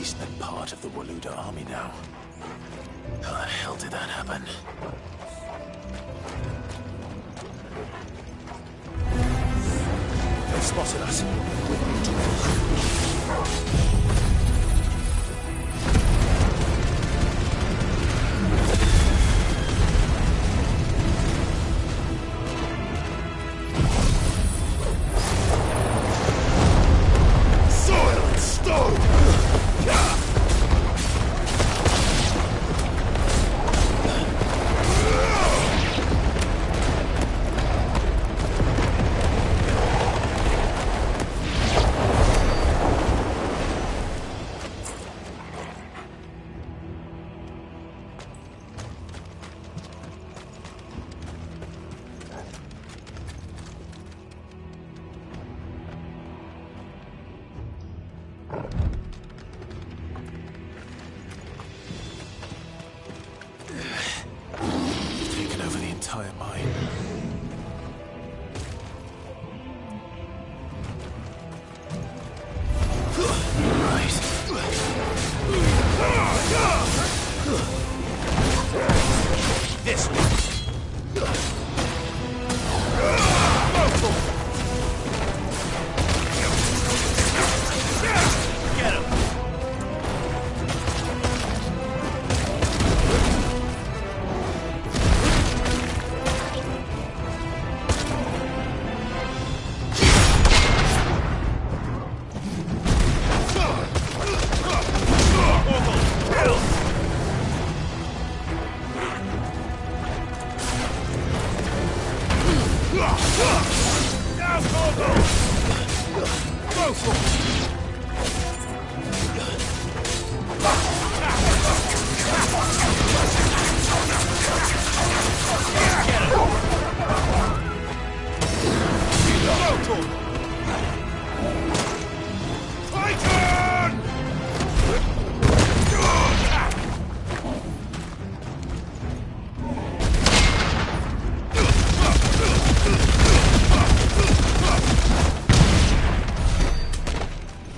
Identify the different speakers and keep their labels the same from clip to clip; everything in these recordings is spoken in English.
Speaker 1: least been part of the Waluda army now. How the hell did that happen? They spotted us.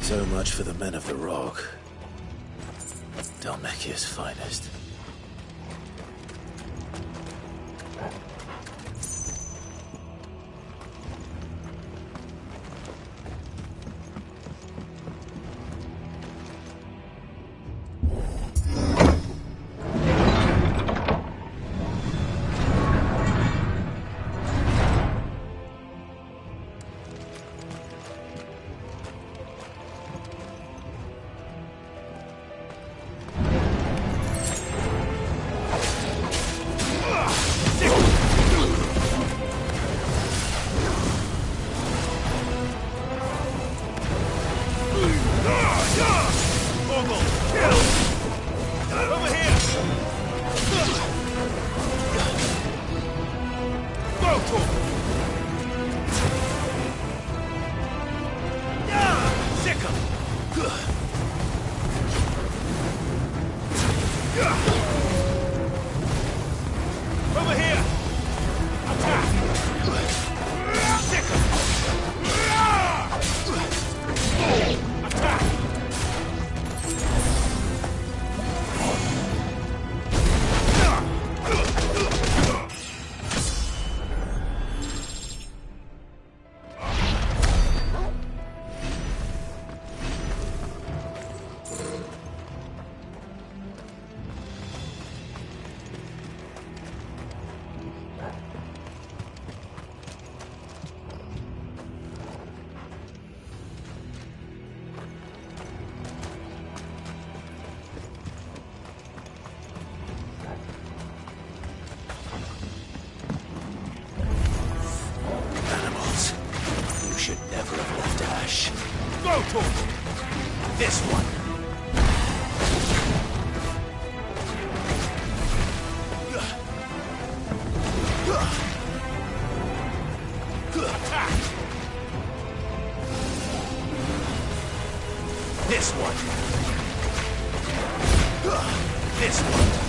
Speaker 1: So much for the men of the Rock. Dalmekia's finest. This one. Attack. This one. This one.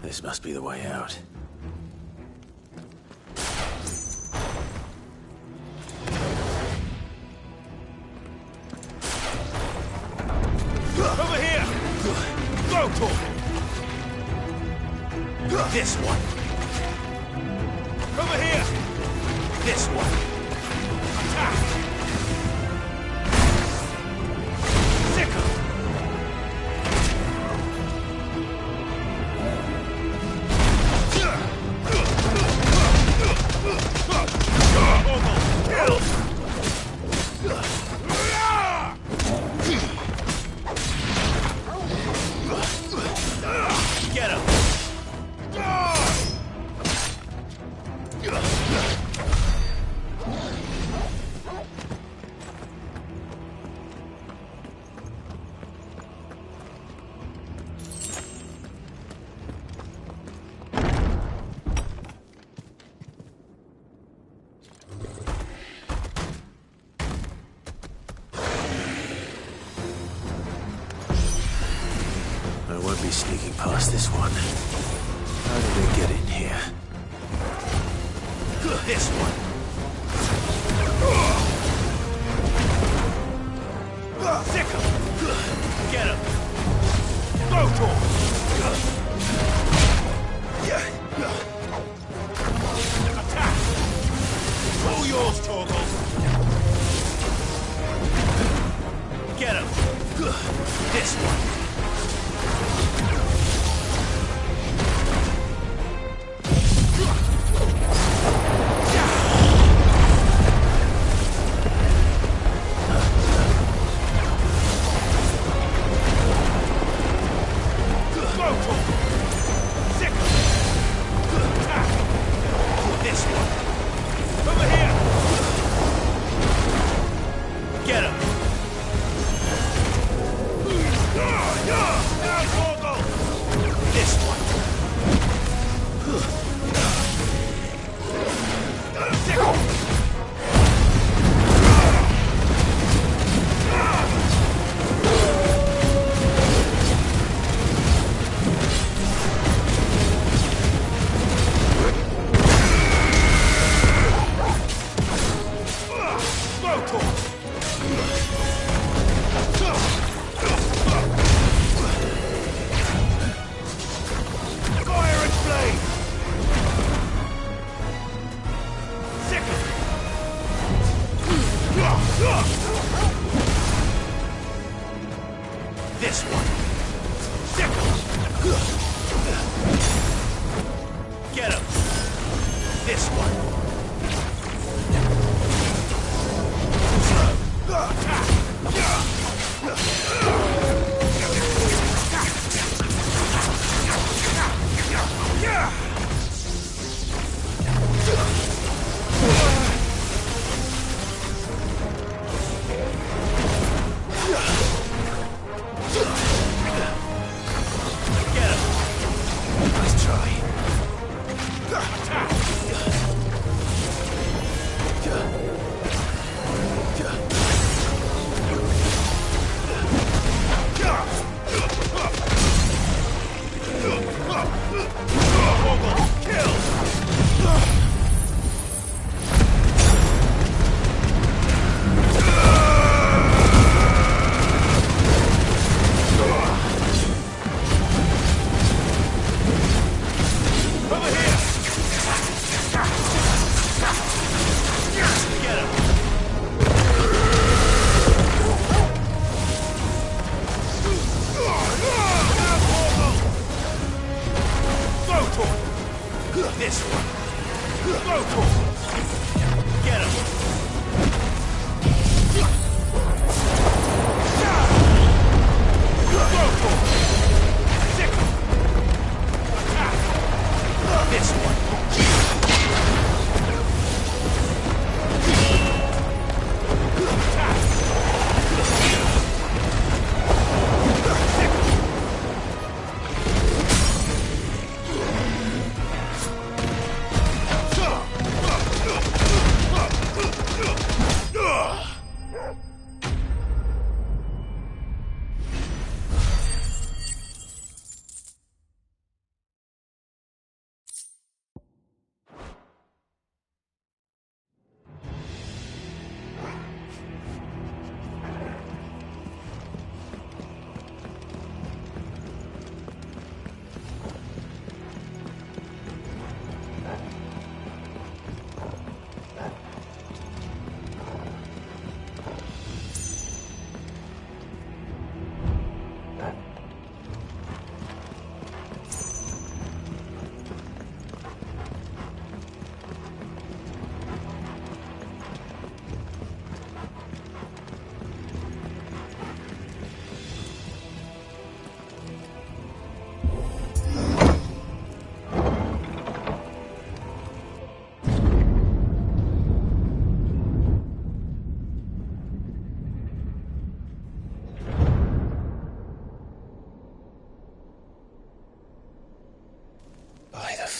Speaker 1: This must be the way out.
Speaker 2: Over here! Go, Tor! This one! Over here! This one! Attack! Sickle! Get him!
Speaker 1: I won't be sneaking past this one. How did they get in here?
Speaker 2: This one! Sickle! Get him! Go, Tor! Attack! All yours, Torgal! Get him! This one! This one. Sickle. Get him. This one.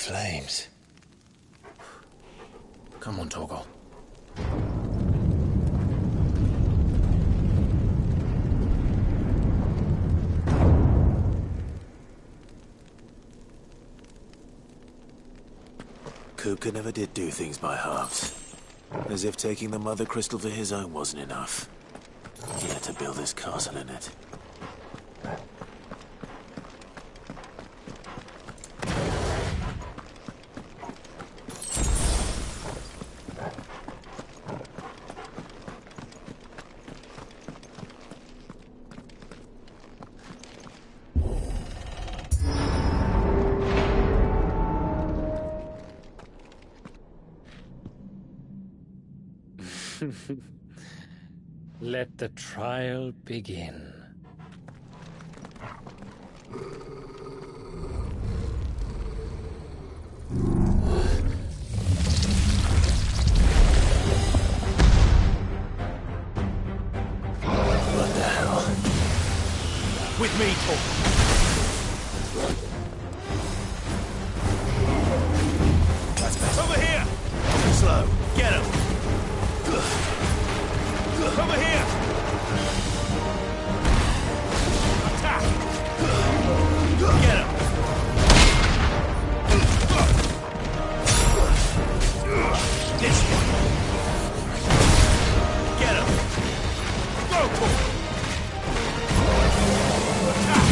Speaker 1: flames.
Speaker 2: Come on, Torgal.
Speaker 1: Kupka never did do things by halves. As if taking the Mother Crystal for his own wasn't enough. He had to build his castle in it.
Speaker 3: Let the trial begin.
Speaker 1: What the hell?
Speaker 2: With me, Torgal. That's better. Over here! Slow. Get him! Over here! Attack! Get him! This one! Get him! Go, Torgal! Attack!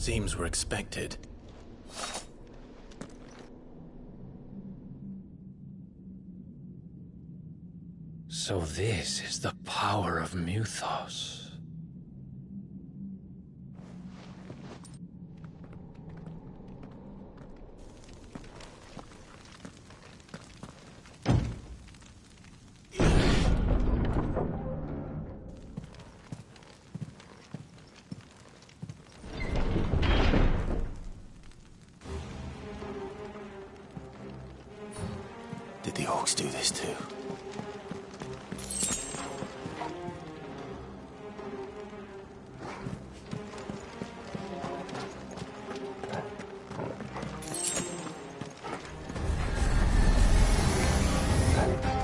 Speaker 1: Seems we're expected.
Speaker 3: So this is the power of Muthos.
Speaker 1: Did the orcs do this too?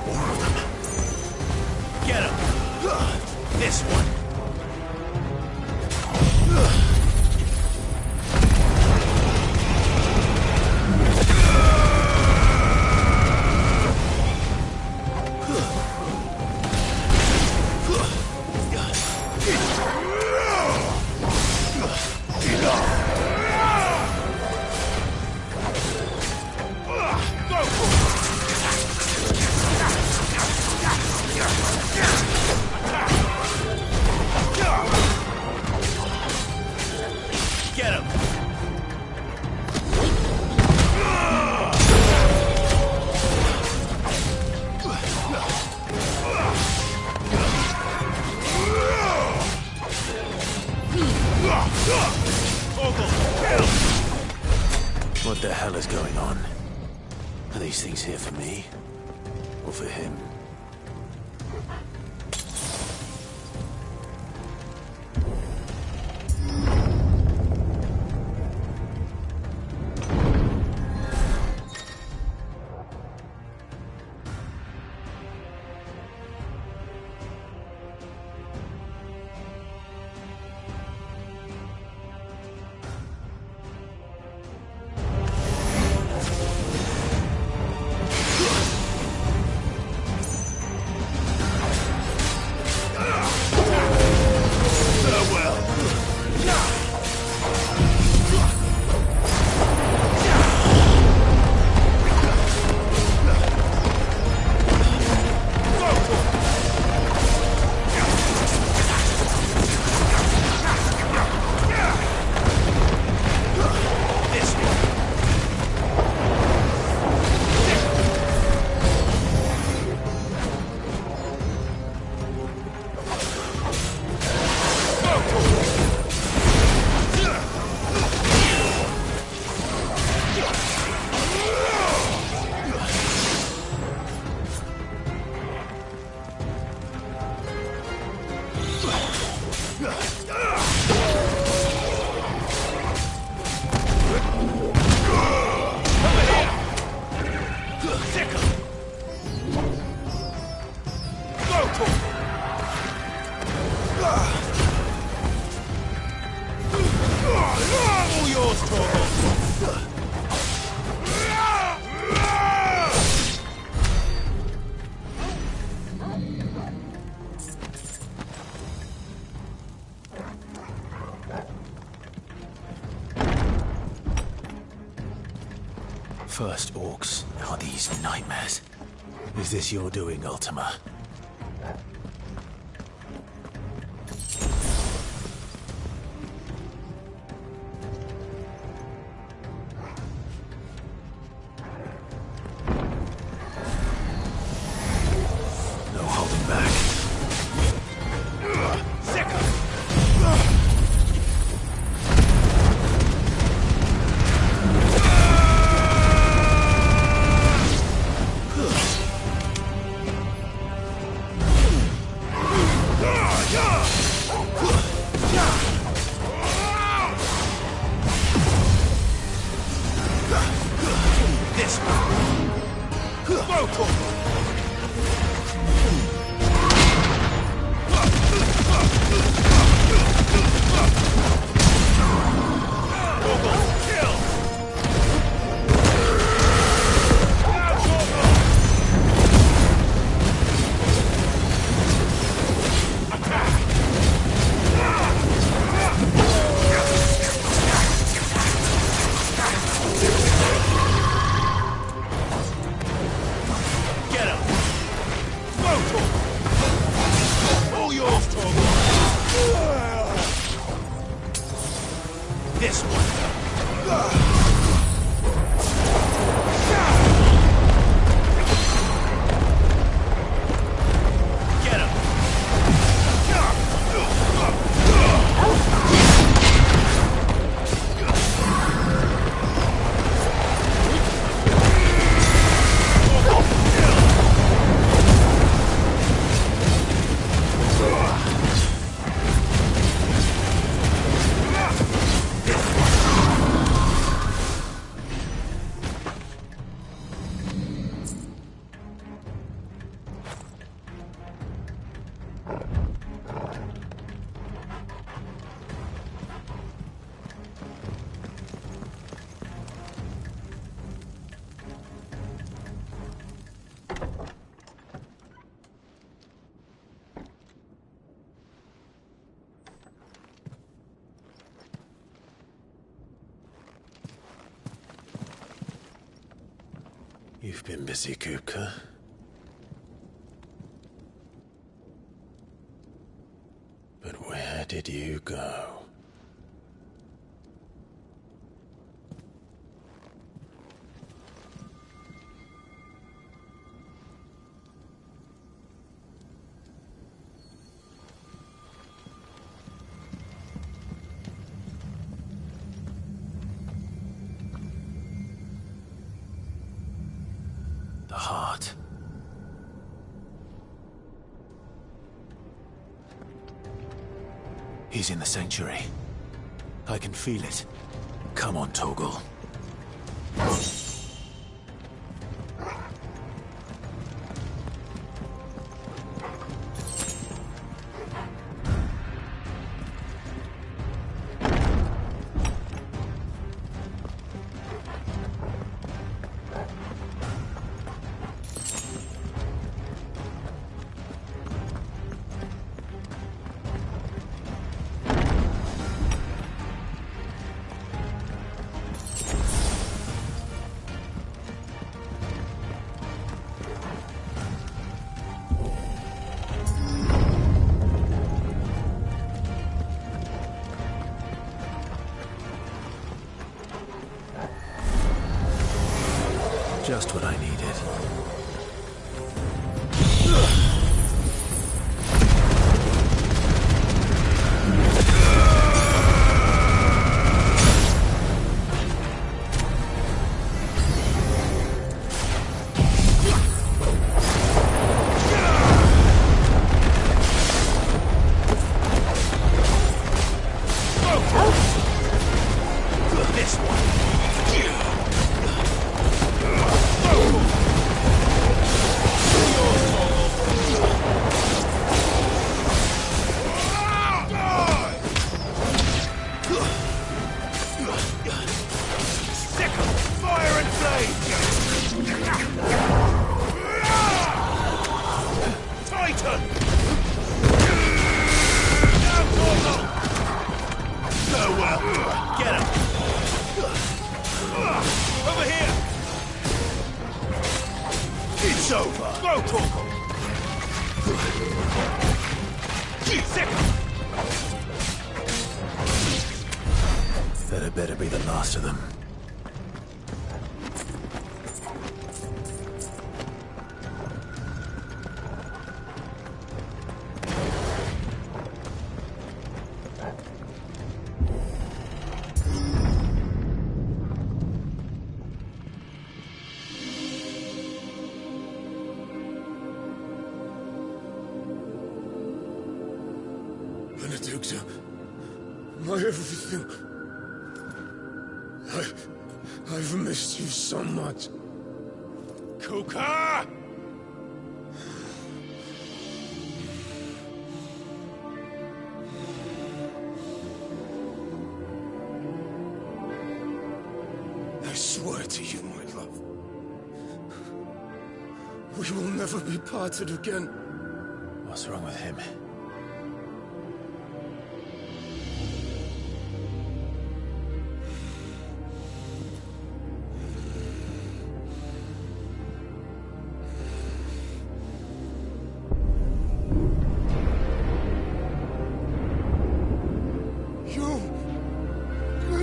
Speaker 1: More of them.
Speaker 2: Get him! This one! Get him!
Speaker 1: What the hell is going on? Are these things here for me? Or for him? First orcs, now these nightmares. Is this your doing, Ultima? No holding back. You've been busy, Kupka. But where did you go? The heart. He's in the sanctuary. I can feel it. Come on, Torgal. Just what I needed.
Speaker 2: This one. It's over! Go, Torgal!
Speaker 1: That had better be the last of them.
Speaker 4: Benedicta, my everything. I've missed you so much.
Speaker 2: Kuka!
Speaker 4: I swear to you, my love. We will never be parted again.
Speaker 1: What's wrong with him?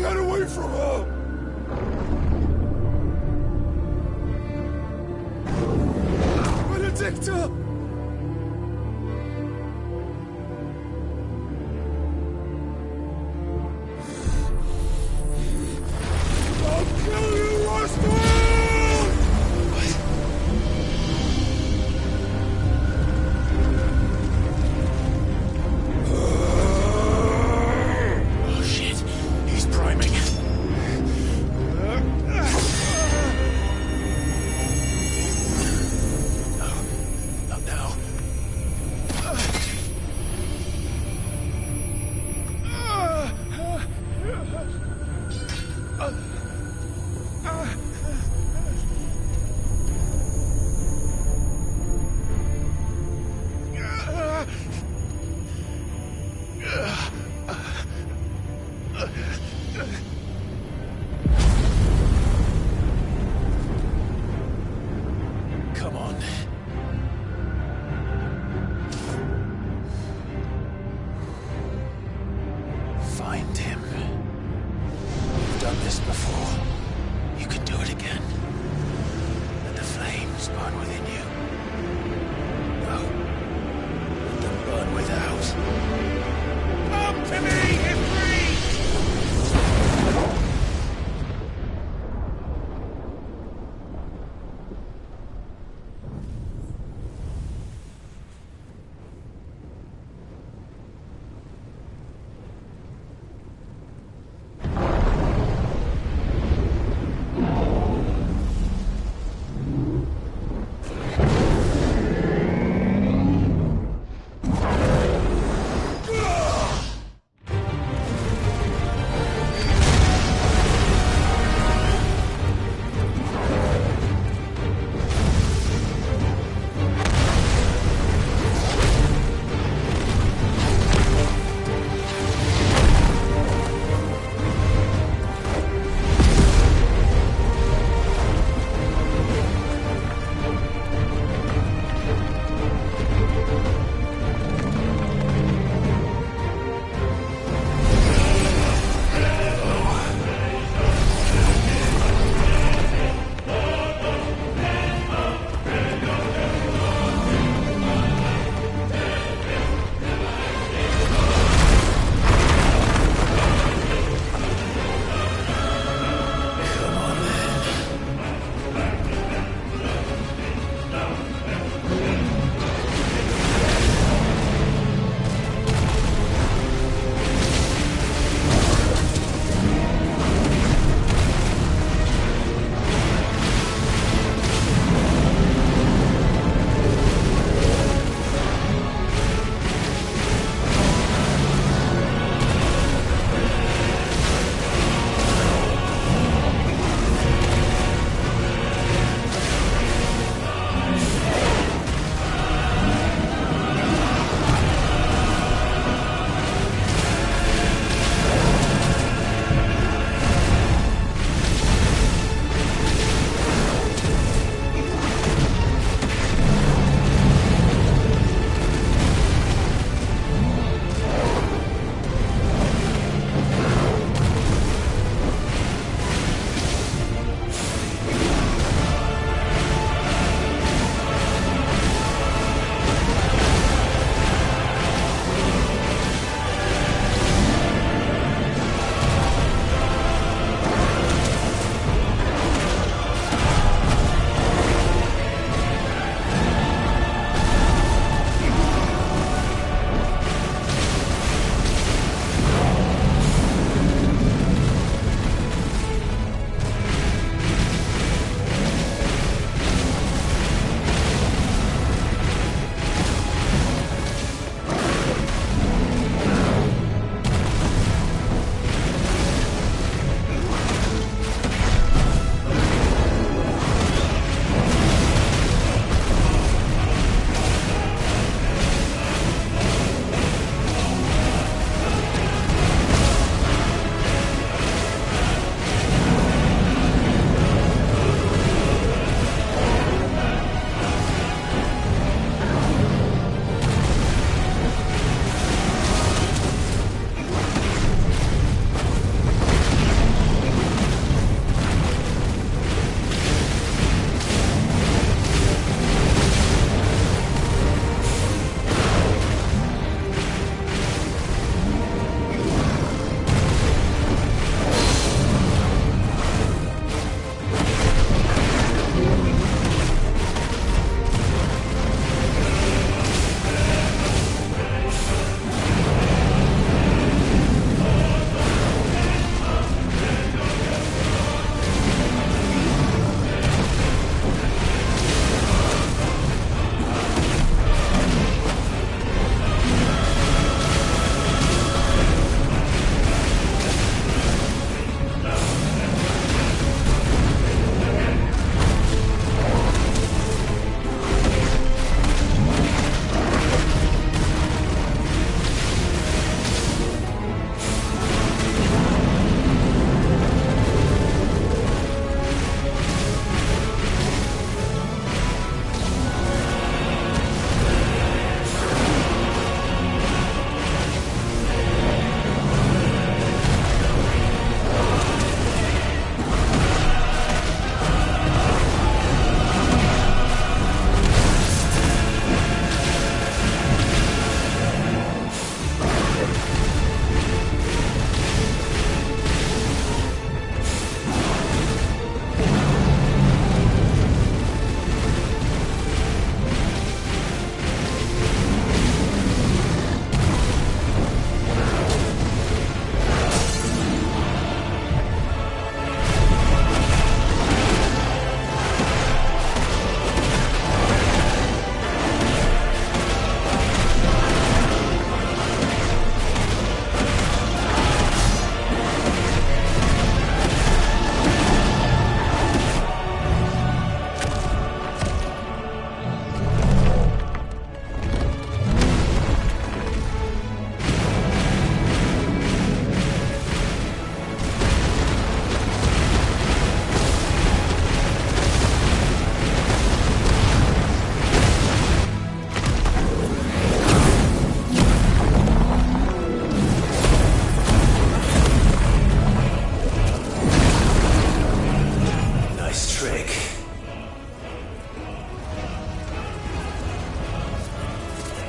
Speaker 4: Get away from her! Benedicta!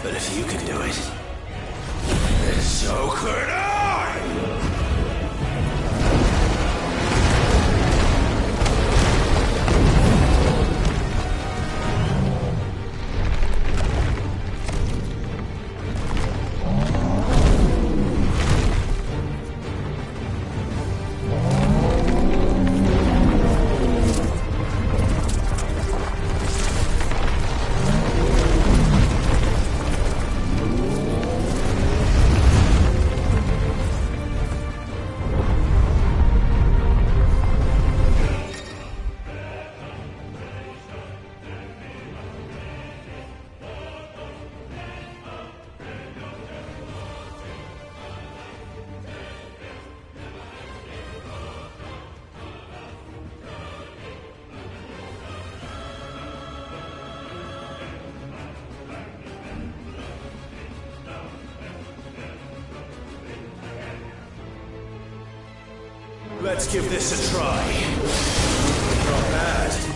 Speaker 1: But if you can do it,
Speaker 2: So could I!
Speaker 1: let's give this a try. Not bad.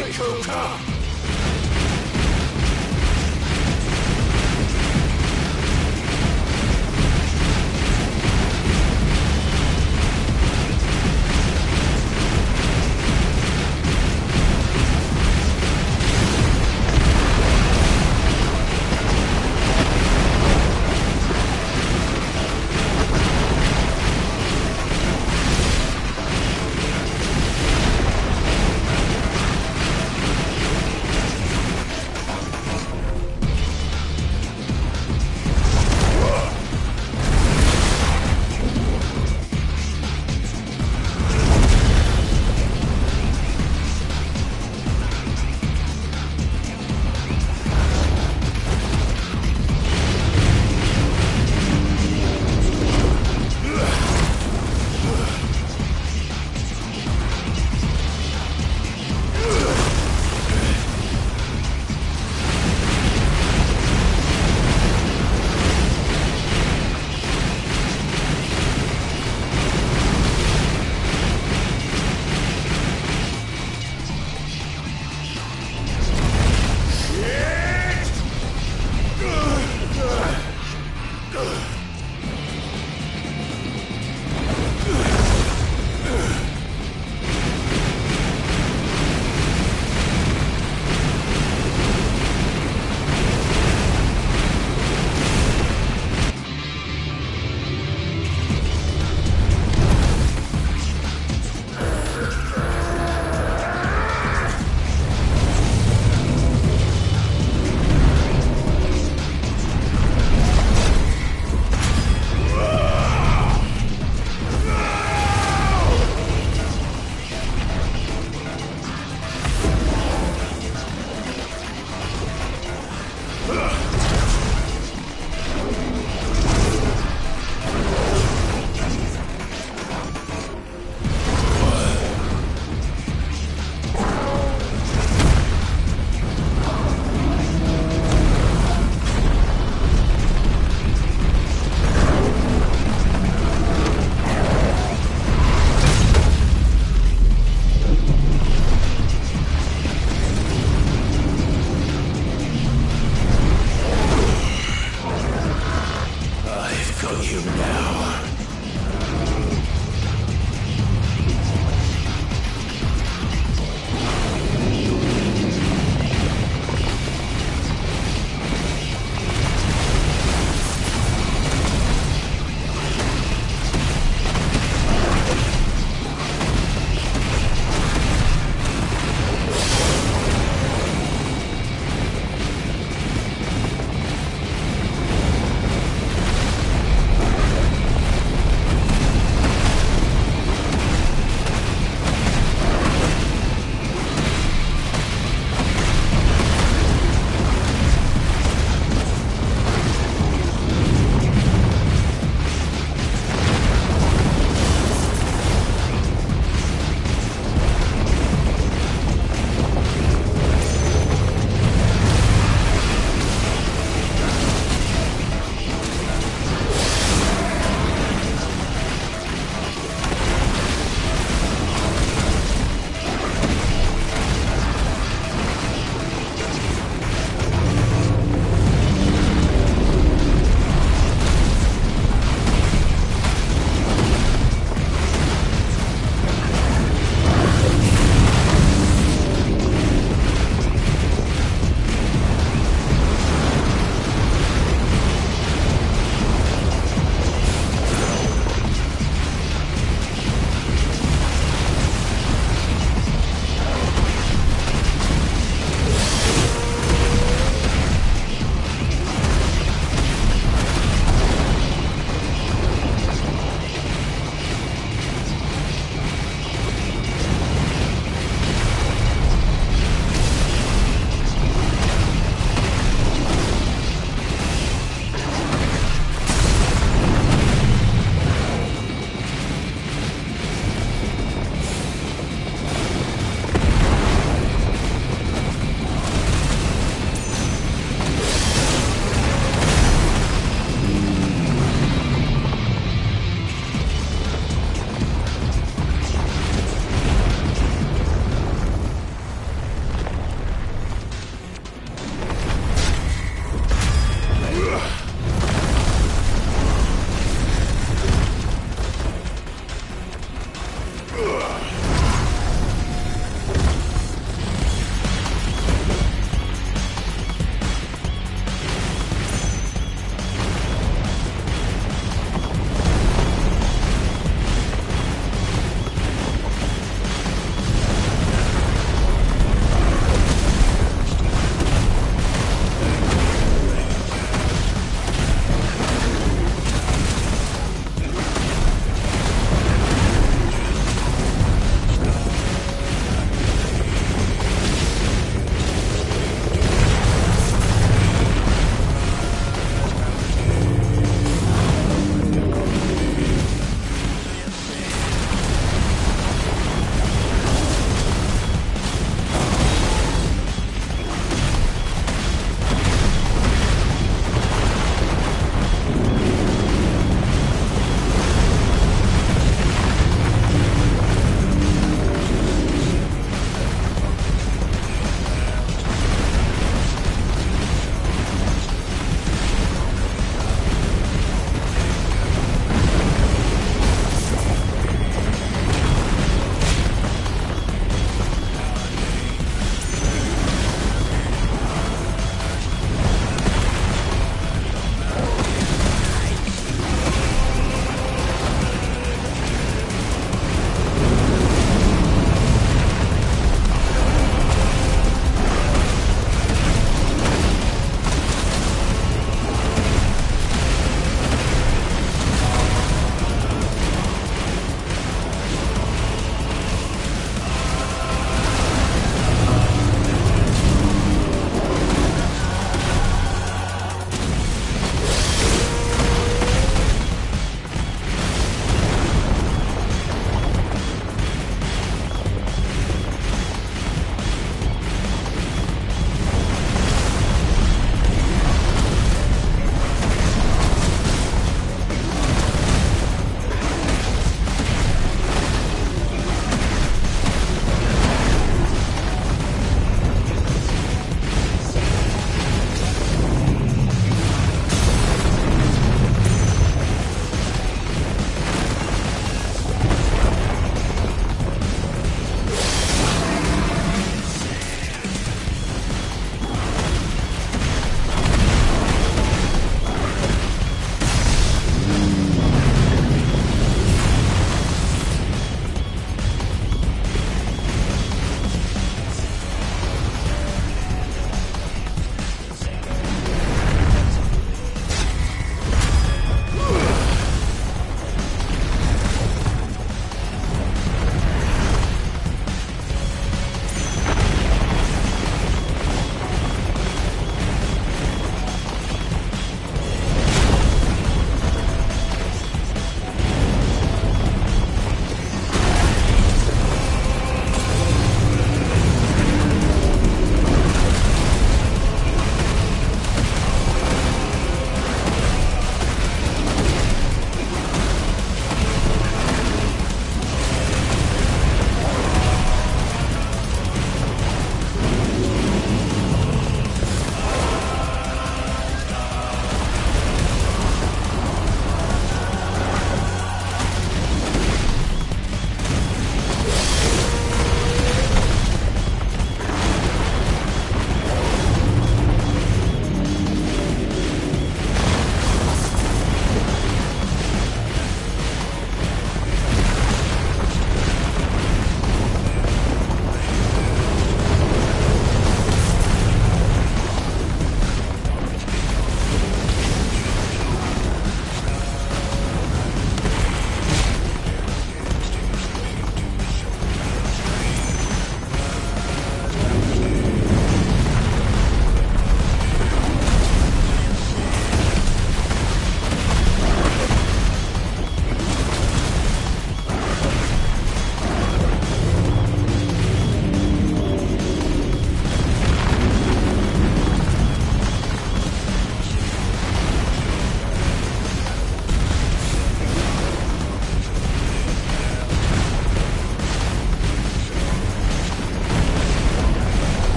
Speaker 4: Kuka!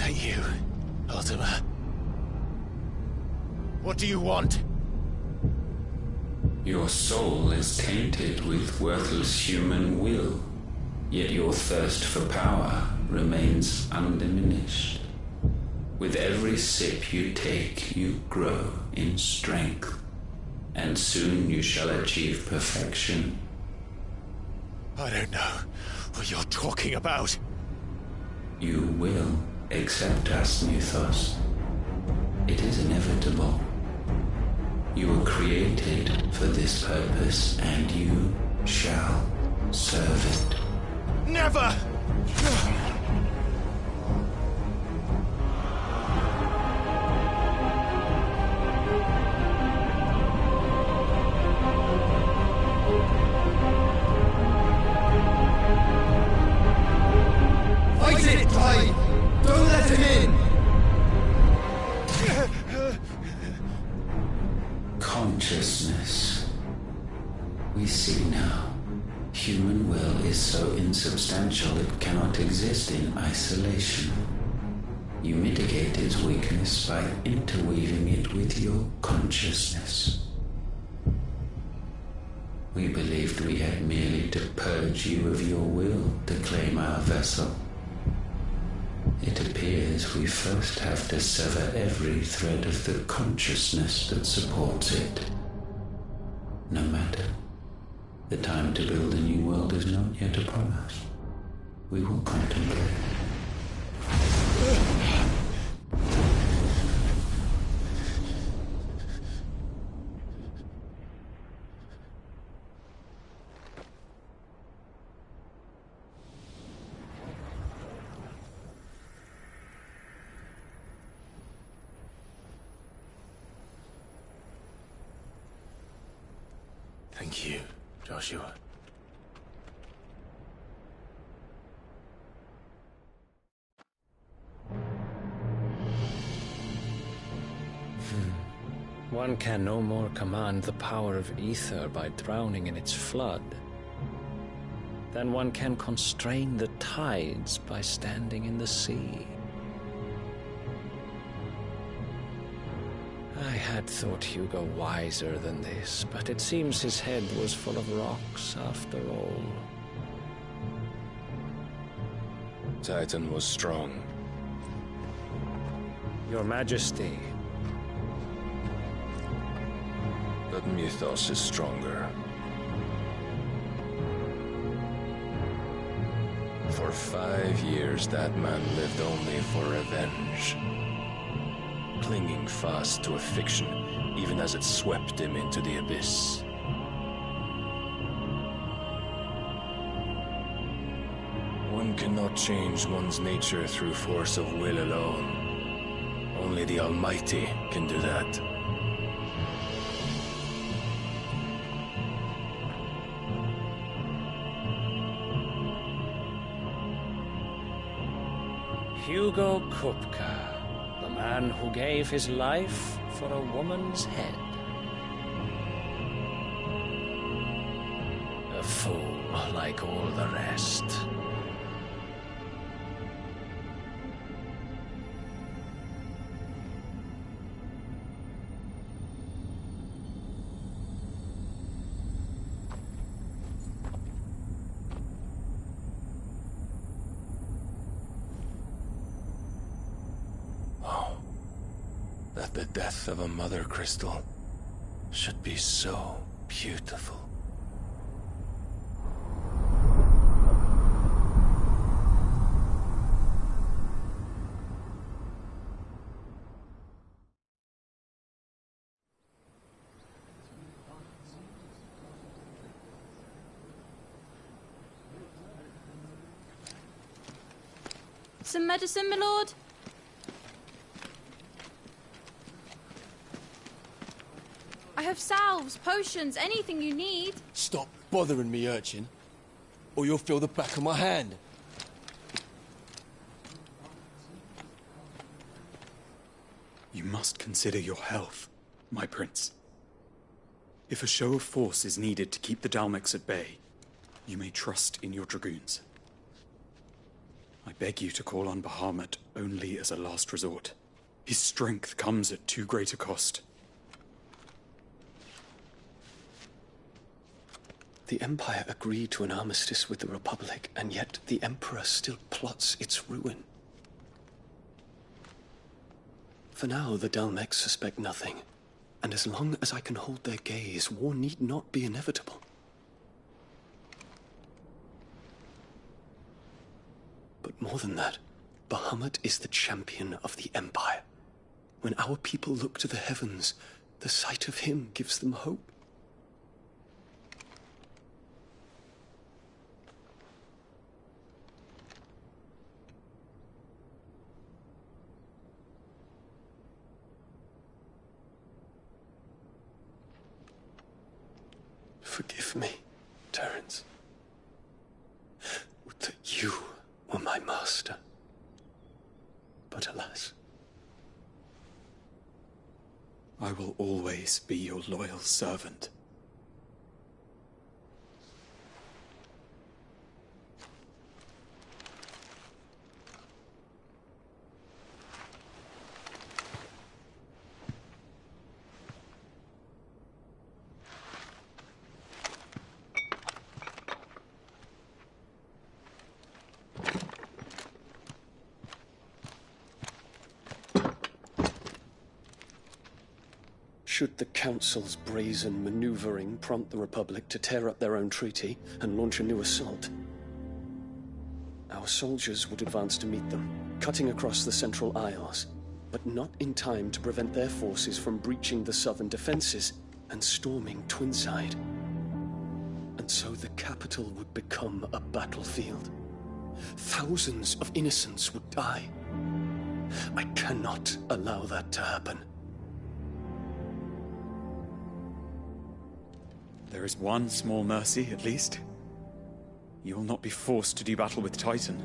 Speaker 1: that you, Ultima? What do you want?
Speaker 5: Your soul is tainted with worthless human will, yet your thirst for power remains undiminished. With every sip you take, you grow in strength, and soon you shall achieve perfection.
Speaker 1: I don't know what you're talking about.
Speaker 5: You will accept us, Mythos. It is inevitable. You were created for this purpose, and you shall serve it.
Speaker 1: Never!
Speaker 2: Fight it, Clive! Don't let him in!
Speaker 5: Consciousness. We see now. Human will is so insubstantial it cannot exist in isolation. You mitigate its weakness by interweaving it with your consciousness. We believed we had merely to purge you of your will to claim our vessel. It appears we first have to sever every thread of the consciousness that supports it. No matter. The time to build a new world is not yet upon us. We will contemplate.
Speaker 1: Thank you, Joshua.
Speaker 3: One can no more command the power of ether by drowning in its flood than one can constrain the tides by standing in the sea. I had thought Hugo wiser than this, but it seems his head was full of rocks after all.
Speaker 6: Titan was strong.
Speaker 3: Your Majesty.
Speaker 6: But Mythos is stronger. For 5 years, that man lived only for revenge. Clinging fast to a fiction, even as it swept him into the abyss. One cannot change one's nature through force of will alone. Only the Almighty can do that.
Speaker 3: Hugo Kupka, the man who gave his life for a woman's head. A fool like all the rest.
Speaker 6: That the death of a mother crystal should be so beautiful.
Speaker 7: Some medicine, my lord? I have salves, potions, anything you need.
Speaker 2: Stop bothering me, urchin, or you'll feel the back of my hand.
Speaker 8: You must consider your health, my prince. If a show of force is needed to keep the Dalmex at bay, you may trust in your dragoons. I beg you to call on Bahamut only as a last resort. His strength comes at too great a cost.
Speaker 9: The Empire agreed to an armistice with the Republic, and yet the Emperor still plots its ruin. For now, the Dalmex suspect nothing, and as long as I can hold their gaze, war need not be inevitable. But more than that, Bahamut is the champion of the Empire. When our people look to the heavens, the sight of him gives them hope. Forgive me, Terence. Would that you were my master. But alas.
Speaker 8: I will always be your loyal servant.
Speaker 9: Should the Council's brazen maneuvering prompt the Republic to tear up their own treaty and launch a new assault, our soldiers would advance to meet them, cutting across the Central Isles, but not in time to prevent their forces from breaching the southern defenses and storming Twinside. And so the capital would become a battlefield. Thousands of innocents would die. I cannot allow that to happen.
Speaker 8: There is one small mercy, at least. You will not be forced to do battle with Titan.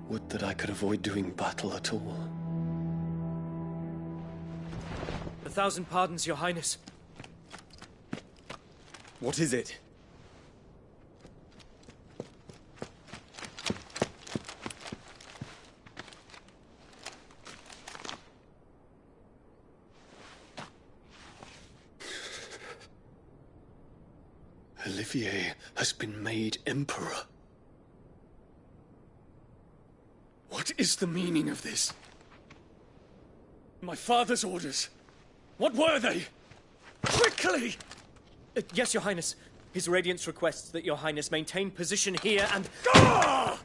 Speaker 9: Would that I could avoid doing battle at all.
Speaker 10: 1,000 pardons, Your Highness.
Speaker 8: What is it?
Speaker 9: Olivier has been made Emperor. What is the meaning of this? My father's orders. What were they? Quickly!
Speaker 10: Yes, Your Highness. His Radiance requests that Your Highness maintain position here and...
Speaker 9: Ah!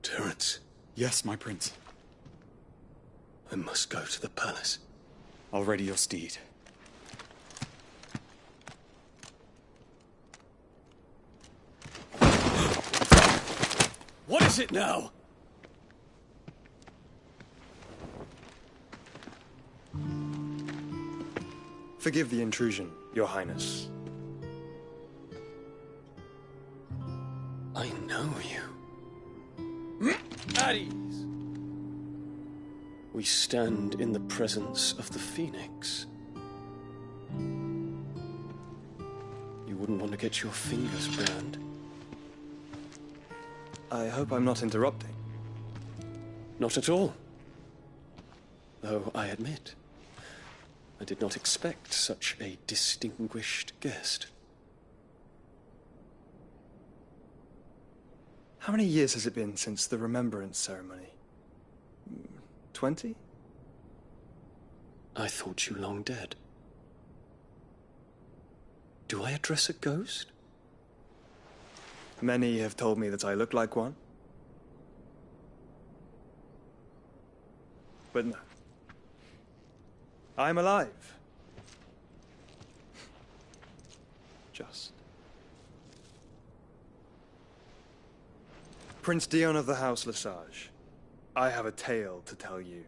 Speaker 9: Terence.
Speaker 8: Yes, my prince.
Speaker 9: I must go to the palace.
Speaker 8: I'll ready your steed.
Speaker 9: What is it now?
Speaker 11: Forgive the intrusion, Your Highness.
Speaker 9: I know you.
Speaker 10: At ease.
Speaker 9: We stand in the presence of the Phoenix. You wouldn't want to get your fingers burned.
Speaker 11: I hope I'm not interrupting.
Speaker 9: Not at all. Though I admit, I did not expect such a distinguished guest.
Speaker 11: How many years has it been since the Remembrance ceremony? 20?
Speaker 9: I thought you long dead. Do I address a ghost?
Speaker 11: Many have told me that I look like one. But no. I'm alive. Just. Prince Dion of the House Lesage, I have a tale to tell you.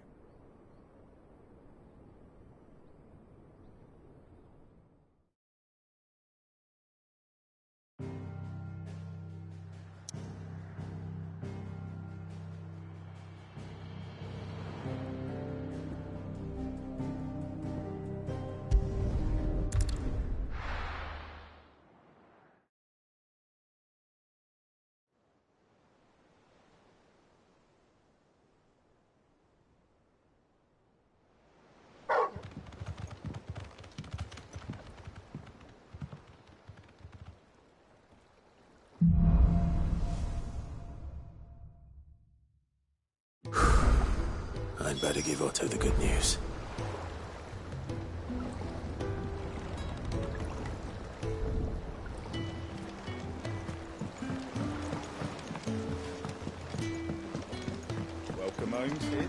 Speaker 1: I'd better give Otto the good news.
Speaker 12: Welcome home, Sid.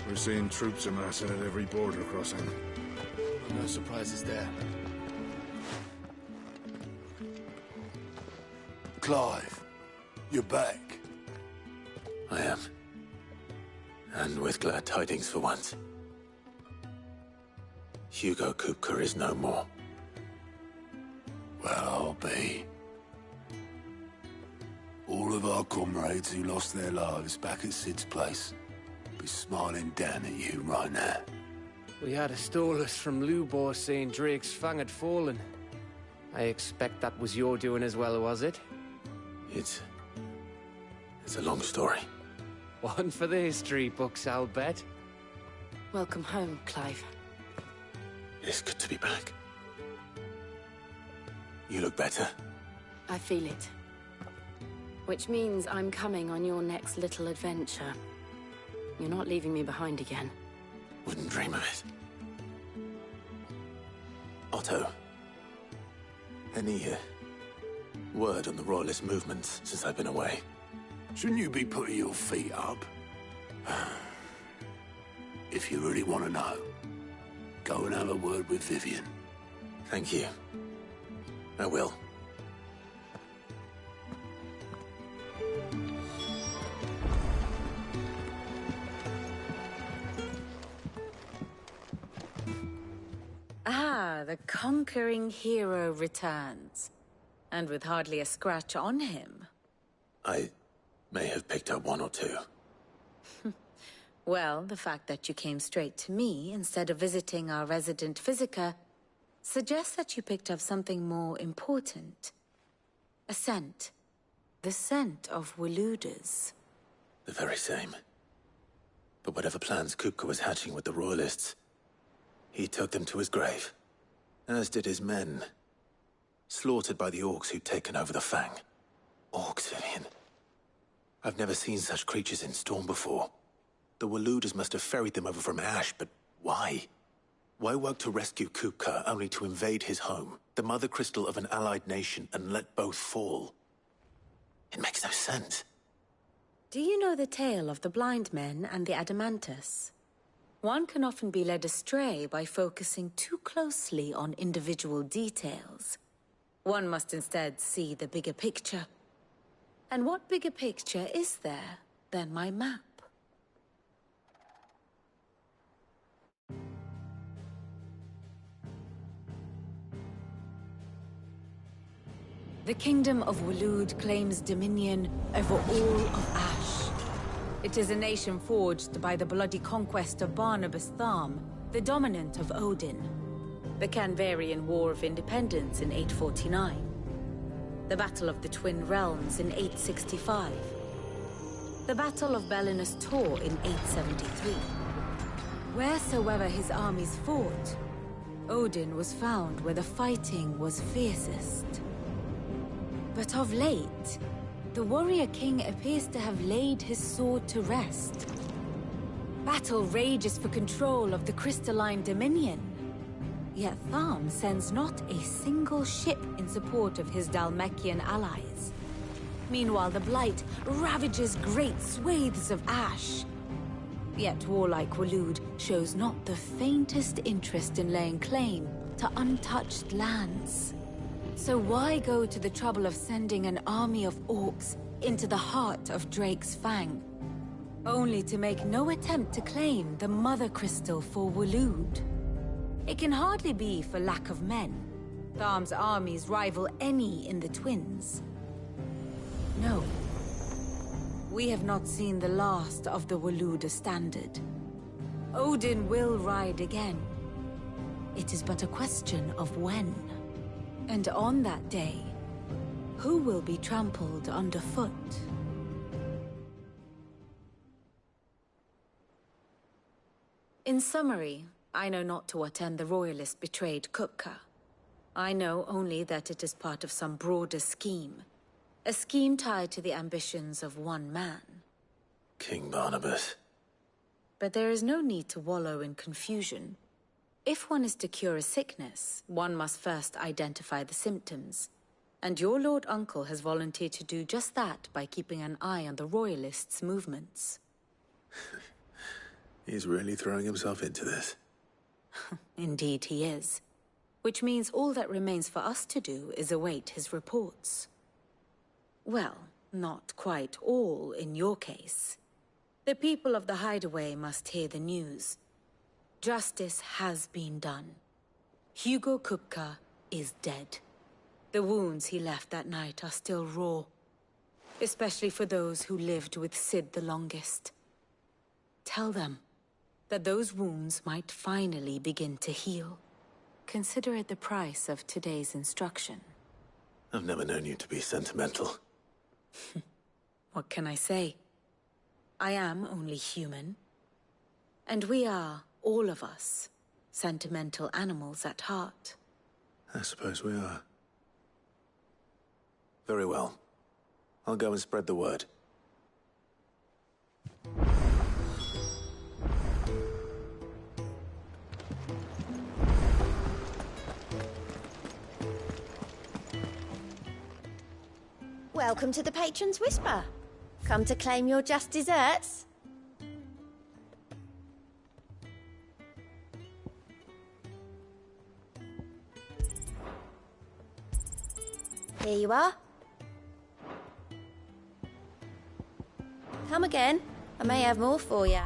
Speaker 13: We're seeing troops amassing at every border crossing.
Speaker 2: No surprises there.
Speaker 14: Clive, you're back.
Speaker 1: I am. And with glad tidings for once. Hugo Kupka is no more.
Speaker 14: Well, I'll be. All of our comrades who lost their lives back at Sid's place be smiling down at you right now.
Speaker 15: We had a stolus from Lubor saying Drake's fang had fallen. I expect that was your doing as well, was it?
Speaker 1: It's a long story.
Speaker 15: One for the history books, I'll bet.
Speaker 16: Welcome home, Clive.
Speaker 1: It is good to be back. You look better.
Speaker 16: I feel it. Which means I'm coming on your next little adventure. You're not leaving me behind again.
Speaker 1: Wouldn't dream of it. Otto. Any word on the Royalist movements since I've been away?
Speaker 14: Shouldn't you be putting your feet up? If you really want to know, go and have a word with Vivian.
Speaker 1: Thank you. I will.
Speaker 16: Ah, the conquering hero returns. And with hardly a scratch on him.
Speaker 1: I may have picked up one or two.
Speaker 16: Well, the fact that you came straight to me instead of visiting our resident physiker suggests that you picked up something more important. A scent. The scent of Waludas.
Speaker 1: The very same. But whatever plans Kupka was hatching with the Royalists, he took them to his grave. As did his men. Slaughtered by the orcs who'd taken over the Fang. Orcs, Vivian. I've never seen such creatures in Storm before. The Waludas must have ferried them over from Ash, but why? Why work to rescue Kupka only to invade his home, the mother crystal of an allied nation, and let both fall? It makes no sense.
Speaker 16: Do you know the tale of the blind men and the Adamantus? One can often be led astray by focusing too closely on individual details. One must instead see the bigger picture. And what bigger picture is there than my map? The Kingdom of Waloed claims dominion over all of Ash. It is a nation forged by the bloody conquest of Barnabas Tharm, the dominant of Odin. The Canvarian War of Independence in 849. The Battle of the Twin Realms in 865. The Battle of Belinus Tor in 873. Wheresoever his armies fought, Odin was found where the fighting was fiercest. But of late, the warrior king appears to have laid his sword to rest. Battle rages for control of the crystalline dominion. Yet Tharm sends not a single ship in support of his Dhalmekian allies. Meanwhile, the Blight ravages great swathes of Ash. Yet warlike Waloed shows not the faintest interest in laying claim to untouched lands. So why go to the trouble of sending an army of orcs into the heart of Drake's Fang, only to make no attempt to claim the Mother Crystal for Waloed? It can hardly be for lack of men. Tharm's armies rival any in the Twins. No. We have not seen the last of the Waluda standard. Odin will ride again. It is but a question of when. And on that day, who will be trampled underfoot? In summary, I know not to what end the Royalist betrayed Kupka. I know only that it is part of some broader scheme. A scheme tied to the ambitions of one man.
Speaker 1: King Barnabas.
Speaker 16: But there is no need to wallow in confusion. If one is to cure a sickness, one must first identify the symptoms. And your Lord Uncle has volunteered to do just that by keeping an eye on the Royalists' movements.
Speaker 1: He's really throwing himself into this.
Speaker 16: Indeed he is. Which means all that remains for us to do is await his reports. Well, not quite all in your case. The people of the Hideaway must hear the news. Justice has been done. Hugo Kupka is dead. The wounds he left that night are still raw. Especially for those who lived with Sid the longest. Tell them that those wounds might finally begin to heal. Consider it the price of today's instruction.
Speaker 1: I've never known you to be sentimental.
Speaker 16: What can I say? I am only human. And we are, all of us, sentimental animals at heart.
Speaker 1: I suppose we are. Very well. I'll go and spread the word.
Speaker 12: Welcome to the Patron's Whisper. Come to claim your just desserts? Here you are. Come again. I may have more for you.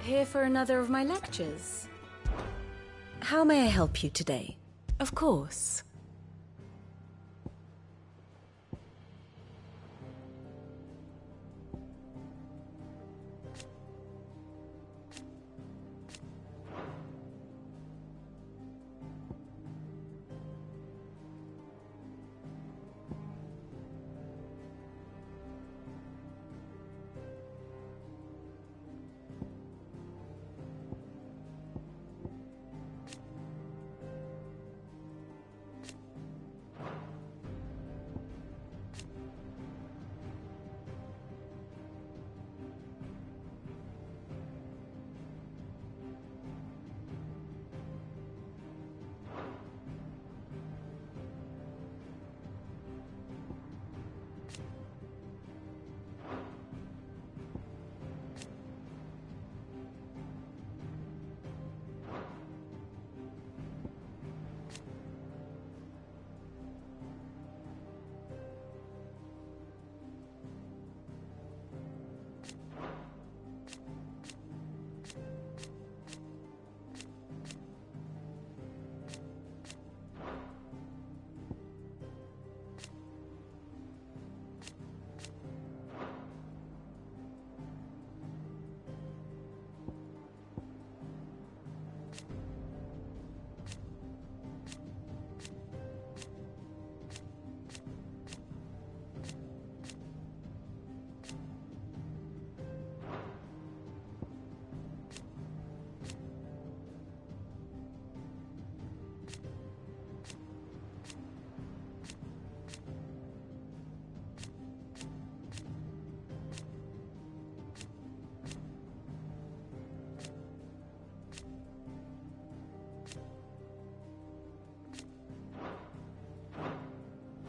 Speaker 16: Here for another of my lectures. How may I help you today? Of course.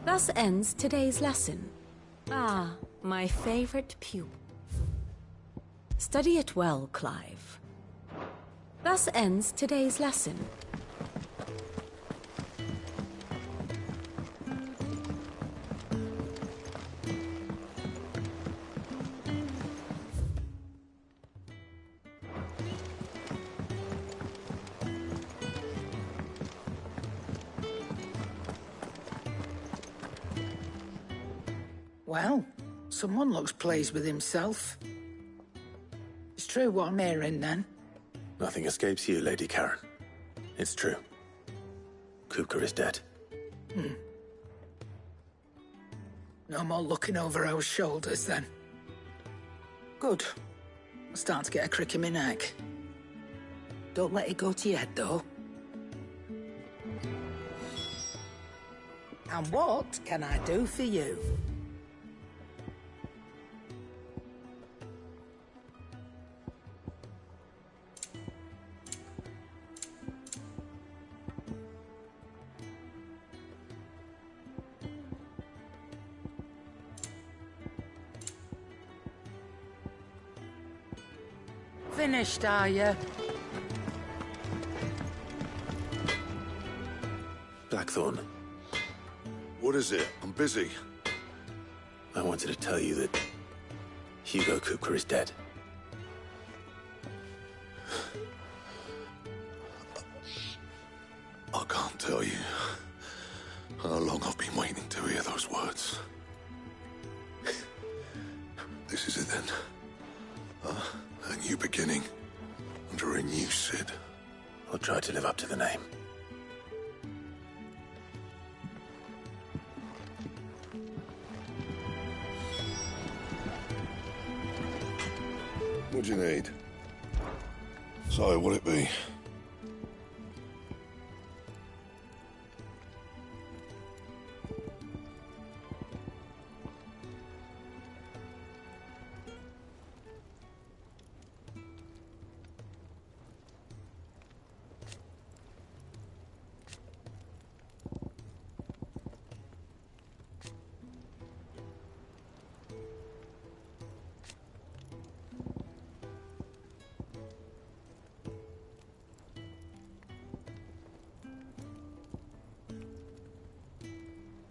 Speaker 16: Thus ends today's lesson. Ah, my favorite pupil. Study it well, Clive. Thus ends today's lesson.
Speaker 17: Well, someone looks pleased with himself. It's true what I'm hearing, then?
Speaker 1: Nothing escapes you, Lady Karen. It's true. Kupka is dead.
Speaker 17: No more looking over our shoulders, then. Good. I'm starting to get a crick in my neck. Don't let it go to your head, though. And what can I do for you? Finished, are you?
Speaker 1: Blackthorn,
Speaker 13: What is it? I'm busy.
Speaker 1: I wanted to tell you that Hugo Kupka is dead.
Speaker 13: I can't tell you how long I've been waiting to hear those words. This is it then. A new beginning under a new Sid.
Speaker 1: I'll try to live up to the name.
Speaker 13: What do you need? Sorry, what'll it be?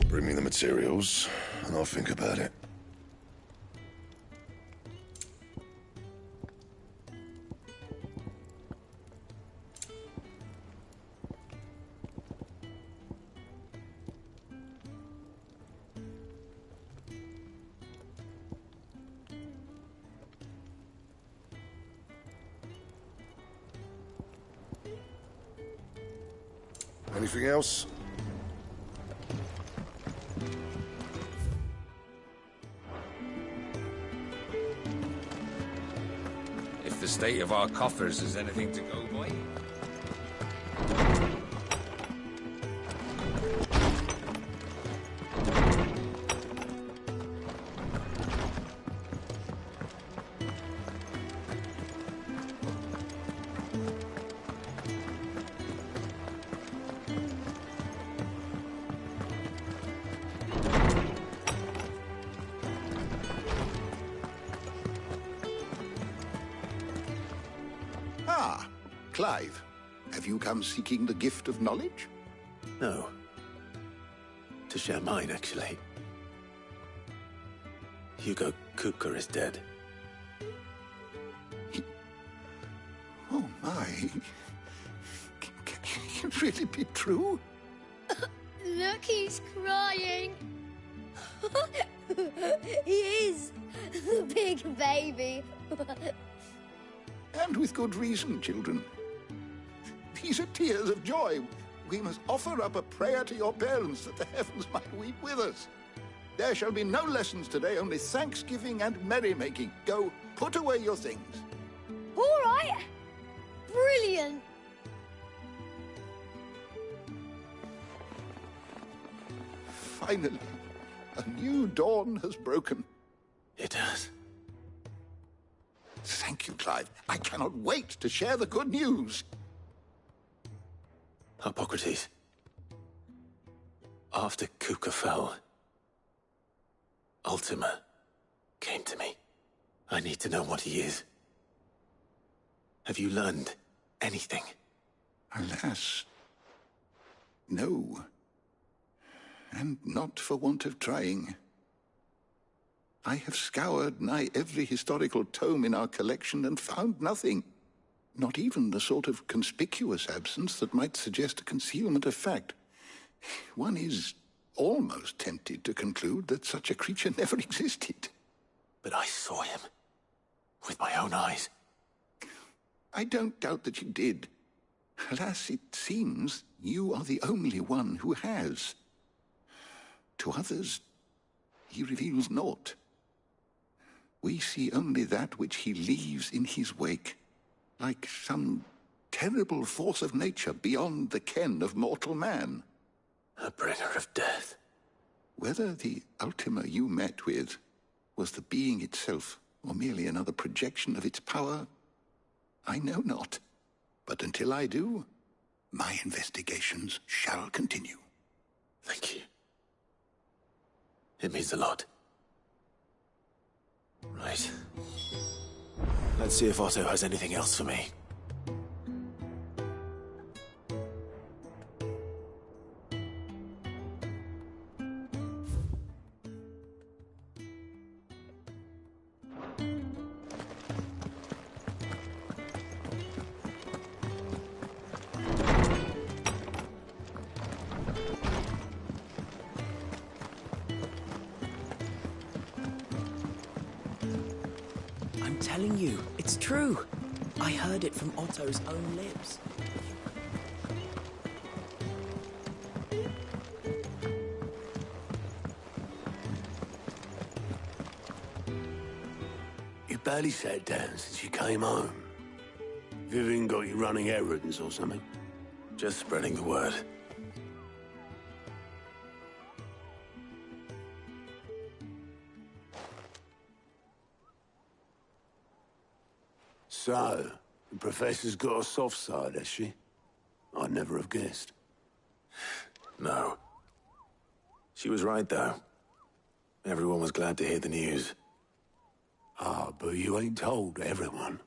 Speaker 13: Bring me the materials, and I'll think about it. Anything else?
Speaker 18: If the state of our coffers is anything to go by.
Speaker 13: Ah, Clive. Have you come seeking the gift of knowledge?
Speaker 1: No. To share mine, actually. Hugo Kupka is dead.
Speaker 13: Oh my. Can it really be true?
Speaker 19: Look, he's crying. He is. The big baby.
Speaker 13: And with good reason, children. These are tears of joy. We must offer up a prayer to your parents that the heavens might weep with us. There shall be no lessons today, only thanksgiving and merrymaking. Go, put away your things.
Speaker 19: All right. Brilliant.
Speaker 13: Finally, a new dawn has broken.
Speaker 1: It has.
Speaker 13: Thank you, Clive. I cannot wait to share the good news.
Speaker 1: Hippocrates. After Kupka fell, Ultima came to me. I need to know what he is. Have you learned anything?
Speaker 13: Alas, no. And not for want of trying. I have scoured nigh every historical tome in our collection and found nothing. Not even the sort of conspicuous absence that might suggest a concealment of fact. One is almost tempted to conclude that such a creature never existed.
Speaker 1: But I saw him. With my own eyes.
Speaker 13: I don't doubt that you did. Alas, it seems you are the only one who has. To others, he reveals naught. We see only that which he leaves in his wake, like some terrible force of nature beyond the ken of mortal man.
Speaker 1: A bringer of death.
Speaker 13: Whether the Ultima you met with was the being itself, or merely another projection of its power, I know not. But until I do, my investigations shall continue.
Speaker 1: Thank you. It means a lot. Right. Let's see if Otto has anything else for me.
Speaker 20: I'm telling you, it's true. I heard it from Otto's own lips.
Speaker 14: You barely sat down since you came home. Vivian got you running errands or something?
Speaker 1: Just spreading the word.
Speaker 14: So, the Professor's got a soft side, has she? I'd never have guessed.
Speaker 1: No. She was right, though. Everyone was glad to hear the news.
Speaker 14: Ah, but you ain't told everyone.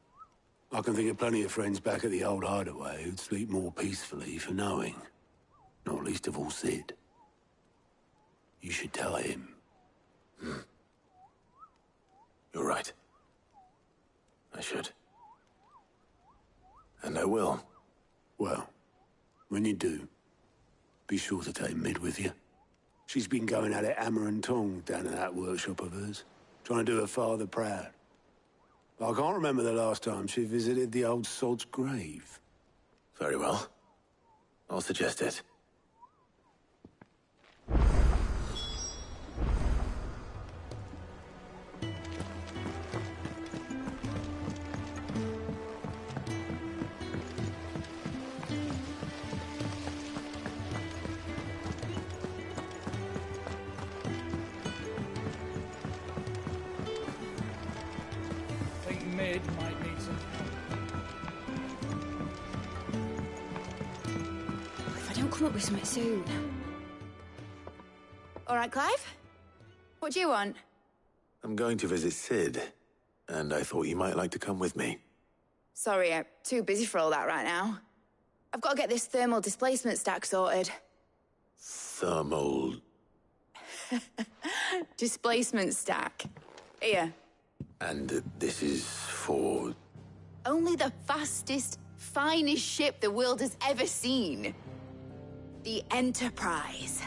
Speaker 14: I can think of plenty of friends back at the old hideaway who'd sleep more peacefully for knowing. Not least of all Sid. You should tell him.
Speaker 1: You're right. I should. And I will.
Speaker 14: Well, when you do, be sure to take Mid with you. She's been going at it hammer and tong down in that workshop of hers, trying to do her father proud. But I can't remember the last time she visited the old sod's grave.
Speaker 1: Very well. I'll suggest it.
Speaker 17: kid might need some help.
Speaker 7: If I don't come up with something soon. All right, Clive? What do you want?
Speaker 1: I'm going to visit Sid, and I thought you might like to come with me.
Speaker 7: Sorry, I'm too busy for all that right now. I've got to get this thermal displacement stack sorted.
Speaker 1: Thermal...
Speaker 7: Displacement stack. Here.
Speaker 1: And this is for...
Speaker 7: Only the fastest, finest ship the world has ever seen. The Enterprise.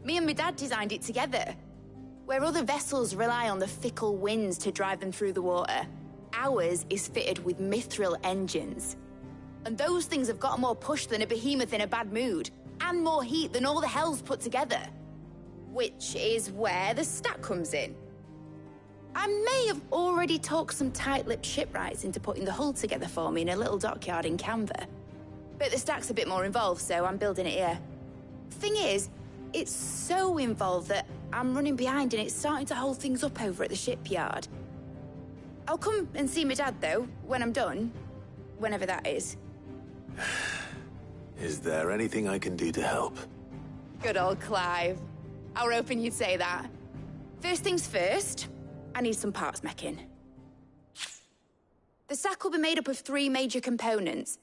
Speaker 7: Me and my dad designed it together. Where other vessels rely on the fickle winds to drive them through the water, ours is fitted with mithril engines. And those things have got more push than a behemoth in a bad mood, and more heat than all the hells put together. Which is where the stack comes in. I may have already talked some tight-lipped shipwrights into putting the hull together for me in a little dockyard in Canva. But the stack's a bit more involved, so I'm building it here. Thing is, it's so involved that I'm running behind and it's starting to hold things up over at the shipyard. I'll come and see my dad, though, when I'm done. Whenever that is.
Speaker 1: Is there anything I can do to help?
Speaker 7: Good old Clive. I were hoping you'd say that. First things first, I need some parts meching. The stack will be made up of 3 major components.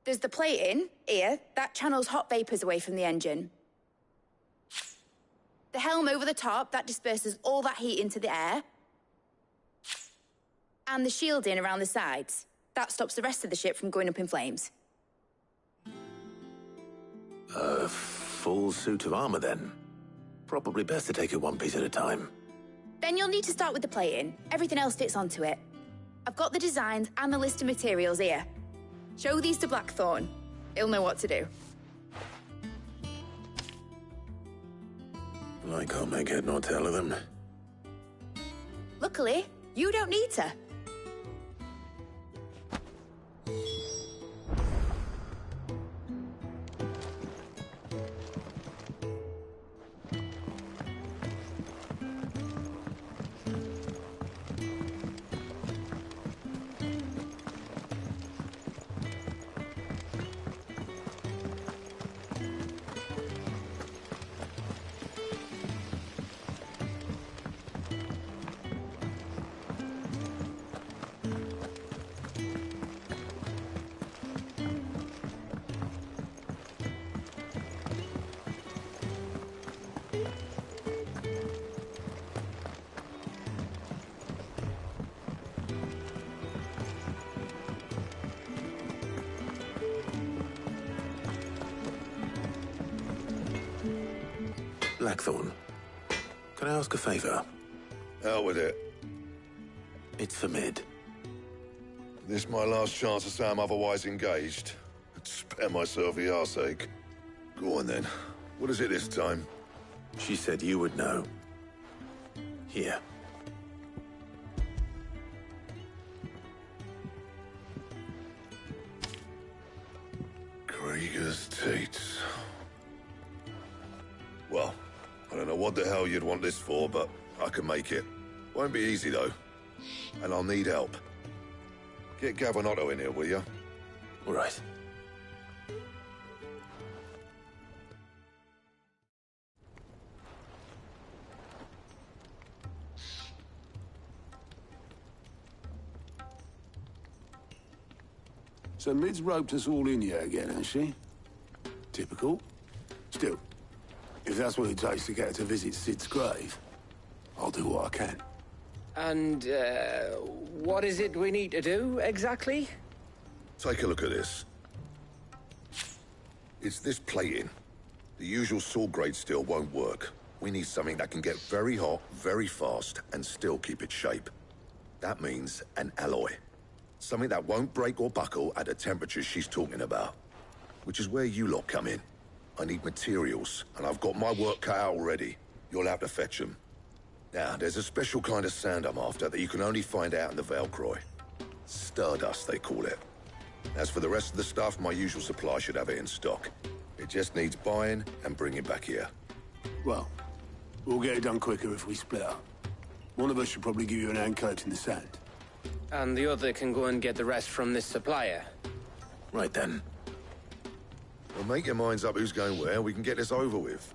Speaker 7: There's the plating, here, that channels hot vapors away from the engine. The helm over the top, that disperses all that heat into the air. And the shielding around the sides. That stops the rest of the ship from going up in flames.
Speaker 1: A full suit of armor, then? Probably best to take it one piece at a time.
Speaker 7: Then you'll need to start with the plating. Everything else fits onto it. I've got the designs and the list of materials here. Show these to Blackthorn. He'll know what to do.
Speaker 1: I can't make head nor tail of them.
Speaker 7: Luckily, you don't need to.
Speaker 1: Blackthorn, can I ask a favor?
Speaker 21: Out with it.
Speaker 1: It's for Mid.
Speaker 21: This my last chance to say I'm otherwise engaged. I'd spare myself the arseache. Go on then. What is it this time?
Speaker 1: She said you would know. Here.
Speaker 21: Krieger's Teats. Well, I don't know what the hell you'd want this for, but I can make it. Won't be easy, though. And I'll need help. Get Gavin-Otto in here, will you?
Speaker 1: All right.
Speaker 14: So Mid's roped us all in here again, has she? Typical. Still, if that's what it takes to get her to visit Sid's grave, I'll do what I can.
Speaker 15: And, what is it we need to do, exactly?
Speaker 21: Take a look at this. It's this plating. The usual sword-grade steel won't work. We need something that can get very hot, very fast, and still keep its shape. That means an alloy. Something that won't break or buckle at the temperatures she's talking about. Which is where you lot come in. I need materials, and I've got my work cut out already. You'll have to fetch them. Now, there's a special kind of sand I'm after that you can only find out in the Valcroy. Stardust, they call it. As for the rest of the stuff, my usual supply should have it in stock. It just needs buying and bringing back here.
Speaker 14: Well, We'll get it done quicker if we split up. One of us should probably give you an hand coating the sand.
Speaker 15: And the other can go and get the rest from this supplier.
Speaker 1: Right then.
Speaker 21: Well, make your minds up who's going where. We can get this over with.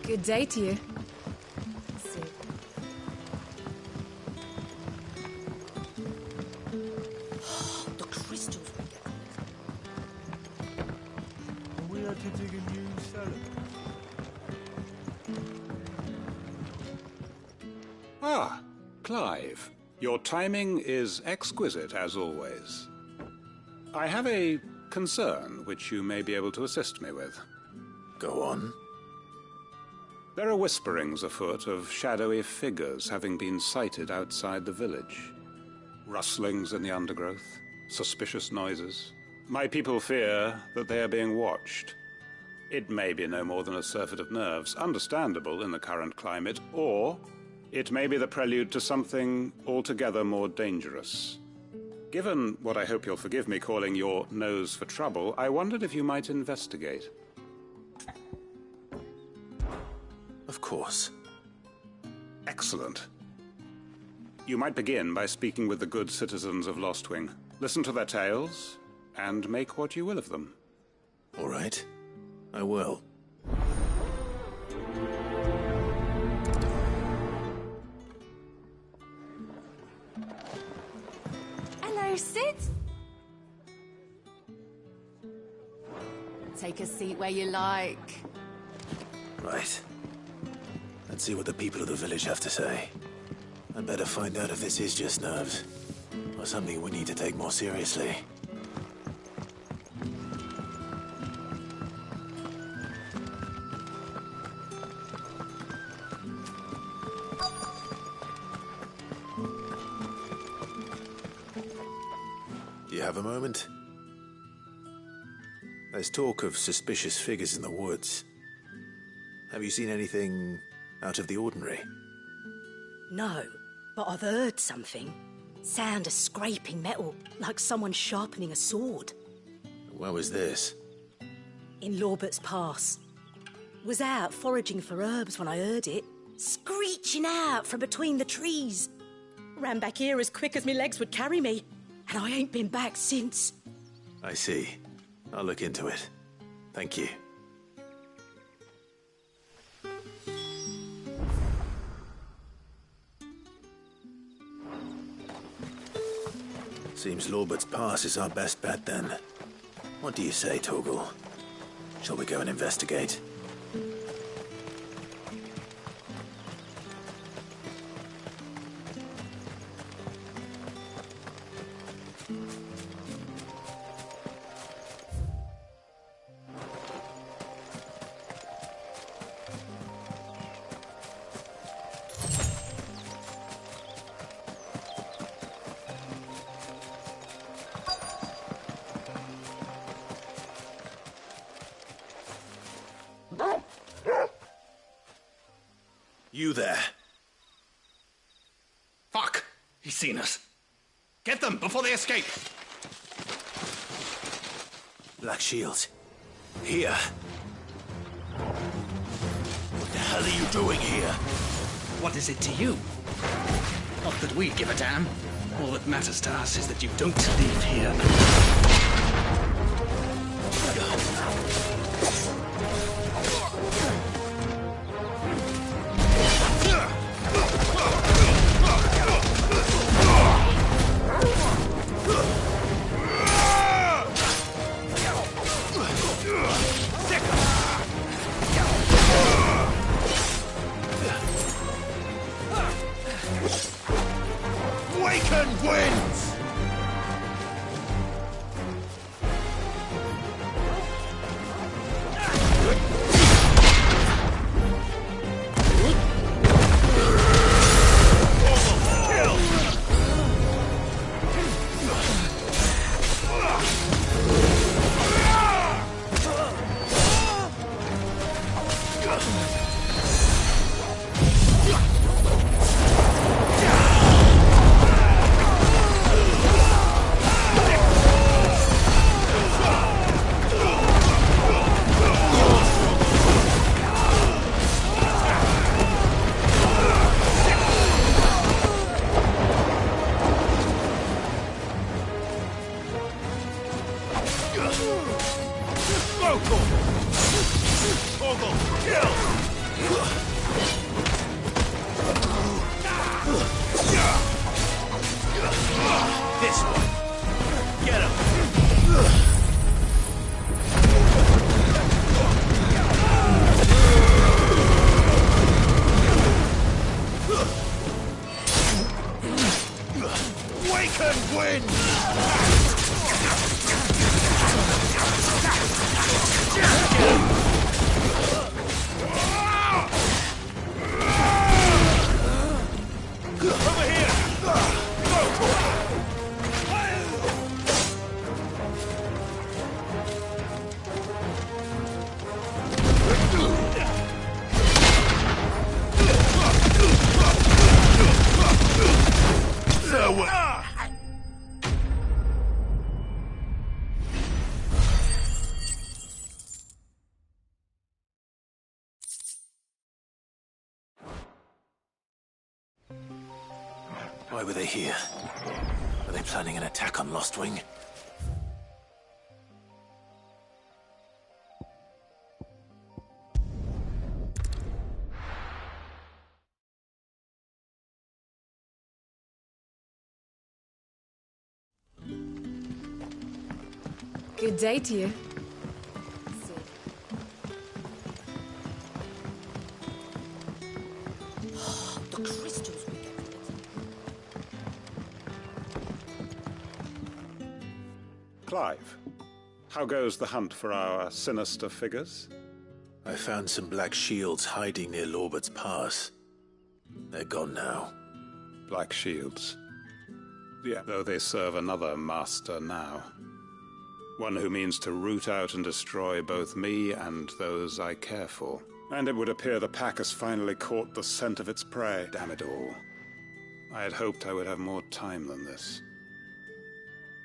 Speaker 16: Good day to you.
Speaker 17: The crystals.
Speaker 2: We had to dig a new cellar.
Speaker 4: Ah, Clive. Your timing is exquisite, as always. I have a concern which you may be able to assist me with.
Speaker 1: Go on.
Speaker 4: There are whisperings afoot of shadowy figures having been sighted outside the village. Rustlings in the undergrowth, suspicious noises. My people fear that they are being watched. It may be no more than a surfeit of nerves, understandable in the current climate, or it may be the prelude to something altogether more dangerous. Given what I hope you'll forgive me calling your nose for trouble, I wondered if you might investigate.
Speaker 1: Of course.
Speaker 4: Excellent. You might begin by speaking with the good citizens of Lostwing. Listen to their tales, and make what you will of them.
Speaker 1: All right. I will.
Speaker 16: Hello, Sid. Take a seat where you like.
Speaker 1: Right. Let's see what the people of the village have to say. I'd better find out if this is just nerves, or something we need to take more seriously. Do you have a moment? There's talk of suspicious figures in the woods. Have you seen anything out of the ordinary?
Speaker 22: No, but I've heard something. Sound of scraping metal, like someone sharpening a sword.
Speaker 1: Where was this?
Speaker 22: In Lorbert's Pass. Was out foraging for herbs when I heard it, screeching out from between the trees. Ran back here as quick as my legs would carry me, and I ain't been back since.
Speaker 1: I see. I'll look into it. Thank you. Seems Lorbert's Pass is our best bet, then. What do you say, Torgal? Shall we go and investigate? You there.
Speaker 23: Fuck! He's seen us. Get them before they escape!
Speaker 1: Black Shields. Here. What the hell are you doing here?
Speaker 17: What is it to you? Not that we give a damn. All that matters to us is that you don't leave here.
Speaker 23: Vocal! Ogle, kill! This one. Get him! Waken wind! Over here!
Speaker 1: Why were they here? Are they planning an attack on Lostwing?
Speaker 16: Good day to you.
Speaker 22: The crystals we get.
Speaker 4: Clive, how goes the hunt for our sinister figures?
Speaker 1: I found some black shields hiding near Lorbert's Pass. They're gone now.
Speaker 4: Black shields. Yeah, though they serve another master now. One who means to root out and destroy both me and those I care for. And it would appear the pack has finally caught the scent of its prey. Damn it all. I had hoped I would have more time than this.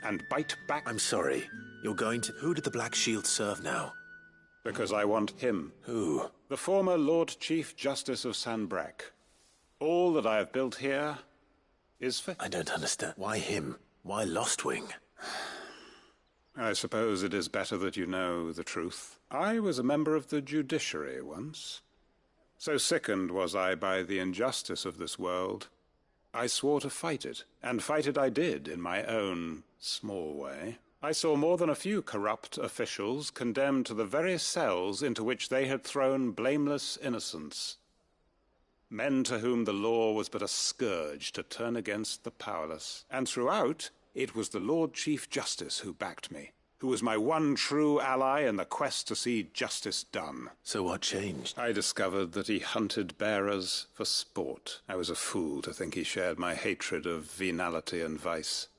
Speaker 4: And bite back...
Speaker 1: I'm sorry. You're going to... Who did the Black Shield serve now?
Speaker 4: Because I want him.
Speaker 1: Who?
Speaker 4: The former Lord Chief Justice of Sanbreque. All that I have built here is for...
Speaker 1: I don't understand. Why him? Why Lostwing?
Speaker 4: I suppose it is better that you know the truth. I was a member of the judiciary once. So sickened was I by the injustice of this world, I swore to fight it, and fight it I did in my own small way. I saw more than a few corrupt officials condemned to the very cells into which they had thrown blameless innocents. Men to whom the law was but a scourge to turn against the powerless. And throughout, it was the Lord Chief Justice who backed me, who was my one true ally in the quest to see justice done.
Speaker 1: So what changed?
Speaker 4: I discovered that he hunted bearers for sport. I was a fool to think he shared my hatred of venality and vice.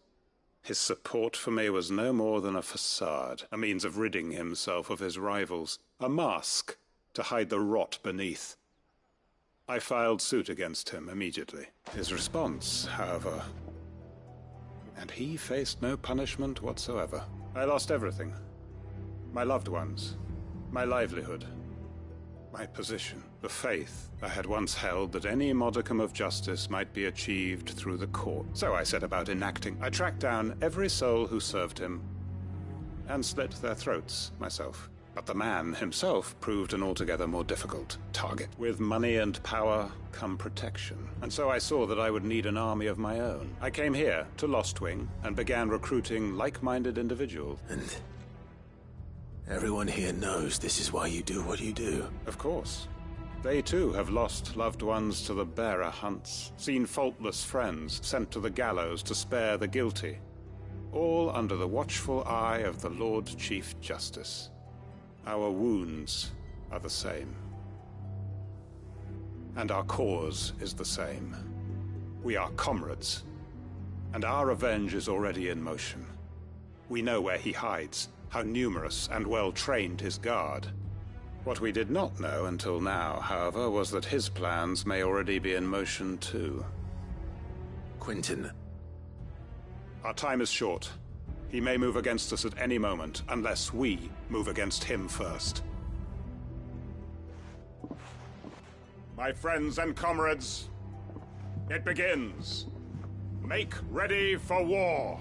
Speaker 4: His support for me was no more than a facade, a means of ridding himself of his rivals, a mask to hide the rot beneath. I filed suit against him immediately. His response, however... And he faced no punishment whatsoever. I lost everything. My loved ones, my livelihood, my position, the faith I had once held that any modicum of justice might be achieved through the court. So I set about enacting. I tracked down every soul who served him, and slit their throats myself. But the man himself proved an altogether more difficult target. With money and power come protection. And so I saw that I would need an army of my own. I came here to Lostwing and began recruiting like-minded individuals.
Speaker 1: And everyone here knows this is why you do what you do.
Speaker 4: Of course. They too have lost loved ones to the bearer hunts, seen faultless friends sent to the gallows to spare the guilty. All under the watchful eye of the Lord Chief Justice. Our wounds are the same. And our cause is the same. We are comrades, and our revenge is already in motion. We know where he hides, how numerous and well-trained his guard. What we did not know until now, however, was that his plans may already be in motion too.
Speaker 1: Quentin.
Speaker 4: Our time is short. He may move against us at any moment, unless we move against him first. My friends and comrades, it begins. Make ready for war.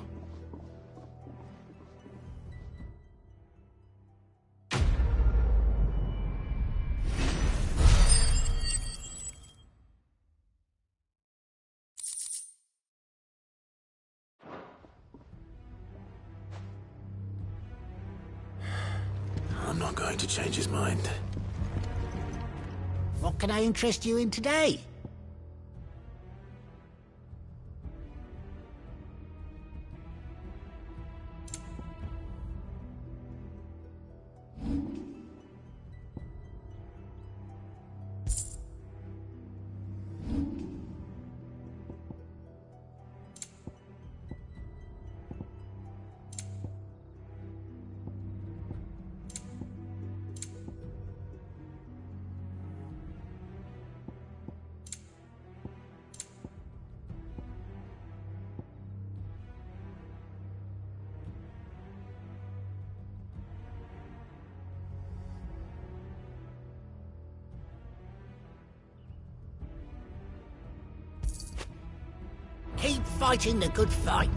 Speaker 1: I'm not going to change his mind.
Speaker 3: What can I interest you in today? Keep fighting the good fight.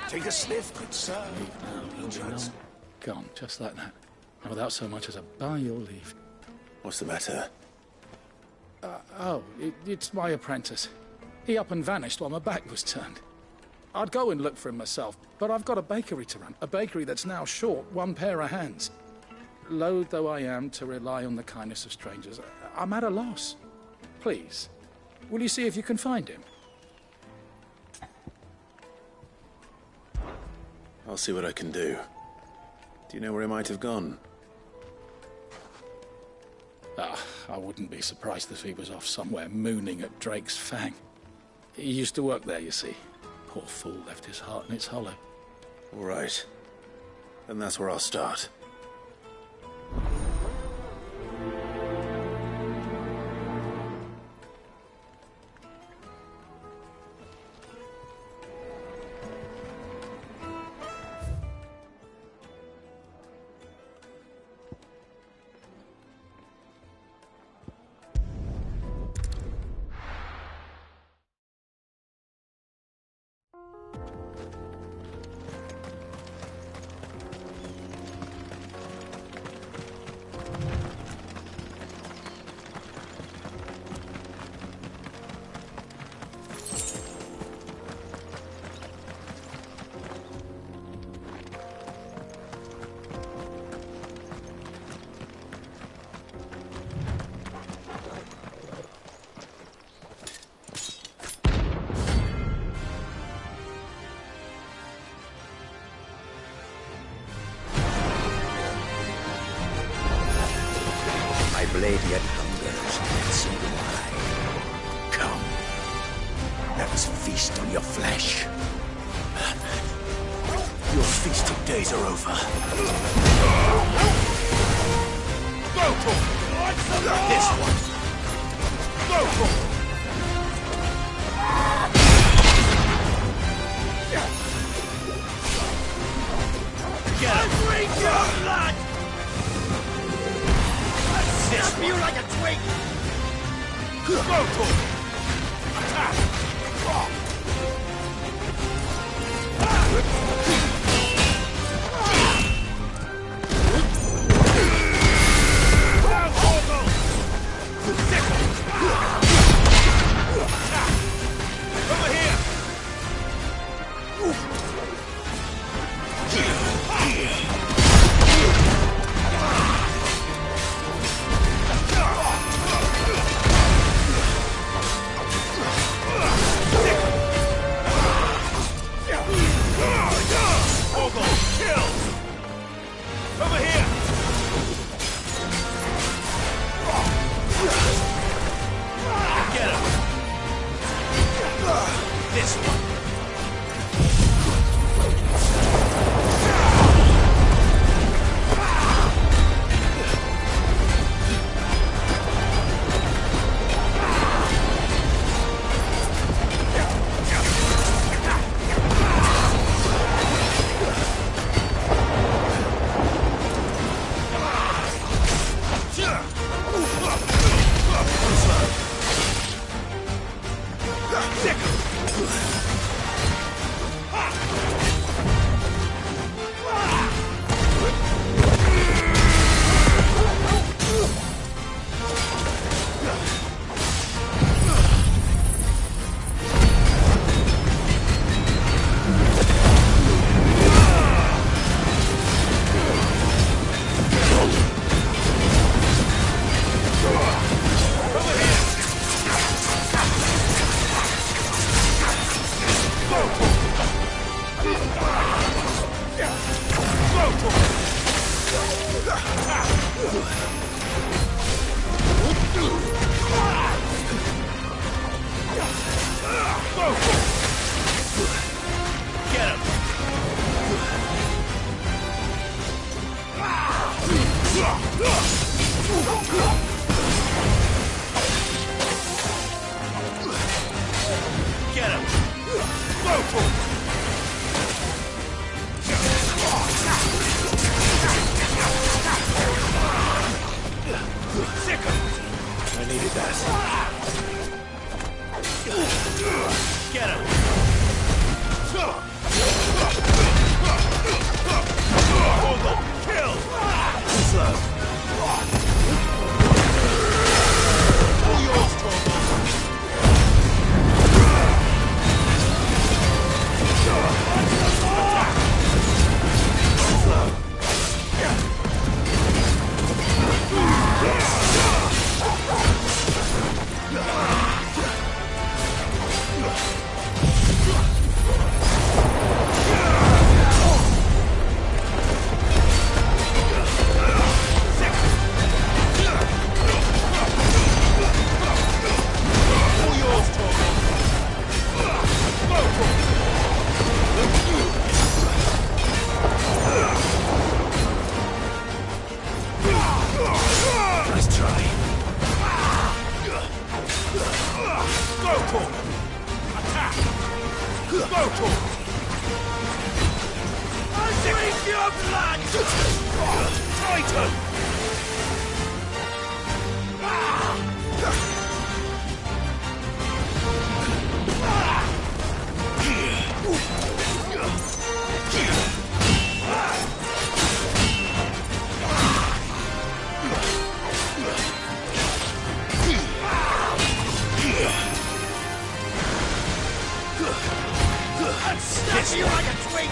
Speaker 5: Take a sniff, good sir.
Speaker 6: Gone, just like that. And without so much as a by your leave.
Speaker 1: What's the matter?
Speaker 6: It's my apprentice. He up and vanished while my back was turned. I'd go and look for him myself, but I've got a bakery to run. A bakery that's now short one pair of hands. Loath though I am to rely on the kindness of strangers, I'm at a loss. Please, will you see if you can find him?
Speaker 1: I'll see what I can do. Do you know where he might have gone?
Speaker 6: I wouldn't be surprised if he was off somewhere mooning at Drake's Fang. He used to work there, you see. Poor fool left his heart in its hollow.
Speaker 1: All right. Then that's where I'll start.
Speaker 3: Blade yet hungers, and so do I. Come, let us feast on your flesh.
Speaker 1: Your feasting days are over.
Speaker 3: Go for this one. Go for
Speaker 5: Get him! Drink your blood! Snap you like a twig! Go for it! Attack! Over here!
Speaker 3: this one.
Speaker 5: I'll drink your blood! Titan! I'll snap you like a twig!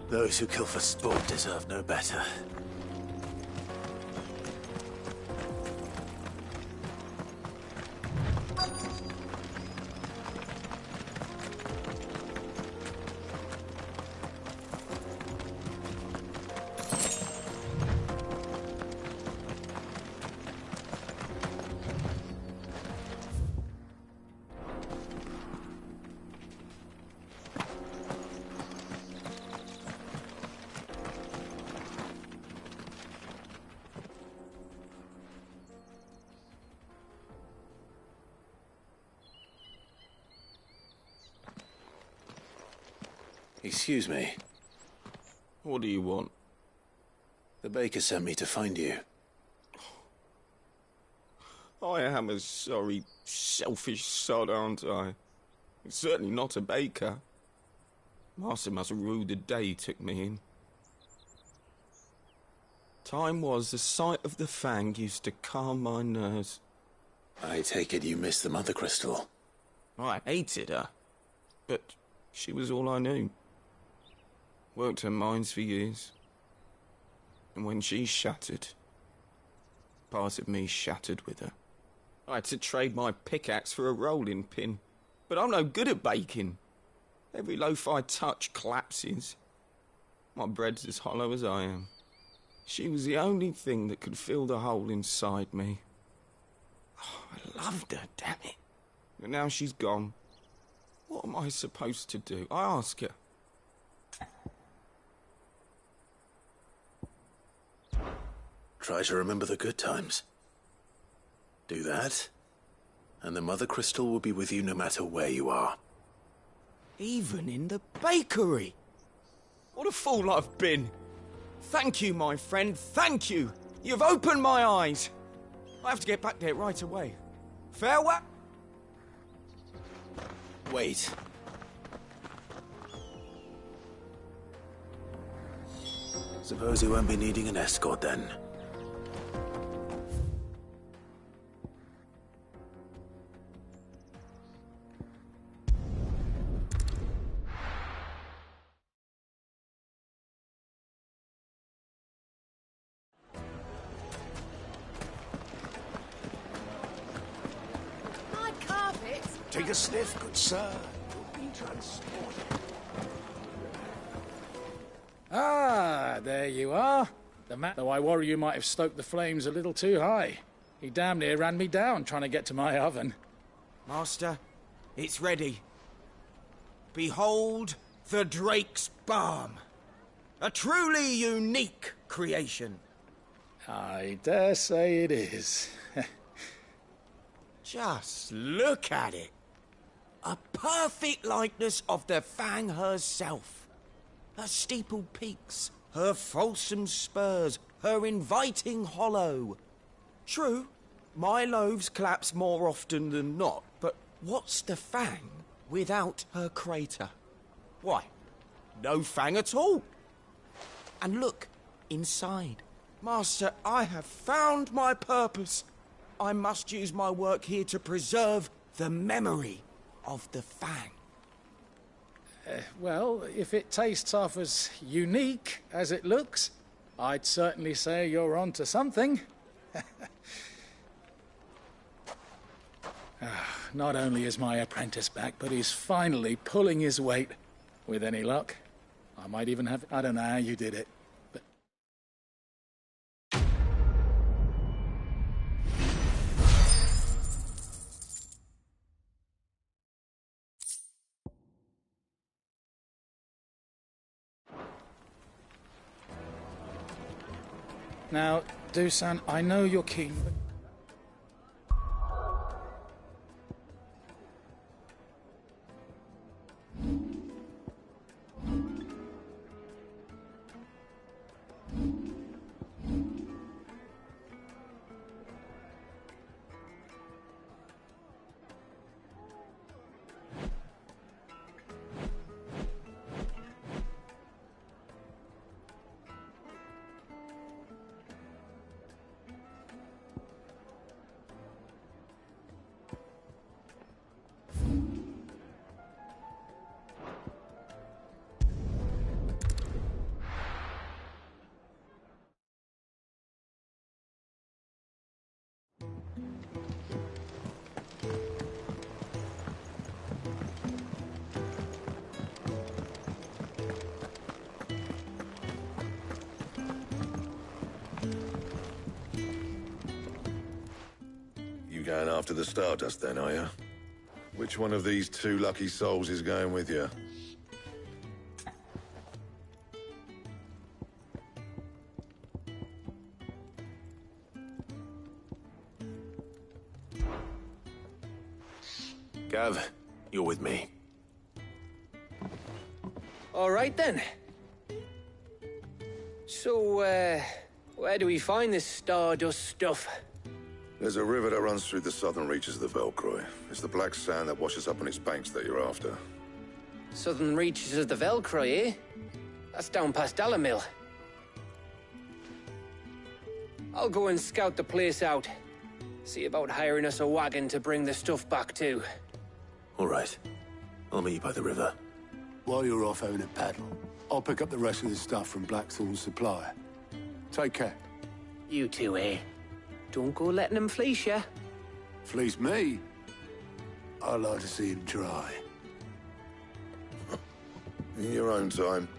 Speaker 1: Those who kill for sport deserve no better. Excuse me.
Speaker 8: What do you want?
Speaker 1: The baker sent me to find you.
Speaker 8: I am a sorry, selfish sod, aren't I? Certainly not a baker. Master must have ruled the day he took me in. Time was the sight of the Fang used to calm my nerves.
Speaker 1: I take it you missed the Mother Crystal.
Speaker 8: I hated her, but she was all I knew. Worked her mines for years. And when she shattered, part of me shattered with her. I had to trade my pickaxe for a rolling pin. But I'm no good at baking. Every loaf I touch collapses. My bread's as hollow as I am. She was the only thing that could fill the hole inside me. Oh, I loved her, damn it. But now she's gone. What am I supposed to do? I ask her.
Speaker 1: Try to remember the good times. Do that, and the Mother Crystal will be with you no matter where you are.
Speaker 8: Even in the bakery. What a fool I've been. Thank you, my friend, thank you. You've opened my eyes. I have to get back there right away. Farewell.
Speaker 1: Wait. Suppose you won't be needing an escort then.
Speaker 3: Take a sniff, good sir. You'll be transported.
Speaker 6: Ah, there you are. Though I worry you might have stoked the flames a little too high. He damn near ran me down trying to get to my oven.
Speaker 15: Master,
Speaker 8: It's ready. Behold the Drake's Balm. A truly unique creation.
Speaker 6: I dare say it is.
Speaker 8: Just look at it. A perfect likeness of the Fang herself. Her steepled peaks, her fulsome spurs, her inviting hollow. True, my loaves collapse more often than not, but what's the Fang without her crater? Why, no Fang at all. And look, inside. Master, I have found my purpose. I must use my work here to preserve the memory of the Fang.
Speaker 6: Well, if it tastes half as unique as it looks, I'd certainly say you're onto something. Not only is my apprentice back, but he's finally pulling his weight. With any luck, I might even have... I don't know how you did it, but... Now, Dusan, I know you're keen, but...
Speaker 21: Going after the Stardust then, are you? Which one of these two lucky souls is going with you?
Speaker 1: Gav, you're with me.
Speaker 15: All right, then. So, where do we find this Stardust stuff?
Speaker 21: There's a river that runs through the southern reaches of the Velcroy. It's the black sand that washes up on its banks that you're after.
Speaker 15: Southern reaches of the Velcroy, eh? That's down past Alamil. I'll go and scout the place out. See about hiring us a wagon to bring the stuff back to.
Speaker 1: All right. I'll meet you by the river.
Speaker 14: While you're off having a paddle, I'll pick up the rest of the stuff from Blackthorn's supply. Take care.
Speaker 15: You two, eh? Don't go letting them fleece you.
Speaker 14: Fleece me? I'd like to see him try.
Speaker 21: In your own time.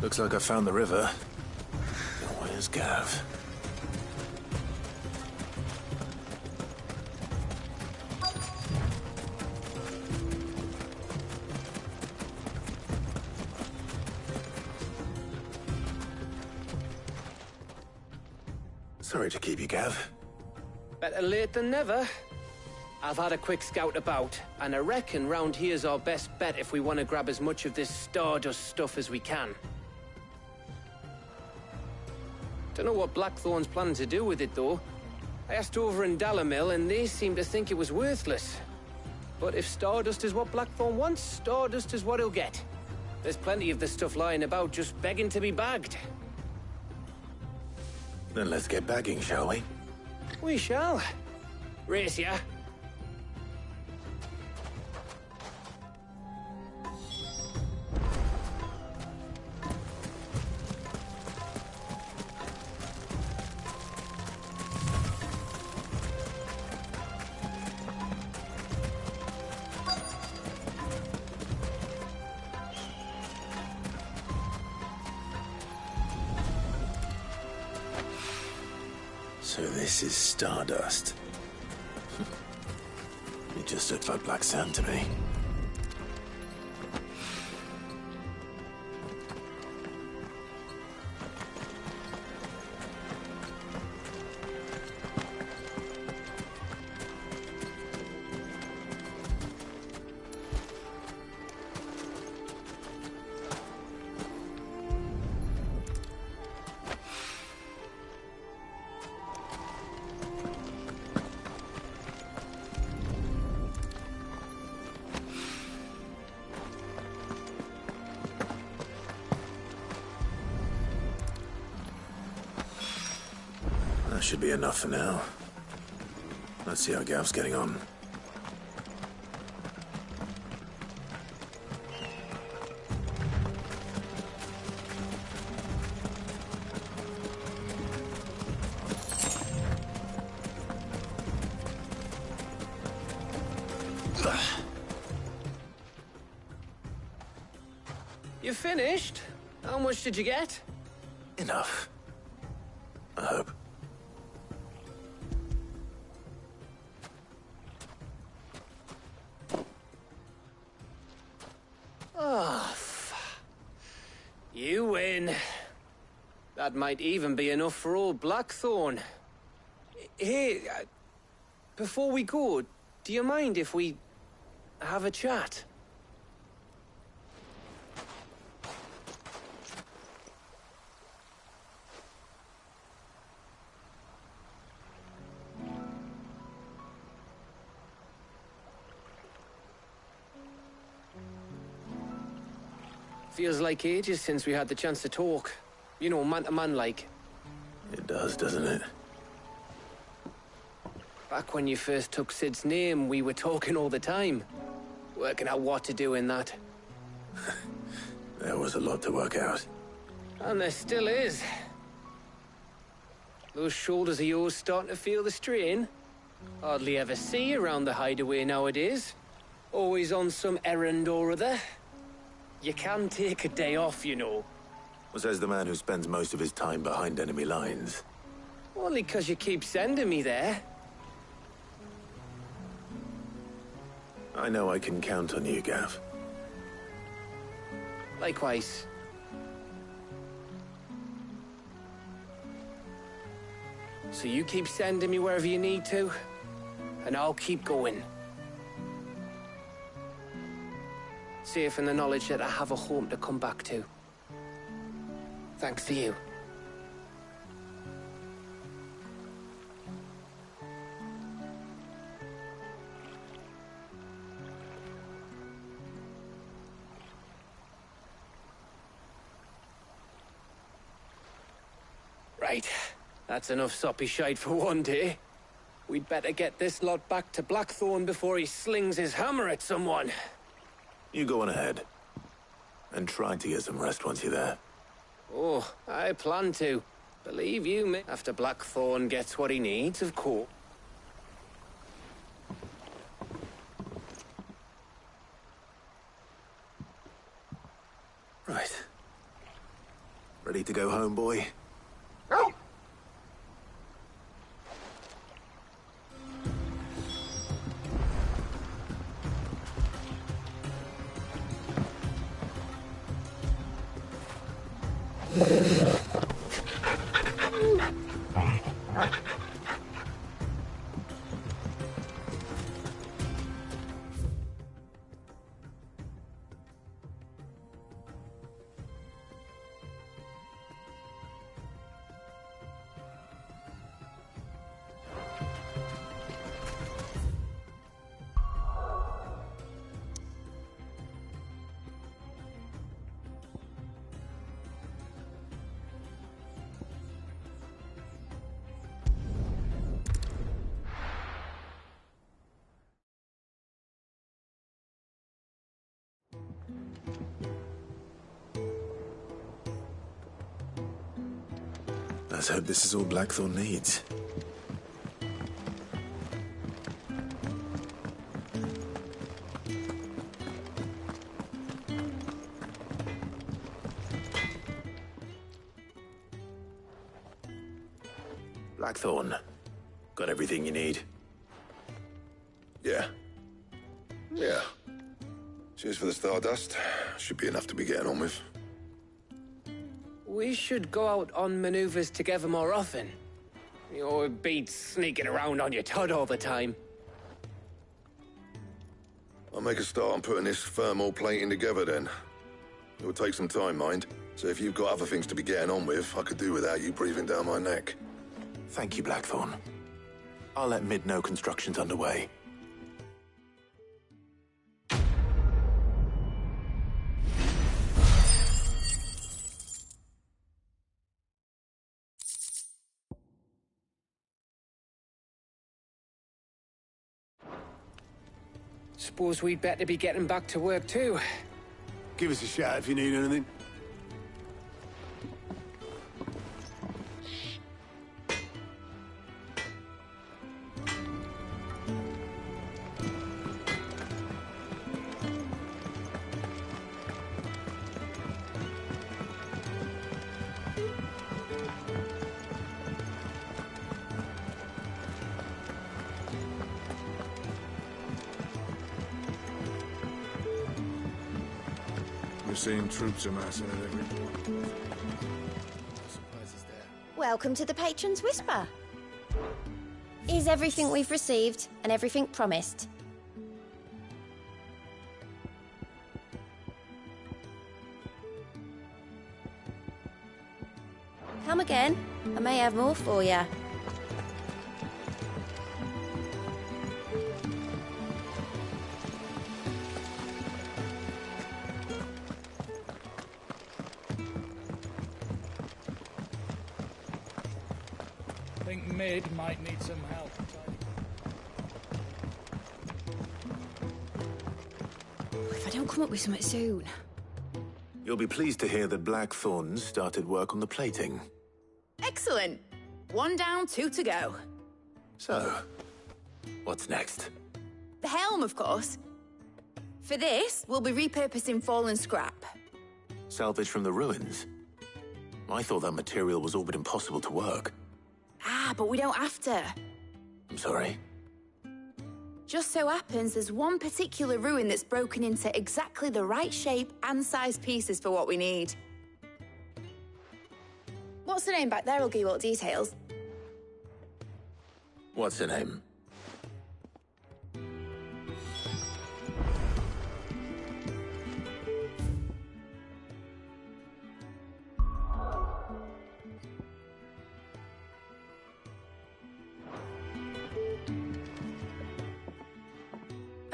Speaker 1: Looks like I found the river. Where's Gav?
Speaker 21: Sorry to keep you, Gav.
Speaker 15: Better late than never. I've had a quick scout about, and I reckon round here's our best bet if we want to grab as much of this Stardust stuff as we can. Don't know what Blackthorn's planning to do with it, though. I asked over in Dalamil, and they seem to think it was worthless. But if Stardust is what Blackthorn wants, Stardust is what he'll get. There's plenty of this stuff lying about, just begging to be bagged.
Speaker 1: Then let's get bagging, shall we?
Speaker 15: We shall. Race ya.
Speaker 1: So this is Stardust. It just looked like black sand to me. That should be enough for now. Let's see how Gav's getting on.
Speaker 15: You finished? How much did you get?
Speaker 1: Enough. I hope.
Speaker 15: Oh, you win. That might even be enough for old Blackthorn. Hey, before we go, do you mind if we have a chat? Feels like ages since we had the chance to talk. You know, man to man like.
Speaker 1: It does, doesn't it?
Speaker 15: Back when you first took Sid's name, we were talking all the time. Working out what to do in that.
Speaker 1: There was a lot to work out.
Speaker 15: And there still is. Those shoulders of yours starting to feel the strain. Hardly ever see you around the hideaway nowadays. Always on some errand or other. You can take a day off, you know.
Speaker 1: Says the man who spends most of his time behind enemy lines.
Speaker 15: Only 'cause you keep sending me there.
Speaker 1: I know I can count on you, Gav.
Speaker 15: Likewise. So you keep sending me wherever you need to, and I'll keep going. Safe in the knowledge that I have a home to come back to. Thanks to you. Right. That's enough soppy shite for one day. We'd better get this lot back to Blackthorn before he slings his hammer at someone.
Speaker 1: You go on ahead. And try to get some rest once you're there.
Speaker 15: Oh, I plan to. Believe you me. After Blackthorn gets what he needs, of course.
Speaker 1: Right. Ready to go home, boy? Let's hope this is all Blackthorn needs. Blackthorn, got everything you need?
Speaker 21: Yeah. Yeah. Cheers for the Stardust. Should be enough to be getting on with.
Speaker 15: We should go out on maneuvers together more often. You'll be sneaking around on your Todd all the time.
Speaker 21: I'll make a start on putting this thermal plating together then. It will take some time, mind. So if you've got other things to be getting on with, I could do without you breathing down my neck.
Speaker 1: Thank you, Blackthorn. I'll let Mid know construction's underway.
Speaker 15: Suppose we'd better be getting back to work too.
Speaker 14: Give us a shout if you need anything.
Speaker 9: We're seeing troops amassing at every point.
Speaker 12: Welcome to the Patron's Whisper. Is everything we've received and everything promised? Come again. I may have more for you.
Speaker 6: I think Mid might need some help.
Speaker 16: If I don't come up with something soon.
Speaker 1: You'll be pleased to hear that Blackthorn started work on the plating.
Speaker 7: Excellent. 1 down, 2 to go.
Speaker 1: So, what's next?
Speaker 7: The helm, of course. For this, we'll be repurposing fallen scrap.
Speaker 1: Salvage from the ruins? I thought that material was all but impossible to work.
Speaker 7: Ah, but we don't have to.
Speaker 1: I'm sorry?
Speaker 7: Just so happens there's one particular ruin that's broken into exactly the right shape and size pieces for what we need. What's the name back there? I'll give you all the details.
Speaker 1: What's her name?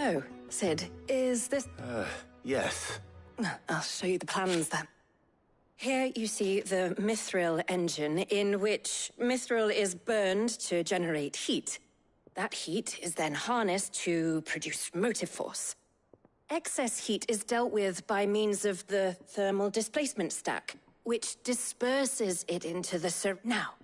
Speaker 10: Oh, Sid, is this...
Speaker 1: Yes.
Speaker 10: I'll show you the plans then. Here you see the mithril engine, in which mithril is burned to generate heat. That heat is then harnessed to produce motive force. Excess heat is dealt with by means of the thermal displacement stack, which disperses it into the Now,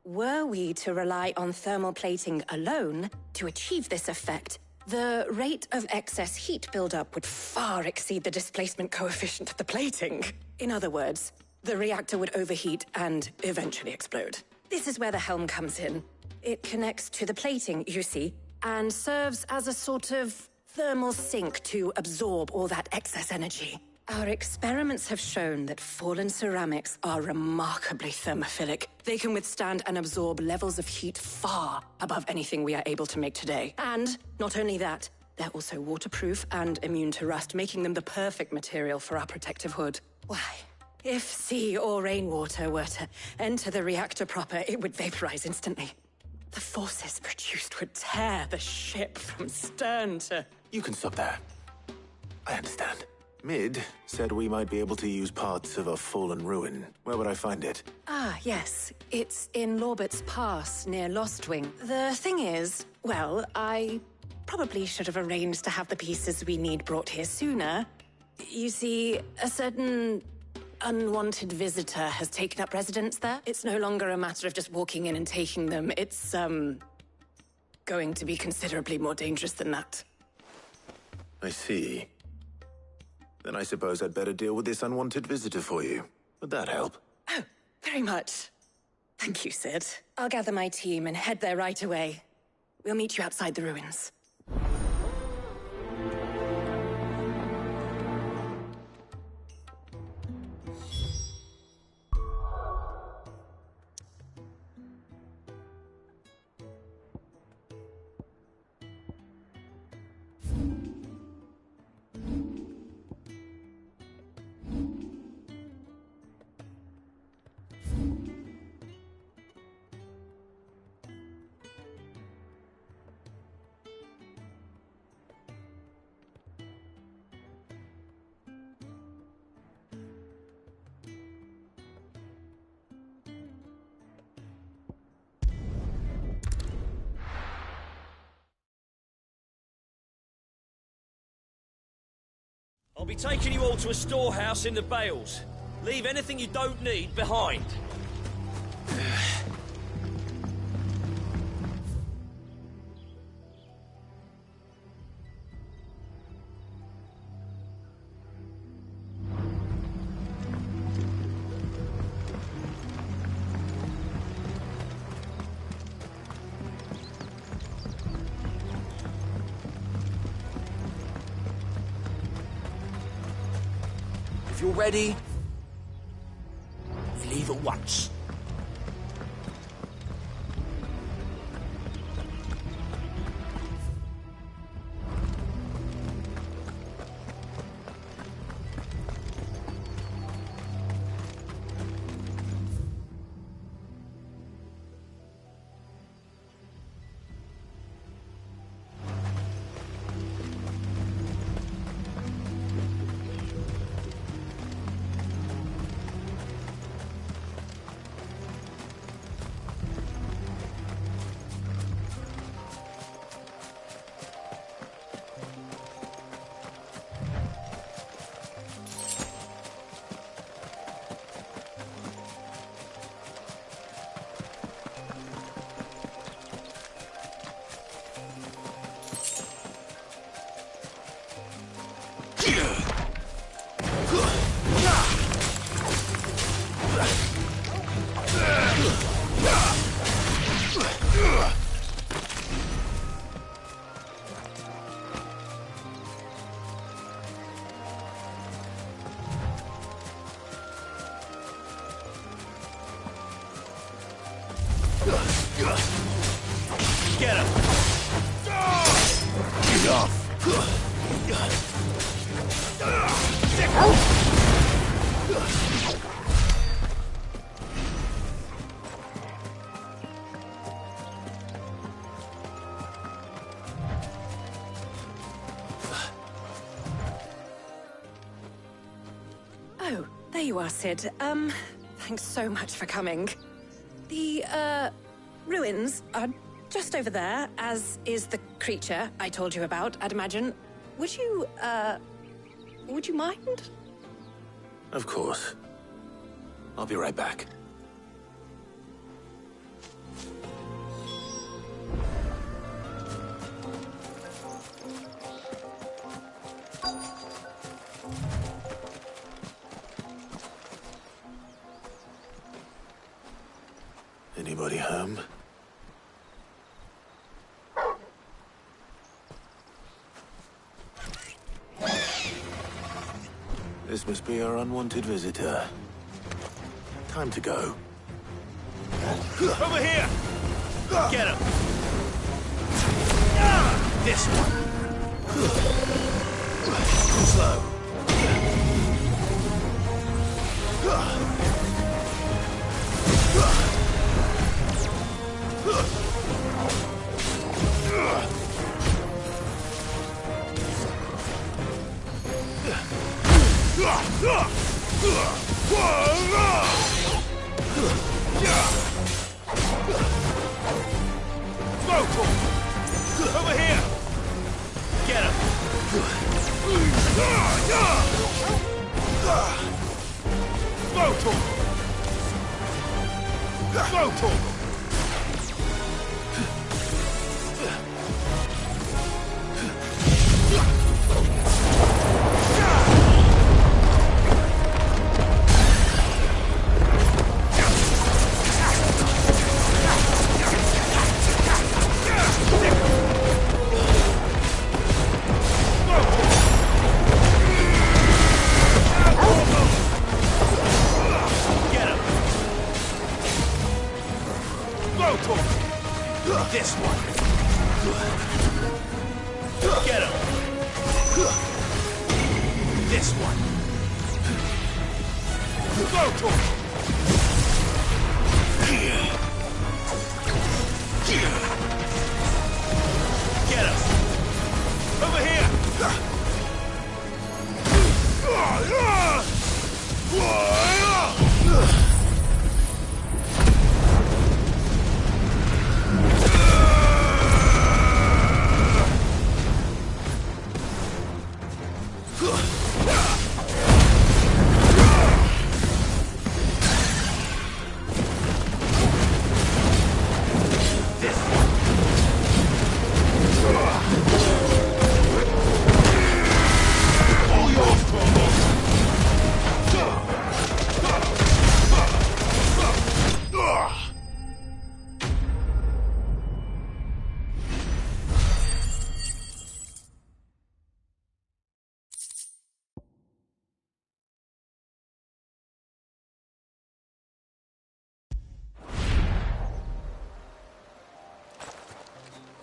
Speaker 10: were we to rely on thermal plating alone to achieve this effect, the rate of excess heat buildup would far exceed the displacement coefficient of the plating. In other words, the reactor would overheat and eventually explode. This is where the helm comes in. It connects to the plating, you see, and serves as a sort of thermal sink to absorb all that excess energy. Our experiments have shown that fallen ceramics are remarkably thermophilic. They can withstand and absorb levels of heat far above anything we are able to make today. And not only that, they're also waterproof and immune to rust, making them the perfect material for our protective hood. Why? If sea or rainwater were to enter the reactor proper, it would vaporize instantly. The forces produced would tear the ship from stern to...
Speaker 1: You can stop there. I understand. Mid said we might be able to use parts of a fallen ruin. Where would I find it?
Speaker 10: Ah, yes. It's in Lorbert's Pass, near Lostwing. The thing is, well, I probably should have arranged to have the pieces we need brought here sooner. You see, a certain unwanted visitor has taken up residence there. It's no longer a matter of just walking in and taking them. It's, going to be considerably more dangerous than that.
Speaker 1: I see. Then I suppose I'd better deal with this unwanted visitor for you. Would that help?
Speaker 10: Oh, very much. Thank you, Sid. I'll gather my team and head there right away. We'll meet you outside the ruins.
Speaker 11: I'll be taking you all to a storehouse in the Bales. Leave anything you don't need behind.
Speaker 20: If you're ready, you leave at once.
Speaker 11: Get him!
Speaker 5: Get off!
Speaker 10: Oh, there you are, Sid. Thanks so much for coming. The, ruins are just over there, as is the creature I told you about, I'd imagine. Would you mind?
Speaker 1: Of course. I'll be right back. Anybody home? This must be our unwanted visitor. Time to go.
Speaker 11: Over here! Get him! This one!
Speaker 5: Too slow.
Speaker 11: Over here! Get him!
Speaker 5: Go, Torgal!
Speaker 3: This one. Get him. This one. Go, Torgal. Get him. Over here.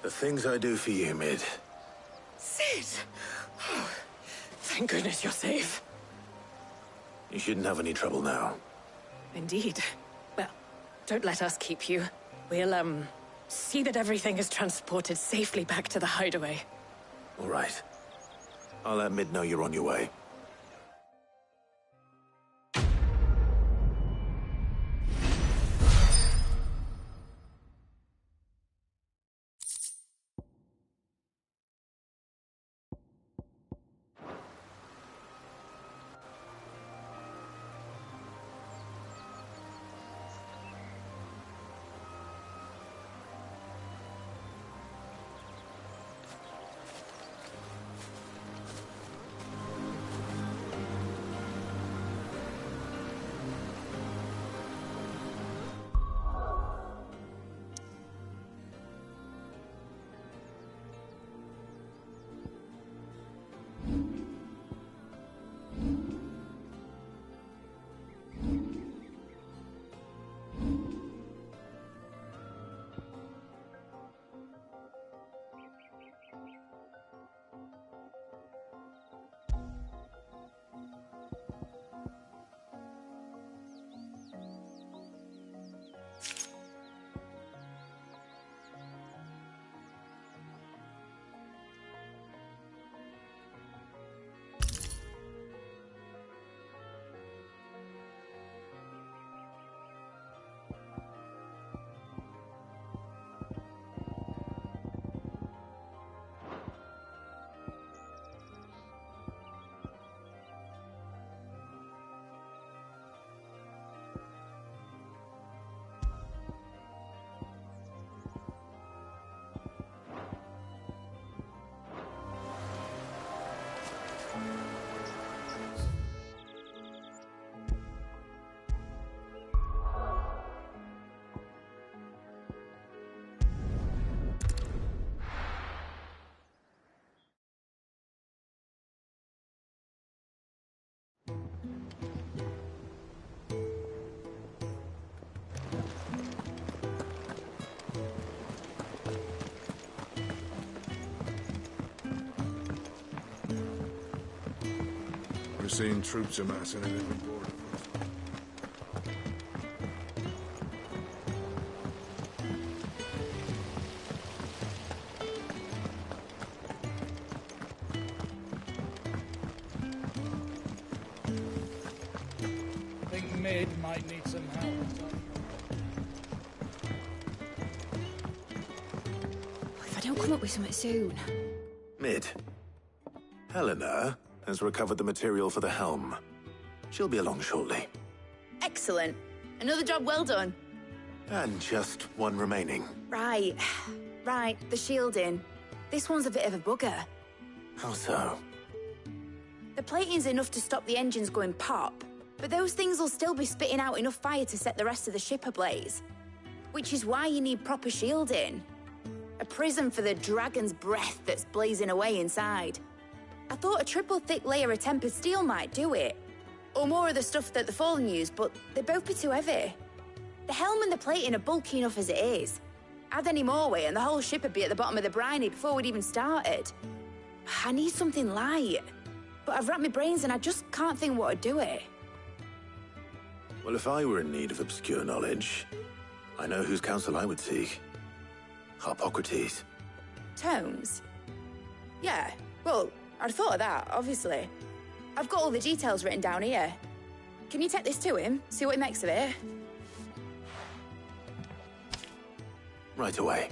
Speaker 1: The things I do for you, Mid.
Speaker 22: Sid! Oh, thank goodness you're safe.
Speaker 1: You shouldn't have any trouble now.
Speaker 22: Indeed. Well, don't let us keep you. We'll, see that everything is transported safely back to the hideaway.
Speaker 1: All right. I'll let Mid know you're on your way.
Speaker 9: We're seeing troops amassing at every border.
Speaker 6: I think Mid might need some help.
Speaker 12: If I don't come up with something soon.
Speaker 1: Mid. Helena has recovered the material for the helm. She'll be along shortly.
Speaker 7: Excellent. Another job well done.
Speaker 1: And just one remaining.
Speaker 7: Right. Right, the shielding. This one's a bit of a bugger.
Speaker 1: How so?
Speaker 7: The plating's enough to stop the engines going pop, but those things will still be spitting out enough fire to set the rest of the ship ablaze. Which is why you need proper shielding. A prison for the dragon's breath that's blazing away inside. I thought a triple thick layer of tempered steel might do it. Or more of the stuff that the Fallen use, but they'd both be too heavy. The helm and the plating are bulky enough as it is. Add any more weight and the whole ship would be at the bottom of the briny before we'd even started. I need something light. But I've racked my brains and I just can't think what would do it.
Speaker 1: Well, if I were in need of obscure knowledge, I know whose counsel I would seek. Harpocrates.
Speaker 7: Tomes? Yeah, well, I'd thought of that, obviously. I've got all the details written down here. Can you take this to him, see what he makes of it?
Speaker 1: Right away.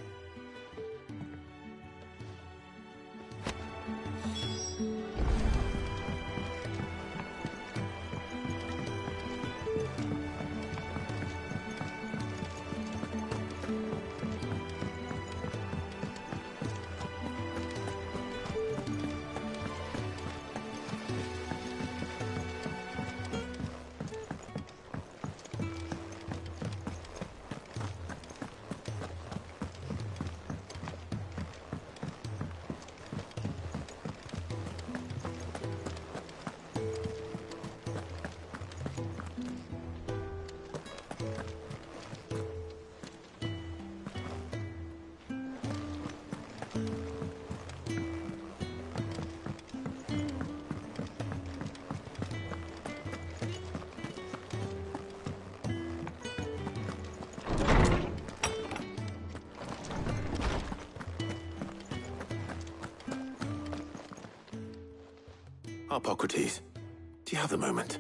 Speaker 1: Harpocrates, do you have a moment?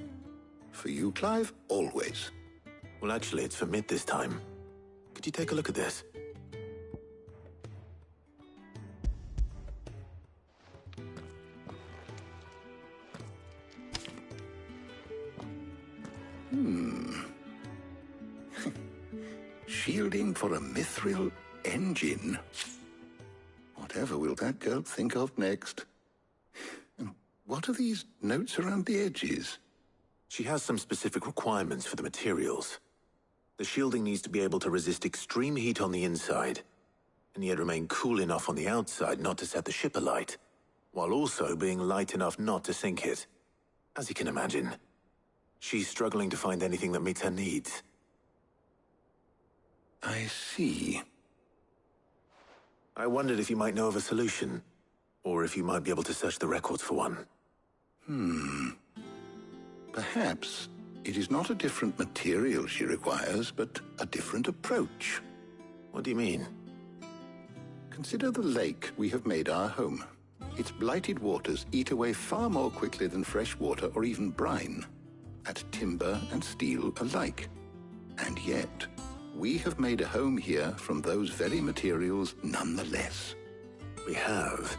Speaker 21: For you, Clive? Always.
Speaker 1: Well, actually, it's for Mid this time. Could you take a look at this?
Speaker 21: Shielding for a mithril engine. Whatever will that girl think of next? What are these notes around the edges?
Speaker 1: She has some specific requirements for the materials. The shielding needs to be able to resist extreme heat on the inside, and yet remain cool enough on the outside not to set the ship alight, while also being light enough not to sink it. As you can imagine, she's struggling to find anything that meets her needs.
Speaker 21: I see.
Speaker 1: I wondered if you might know of a solution, or if you might be able to search the records for one.
Speaker 21: Perhaps it is not a different material she requires, but a different approach.
Speaker 1: What do you mean?
Speaker 21: Consider the lake we have made our home. Its blighted waters eat away far more quickly than fresh water or even brine, at timber and steel alike. And yet, we have made a home here from those very materials nonetheless.
Speaker 1: We have.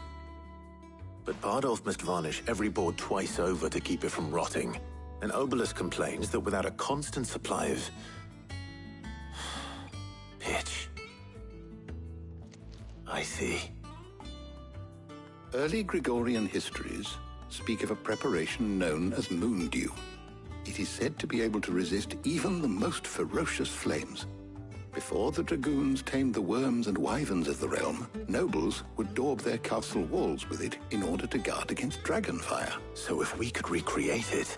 Speaker 1: But Bardolph must varnish every board twice over to keep it from rotting. And Obelisk complains that without a constant supply of pitch. I see.
Speaker 21: Early Gregorian histories speak of a preparation known as moondew. It is said to be able to resist even the most ferocious flames. Before the dragoons tamed the worms and wyverns of the realm, nobles would daub their castle walls with it in order to guard against dragonfire.
Speaker 1: So if we could recreate it...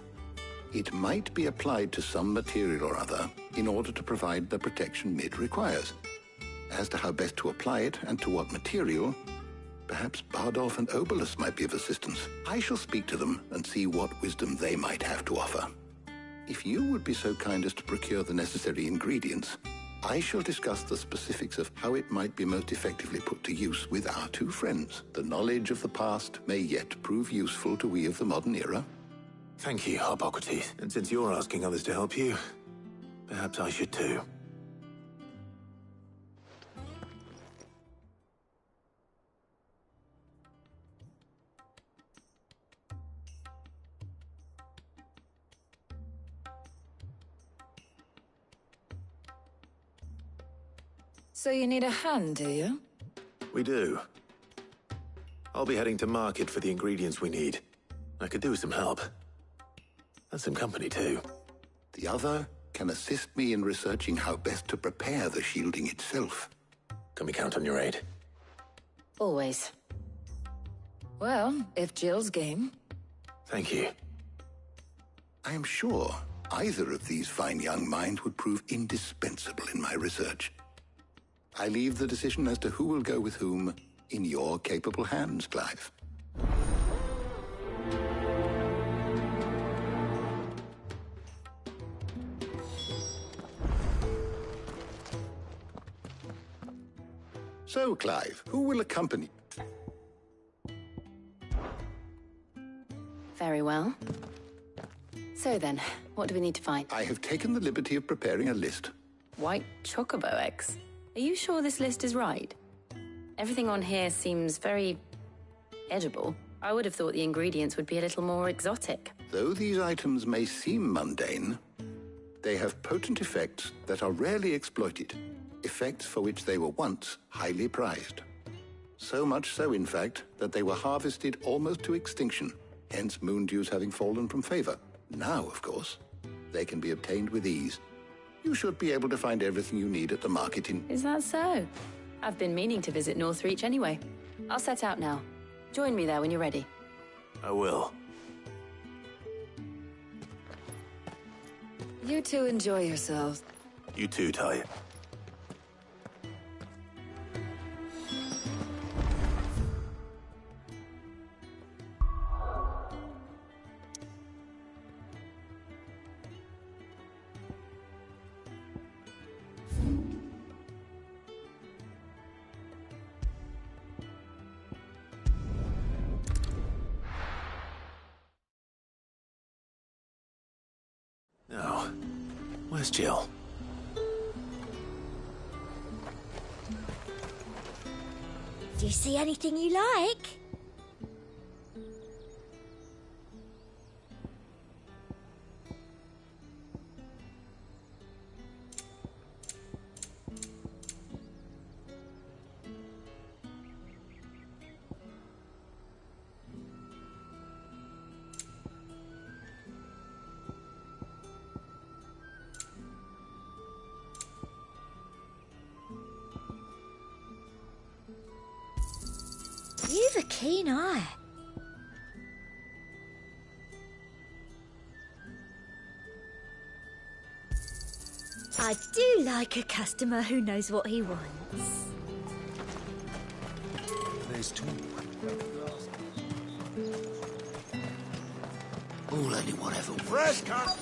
Speaker 21: It might be applied to some material or other in order to provide the protection Mid requires. As to how best to apply it and to what material, perhaps Bardolph and Obelisk might be of assistance. I shall speak to them and see what wisdom they might have to offer. If you would be so kind as to procure the necessary ingredients, I shall discuss the specifics of how it might be most effectively put to use with our two friends. The knowledge of the past may yet prove useful to we of the modern era.
Speaker 1: Thank you, Harpocrates. And since you're asking others to help you, perhaps I should too.
Speaker 17: So you need a hand, do you?
Speaker 1: We do. I'll be heading to market for the ingredients we need. I could do with some help. And some company, too.
Speaker 13: The other can assist me in researching how best to prepare the shielding itself.
Speaker 1: Can we count on your aid?
Speaker 17: Always. Well, if Jill's game.
Speaker 1: Thank you.
Speaker 13: I am sure either of these fine young minds would prove indispensable in my research. I leave the decision as to who will go with whom in your capable hands, Clive. So, Clive, who will accompany?
Speaker 7: Very well. So then, what do we need to find?
Speaker 13: I have taken the liberty of preparing a list.
Speaker 7: White chocobo eggs. Are you sure this list is right? Everything on here seems very edible. I would have thought the ingredients would be a little more exotic.
Speaker 13: Though these items may seem mundane, they have potent effects that are rarely exploited, effects for which they were once highly prized. So much so, in fact, that they were harvested almost to extinction, hence moon dews having fallen from favor. Now, of course, they can be obtained with ease. You should be able to find everything you need at the market in...
Speaker 7: Is that so? I've been meaning to visit Northreach anyway. I'll set out now. Join me there when you're ready.
Speaker 1: I will.
Speaker 17: You two enjoy yourselves.
Speaker 1: You too, Ty. Now, where's Jill?
Speaker 12: Do you see anything you like? You've a keen eye. I do like a customer who knows what he wants.
Speaker 3: There's two. All anyone ever wants.
Speaker 5: Fresh cut!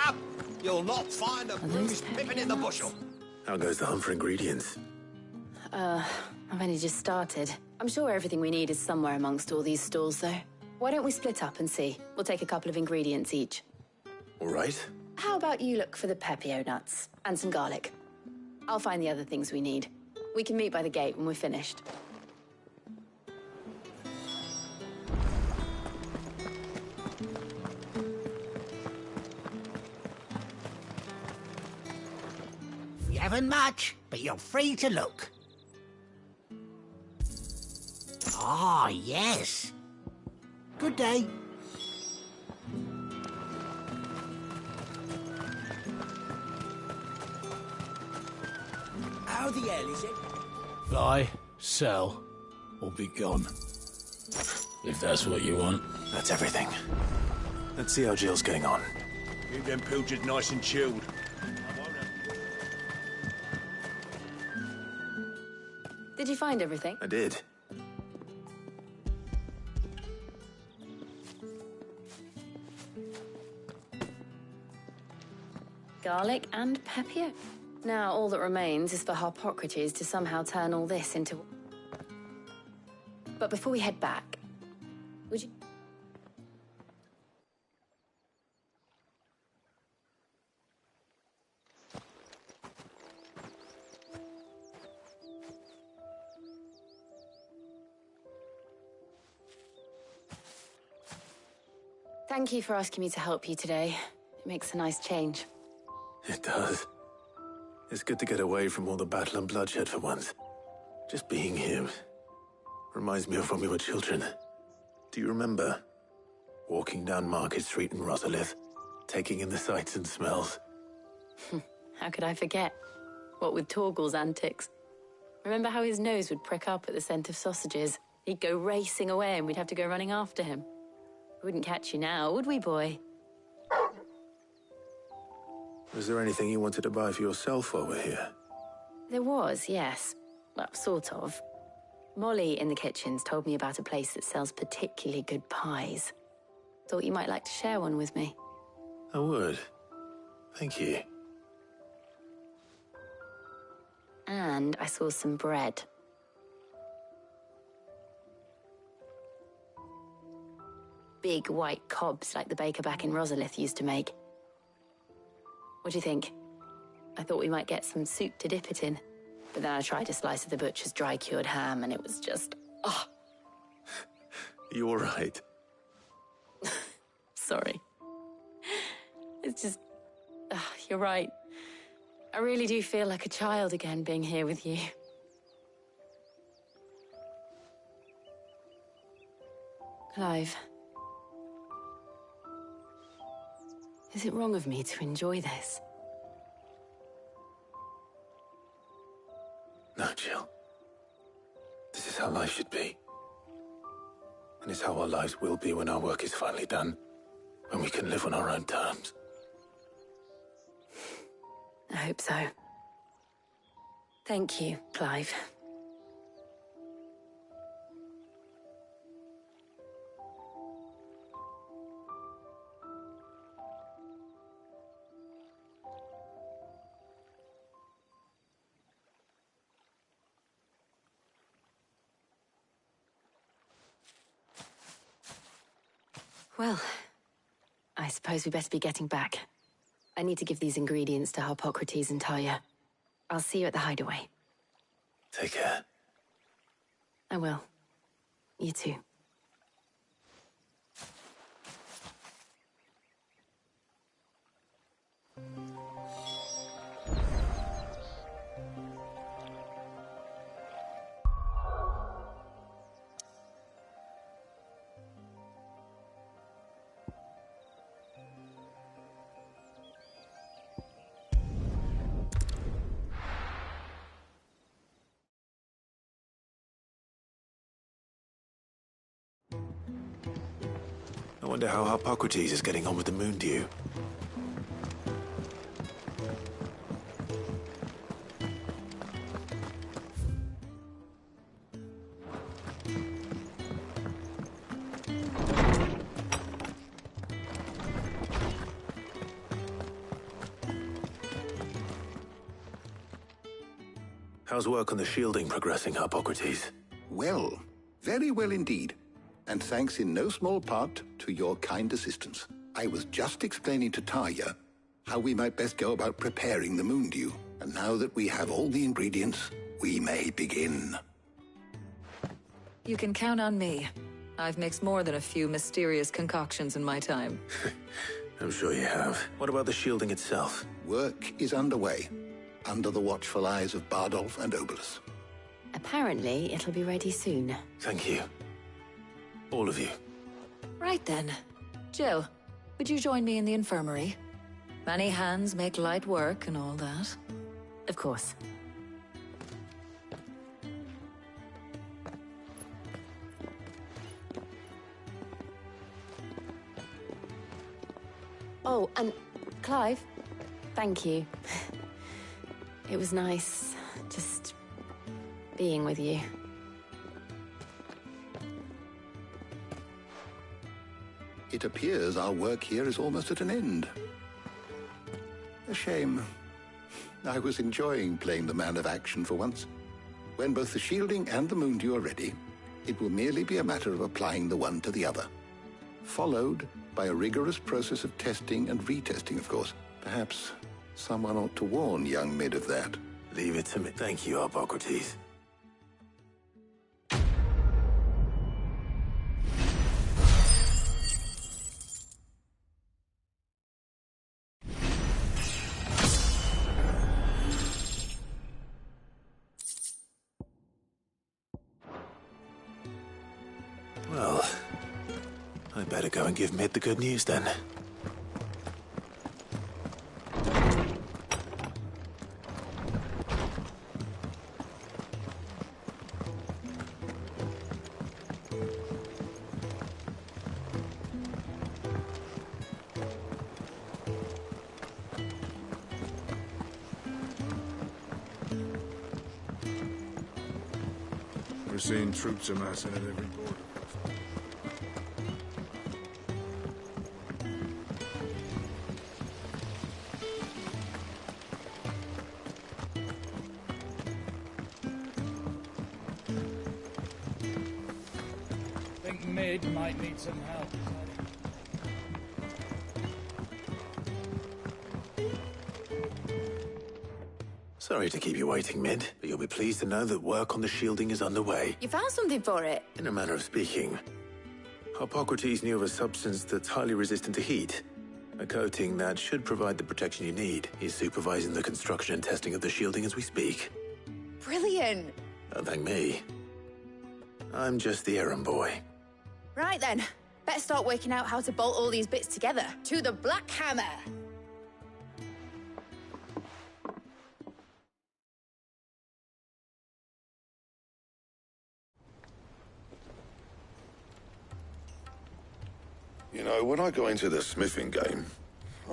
Speaker 5: Up! You'll not find a bruised pippin in the bushel.
Speaker 1: How goes the hunt for ingredients?
Speaker 7: I've only just started. I'm sure everything we need is somewhere amongst all these stalls, though. Why don't we split up and see? We'll take a couple of ingredients each.
Speaker 1: All right.
Speaker 7: How about you look for the pepio nuts and some garlic? I'll find the other things we need. We can meet by the gate when we're finished.
Speaker 3: We haven't much, but you're free to look. Ah, yes. Good day. How the hell is it?
Speaker 2: Buy, sell, or be gone. If that's what you want.
Speaker 1: That's everything. Let's see how Jill's getting on.
Speaker 5: Keep them pilchards nice and chilled.
Speaker 7: Did you find everything?
Speaker 1: I did.
Speaker 7: Garlic and pepio. Now all that remains is for Harpocrates to somehow turn all this into... But before we head back, would you... Thank you for asking me to help you today. It makes a nice change.
Speaker 1: It does. It's good to get away from all the battle and bloodshed for once. Just being here reminds me of when we were children. Do you remember? Walking down Market Street in Rosalith, taking in the sights and smells.
Speaker 7: How could I forget? What with Torgal's antics. Remember how his nose would prick up at the scent of sausages? He'd go racing away and we'd have to go running after him. We wouldn't catch you now, would we, boy?
Speaker 1: Was there anything you wanted to buy for yourself while we're here?
Speaker 7: There was, yes. Well, sort of. Molly in the kitchens told me about a place that sells particularly good pies. Thought you might like to share one with me.
Speaker 1: I would. Thank you.
Speaker 7: And I saw some bread. Big white cobs like the baker back in Rosalith used to make. What do you think? I thought we might get some soup to dip it in. But then I tried a slice of the butcher's dry-cured ham and it was just... oh.
Speaker 1: You all right?
Speaker 7: Sorry. It's just... you're right. I really do feel like a child again being here with you. Clive. Is it wrong of me to enjoy this?
Speaker 1: No, Jill. This is how life should be. And it's how our lives will be when our work is finally done. When we can live on our own terms.
Speaker 7: I hope so. Thank you, Clive. Well, I suppose we best be getting back. I need to give these ingredients to Harpocrates and Talia. I'll see you at the hideaway.
Speaker 1: Take care.
Speaker 7: I will. You too.
Speaker 1: I wonder how Harpocrates is getting on with the moon dew. How's work on the shielding progressing, Harpocrates?
Speaker 13: Well, very well indeed. And thanks in no small part to your kind assistance. I was just explaining to Talia how we might best go about preparing the moon dew. And now that we have all the ingredients, we may begin.
Speaker 18: You can count on me. I've mixed more than a few mysterious concoctions in my time.
Speaker 1: I'm sure you have. What about the shielding itself?
Speaker 13: Work is underway, under the watchful eyes of Bardolph and Obolus.
Speaker 7: Apparently, it'll be ready soon.
Speaker 1: Thank you. All of you.
Speaker 18: Right then. Jill, would you join me in the infirmary? Many hands make light work and all that.
Speaker 7: Of course. Oh, and Clive, thank you. It was nice just being with you.
Speaker 13: It appears our work here is almost at an end. A shame. I was enjoying playing the man of action for once. When both the shielding and the moon dew are ready, it will merely be a matter of applying the one to the other. Followed by a rigorous process of testing and retesting, of course. Perhaps someone ought to warn young Mid of that.
Speaker 1: Leave it to me. Thank you, Harpocrates. I better go and give Mid the good news then.
Speaker 9: We're seeing troops amassing at every border.
Speaker 6: I think Mid might need some help.
Speaker 1: Sorry to keep you waiting, Mid, but you'll be pleased to know that work on the shielding is underway.
Speaker 7: You found something for it?
Speaker 1: In a manner of speaking. Hippocrates knew of a substance that's highly resistant to heat. A coating that should provide the protection you need. He's supervising the construction and testing of the shielding as we speak.
Speaker 7: Brilliant.
Speaker 1: Don't thank me. I'm just the errand boy.
Speaker 7: Right then. Better start working out how to bolt all these bits together. To the Black Hammer!
Speaker 21: You know, when I got into the smithing game,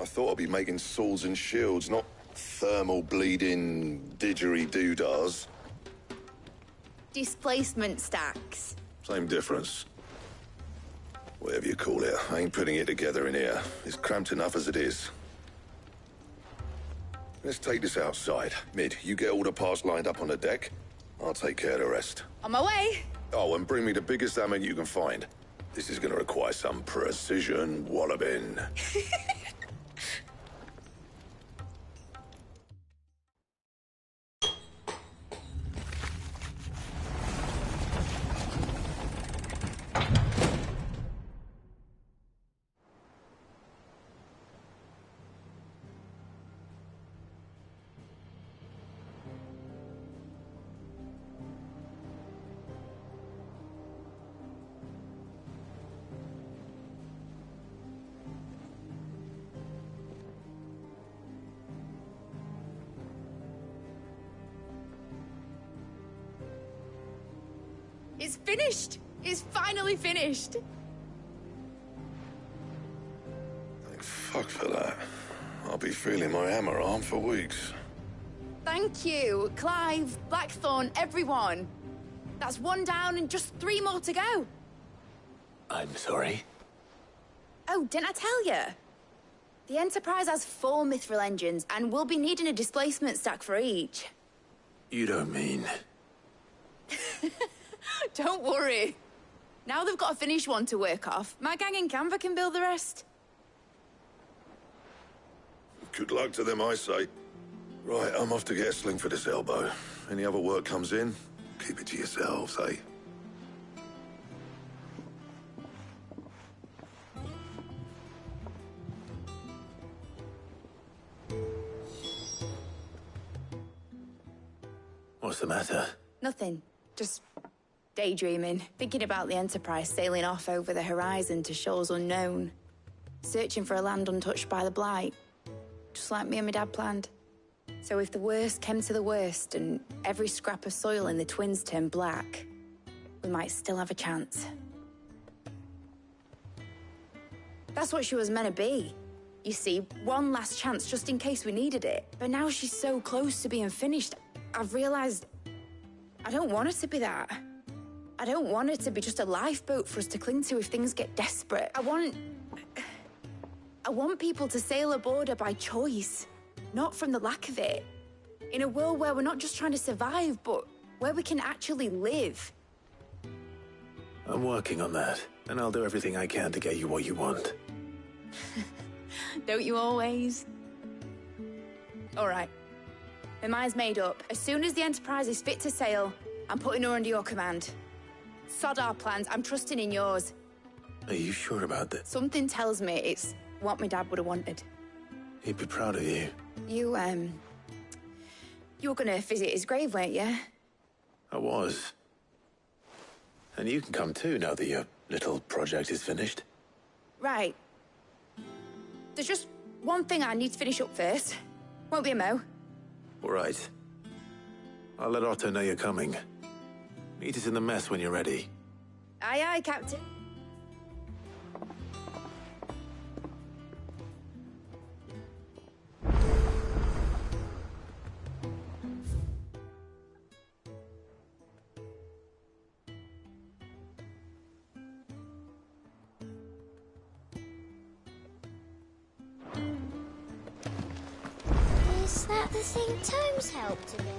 Speaker 21: I thought I'd be making swords and shields, not thermal bleeding didgeridoo-dahs.
Speaker 7: Displacement stacks.
Speaker 21: Same difference. Whatever you call it, I ain't putting it together in here. It's cramped enough as it is. Let's take this outside. Mid, you get all the parts lined up on the deck. I'll take care of the rest.
Speaker 7: On my way.
Speaker 21: Oh, and bring me the biggest hammer you can find. This is gonna require some precision walloping.
Speaker 7: It's finished! It's finally finished!
Speaker 21: Thank fuck for that. I'll be feeling my hammer arm for weeks.
Speaker 7: Thank you, Clive, Blackthorn, everyone. That's one down and just 3 more to go.
Speaker 1: I'm sorry.
Speaker 7: Oh, didn't I tell you? The Enterprise has 4 mithril engines, and we'll be needing a displacement stack for each.
Speaker 1: You don't mean...
Speaker 7: Don't worry. Now they've got a finished one to work off. My gang in Canva can build the rest.
Speaker 21: Good luck to them, I say. Right, I'm off to get a sling for this elbow. Any other work comes in, keep it to yourselves, eh?
Speaker 1: What's the matter?
Speaker 7: Nothing. Just daydreaming. Thinking about the Enterprise sailing off over the horizon to shores unknown. Searching for a land untouched by the Blight. Just like me and my dad planned. So if the worst came to the worst and every scrap of soil in the Twins turned black, we might still have a chance. That's what she was meant to be. You see, one last chance just in case we needed it. But now she's so close to being finished, I've realized I don't want her to be that. I don't want her to be just a lifeboat for us to cling to if things get desperate. I want people to sail aboard her by choice, not from the lack of it. In a world where we're not just trying to survive, but where we can actually live.
Speaker 1: I'm working on that, and I'll do everything I can to get you what you want.
Speaker 7: Don't you always? All right. My mind's made up. As soon as the Enterprise is fit to sail, I'm putting her under your command. Sod our plans. I'm trusting in yours.
Speaker 1: Are you sure about that?
Speaker 7: Something tells me it's what my dad would have wanted.
Speaker 1: He'd be proud of you.
Speaker 7: You were gonna visit his grave, weren't you?
Speaker 1: I was. And you can come too now that your little project is finished.
Speaker 7: Right. There's just one thing I need to finish up first. Won't be a mo.
Speaker 1: All right. I'll let Otto know you're coming. Meet us in the mess when you're ready.
Speaker 7: Aye, aye, Captain.
Speaker 12: Is that the thing Tomes helped to build?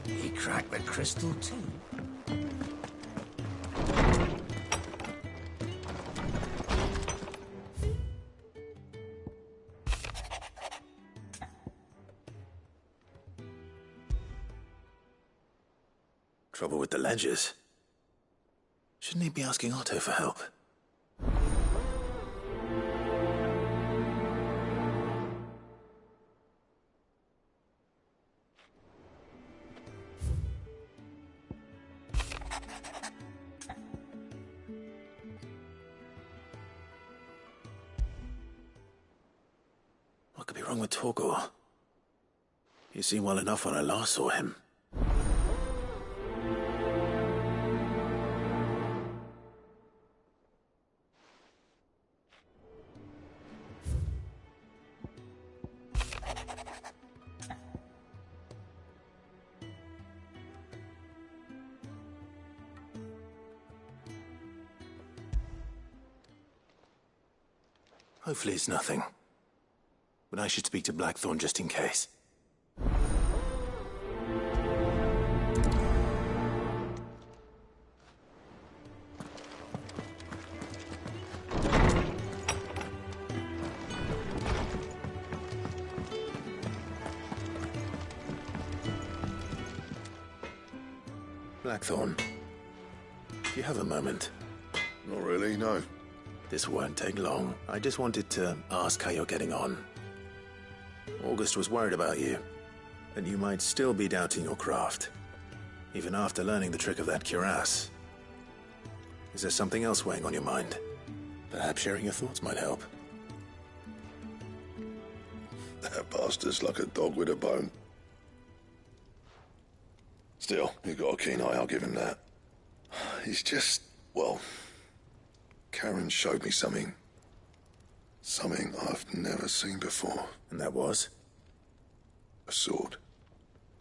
Speaker 3: He cracked the crystal too.
Speaker 1: Trouble with the ledgers. Shouldn't he be asking Otto for help? What could be wrong with Torgor? He seemed well enough when I last saw him. Hopefully it's nothing. But I should speak to Blackthorn just in case. Blackthorn, do you have a moment?
Speaker 21: Not really, no.
Speaker 1: This won't take long. I just wanted to ask how you're getting on. August was worried about you, and you might still be doubting your craft, even after learning the trick of that cuirass. Is there something else weighing on your mind? Perhaps sharing your thoughts might help.
Speaker 21: That bastard's like a dog with a bone. Still, he's got a keen eye, I'll give him that. He's just, well... Karen showed me something. Something I've never seen before.
Speaker 1: And that was?
Speaker 21: A sword.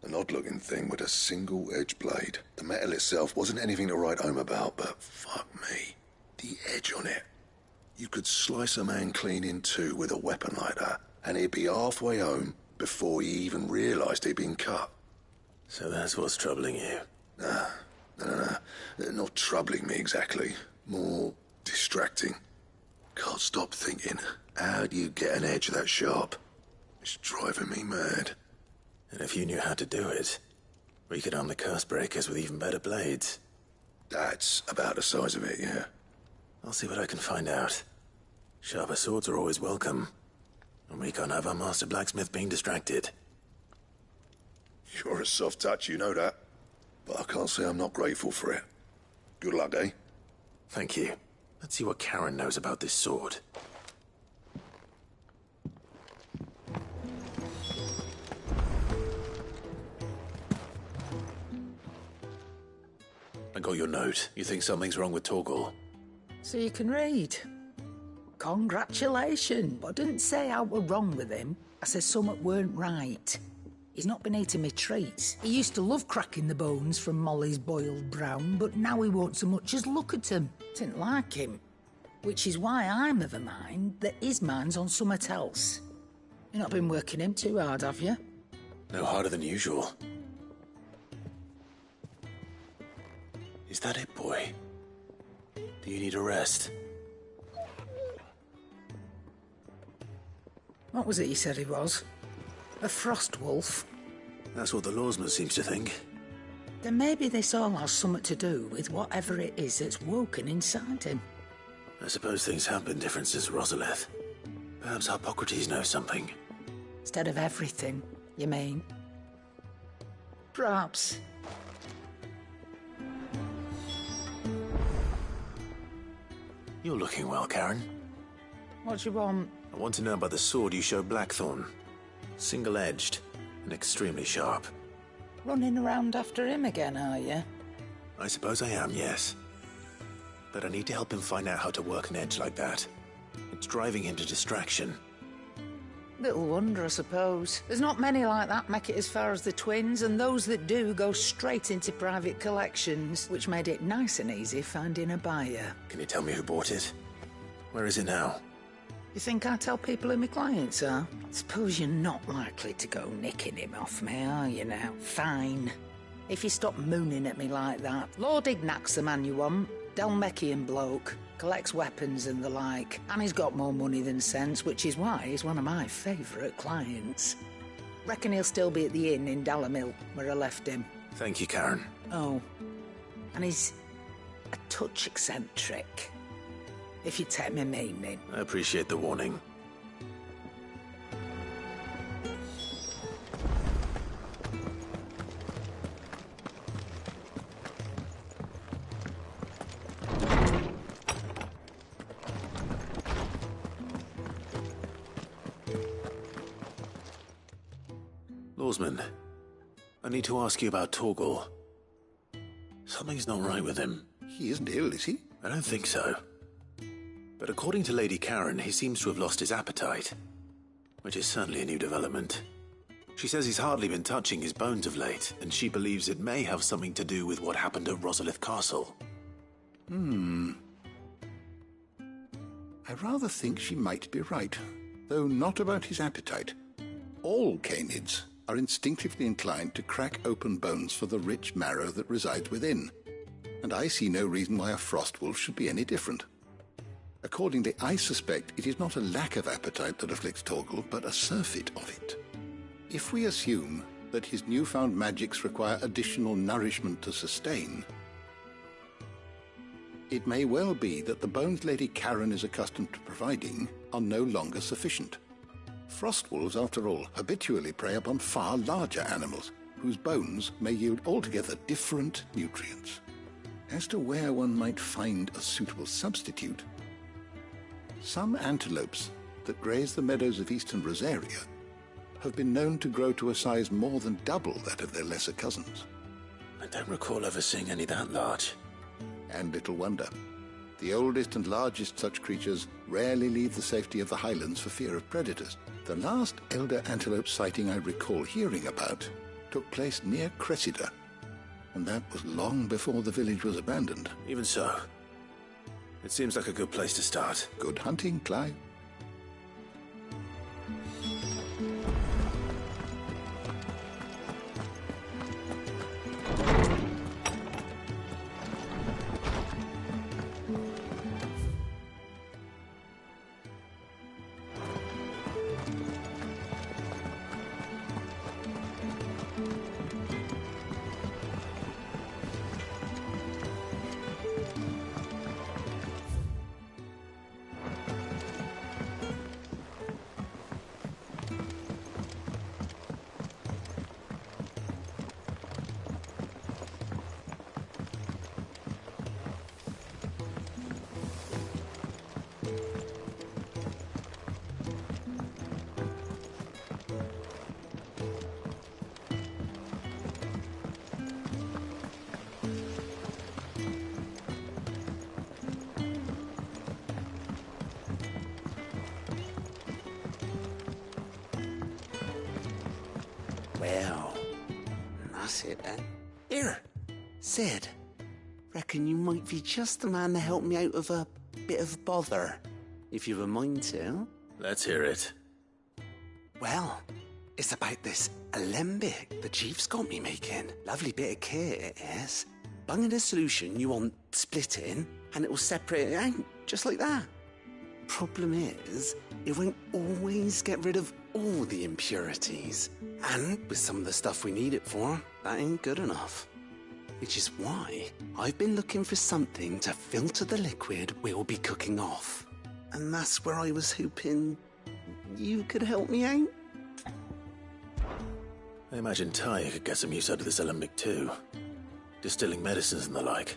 Speaker 21: An odd-looking thing with a single-edged blade. The metal itself wasn't anything to write home about, but fuck me. The edge on it. You could slice a man clean in two with a weapon like that, and he'd be halfway home before he even realised he'd been cut.
Speaker 1: So that's what's troubling you?
Speaker 21: No. Not troubling me exactly. More... distracting. Can't stop thinking, how do you get an edge that sharp? It's driving me mad.
Speaker 1: And if you knew how to do it, we could arm the curse breakers with even better blades.
Speaker 21: That's about the size of it, yeah.
Speaker 1: I'll see what I can find out. Sharper swords are always welcome. And we can't have our master blacksmith being distracted.
Speaker 21: You're a soft touch, you know that. But I can't say I'm not grateful for it. Good luck, eh?
Speaker 1: Thank you. Let's see what Karen knows about this sword. I got your note. You think something's wrong with Torgor?
Speaker 17: So you can read. Congratulations. But I didn't say I were wrong with him. I said something weren't right. He's not been eating me treats. He used to love cracking the bones from Molly's boiled brown, but now he won't so much as look at them. Didn't like him. Which is why I'm of a mind that his mind's on something else. You've not been working him too hard, have you?
Speaker 1: No harder than usual. Is that it, boy? Do you need a rest?
Speaker 17: What was it you said he was? A frost wolf?
Speaker 1: That's what the lawsman seems to think.
Speaker 17: Then maybe this all has something to do with whatever it is that's woken inside him.
Speaker 1: I suppose things have been different since Rosalith. Perhaps Hippocrates knows something.
Speaker 17: Instead of everything, you mean? Perhaps.
Speaker 1: You're looking well, Karen.
Speaker 17: What do you want?
Speaker 1: I want to know about the sword you showed Blackthorn. Single-edged and extremely sharp.
Speaker 17: Running around after him again, are you?
Speaker 1: I suppose I am, yes. But I need to help him find out how to work an edge like that. It's driving him to distraction.
Speaker 17: Little wonder, I suppose. There's not many like that make it as far as the twins, and those that do go straight into private collections, which made it nice and easy finding a buyer.
Speaker 1: Can you tell me who bought it? Where is it now?
Speaker 17: You think I tell people who my clients are? Suppose you're not likely to go nicking him off me, are you now? Fine. If you stop mooning at me like that. Lord Ignac's the man you want. Dalmekian bloke. Collects weapons and the like. And he's got more money than sense, which is why he's one of my favourite clients. Reckon he'll still be at the inn in Dalamil, where I left him.
Speaker 1: Thank you, Karen.
Speaker 17: Oh. And he's a touch eccentric. If you take my meaning.
Speaker 1: I appreciate the warning. Lawsman, I need to ask you about Torgal. Something's not right with him.
Speaker 13: He isn't ill, is he?
Speaker 1: I don't think so. But according to Lady Karen, he seems to have lost his appetite, which is certainly a new development. She says he's hardly been touching his bones of late, and she believes it may have something to do with what happened at Rosalith Castle.
Speaker 13: I rather think she might be right, though not about his appetite. All canids are instinctively inclined to crack open bones for the rich marrow that resides within, and I see no reason why a frostwolf should be any different. Accordingly, I suspect it is not a lack of appetite that afflicts Torgal, but a surfeit of it. If we assume that his newfound magics require additional nourishment to sustain, it may well be that the bones Lady Karen is accustomed to providing are no longer sufficient. Frostwolves, after all, habitually prey upon far larger animals, whose bones may yield altogether different nutrients. As to where one might find a suitable substitute, some antelopes that graze the meadows of eastern Rosaria have been known to grow to a size more than double that of their lesser cousins.
Speaker 1: I don't recall ever seeing any that large.
Speaker 13: And little wonder. The oldest and largest such creatures rarely leave the safety of the highlands for fear of predators. The last elder antelope sighting I recall hearing about took place near Cressida, and that was long before the village was abandoned.
Speaker 1: Even so, it seems like a good place to start.
Speaker 13: Good hunting, Clive.
Speaker 14: Well, that's it then. Here, Sid. Reckon you might be just the man to help me out of a bit of bother, if you've a mind to.
Speaker 1: Let's hear it.
Speaker 14: Well, it's about this alembic the chief's got me making. Lovely bit of kit it is. Bung in a solution you want splitting, and it will separate it out, just like that. Problem is, it won't always get rid of all the impurities. And with some of the stuff we need it for, that ain't good enough. Which is why I've been looking for something to filter the liquid we'll be cooking off. And that's where I was hoping you could help me out.
Speaker 1: I imagine Ty could get some use out of this alembic too. Distilling medicines and the like.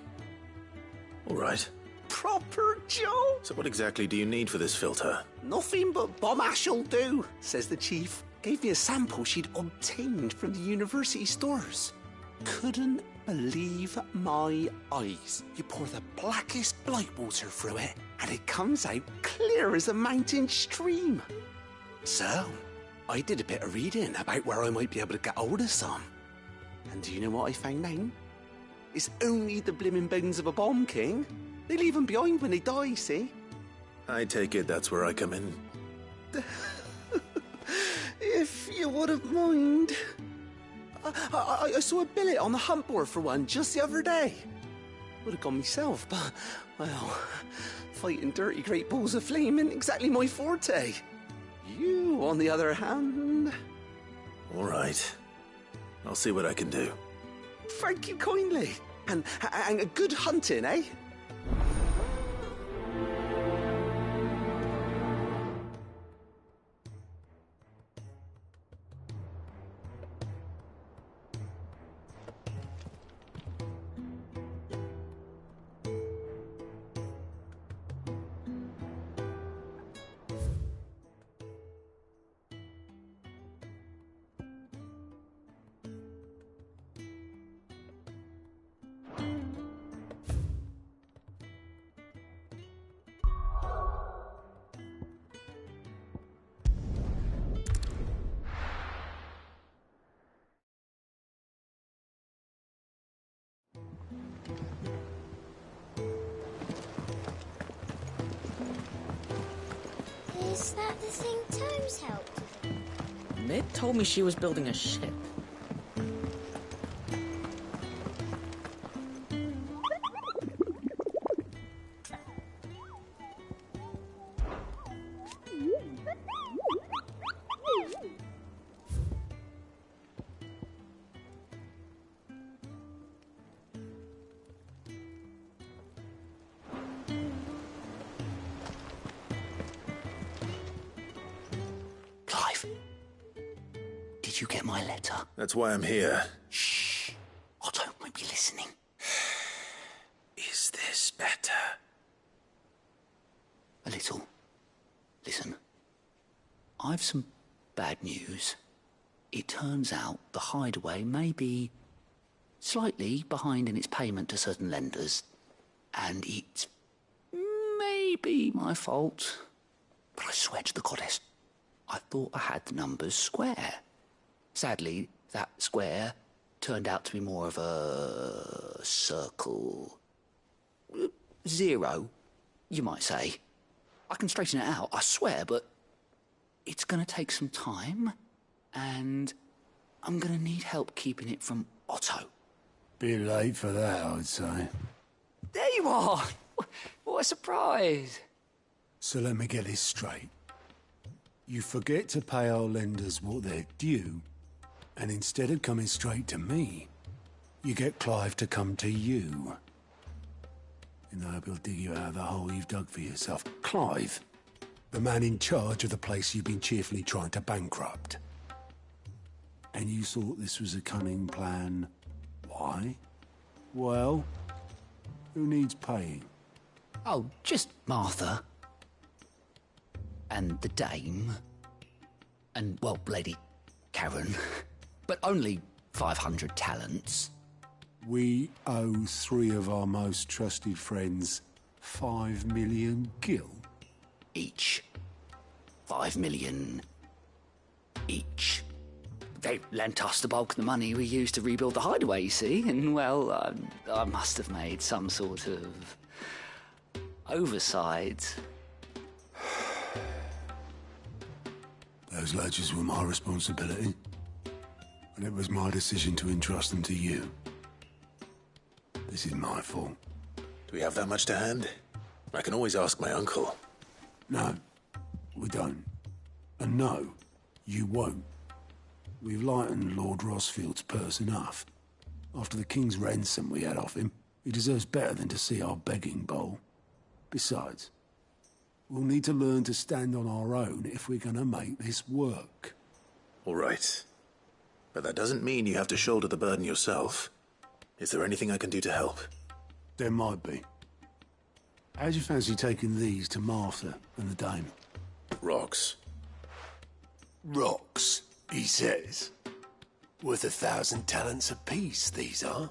Speaker 1: All right.
Speaker 14: Proper Joe?
Speaker 1: So what exactly do you need for this filter?
Speaker 14: Nothing but bomb ash'll do, says the chief. Gave me a sample she'd obtained from the university stores. Couldn't believe my eyes. You pour the blackest blight water through it, and it comes out clear as a mountain stream. So, I did a bit of reading about where I might be able to get hold of some. And do you know what I found out? It's only the blimmin' bones of a bomb king. They leave them behind when they die, see?
Speaker 1: I take it that's where I come in.
Speaker 14: If you wouldn't mind. I saw a billet on the hunt board for one just the other day. Would have gone myself, but, well, fighting dirty great balls of flame isn't exactly my forte. You, on the other hand...
Speaker 1: All right. I'll see what I can do.
Speaker 14: Thank you kindly. And good hunting, eh?
Speaker 12: Is that the thing Tomes helped with?
Speaker 20: Mid told me she was building a ship.
Speaker 14: Clive, did you get my letter?
Speaker 1: That's why I'm here.
Speaker 14: Shh. Otto might be listening.
Speaker 1: Is this better?
Speaker 14: A little. Listen. I've some bad news. It turns out the hideaway may be slightly behind in its payment to certain lenders, and it may be my fault. But I swear to the goddess, I thought I had the numbers square. Sadly, that square turned out to be more of a circle. Zero, you might say. I can straighten it out, I swear, but it's going to take some time, and I'm going to need help keeping it from Otto. Bit late for that, I'd say.
Speaker 20: There you are! What a surprise!
Speaker 14: So let me get this straight. You forget to pay our lenders what they're due, and instead of coming straight to me, you get Clive to come to you. And I hope he'll dig you out of the hole you've dug for yourself. Clive, the man in charge of the place you've been cheerfully trying to bankrupt. And you thought this was a cunning plan. Why? Well, who needs paying?
Speaker 4: Oh, just Martha. And the dame. And, well, Lady Karen. But only 500 talents.
Speaker 14: We owe 3 of our most trusted friends 5 million gil.
Speaker 4: Each. 5 million each. They lent us the bulk of the money we used to rebuild the hideaway, you see, and, well, I must have made some sort of oversight.
Speaker 14: Those ledgers were my responsibility, and it was my decision to entrust them to you. This is my fault.
Speaker 1: Do we have that much to hand? I can always ask my uncle.
Speaker 14: No, we don't. And no, you won't. We've lightened Lord Rosfield's purse enough. After the king's ransom we had off him, he deserves better than to see our begging bowl. Besides, we'll need to learn to stand on our own if we're going to make this work.
Speaker 1: All right. But that doesn't mean you have to shoulder the burden yourself. Is there anything I can do to help?
Speaker 14: There might be. How'd you fancy taking these to Martha and the Dame?
Speaker 1: Rocks.
Speaker 14: Rocks, he says. Worth 1,000 talents apiece, these are.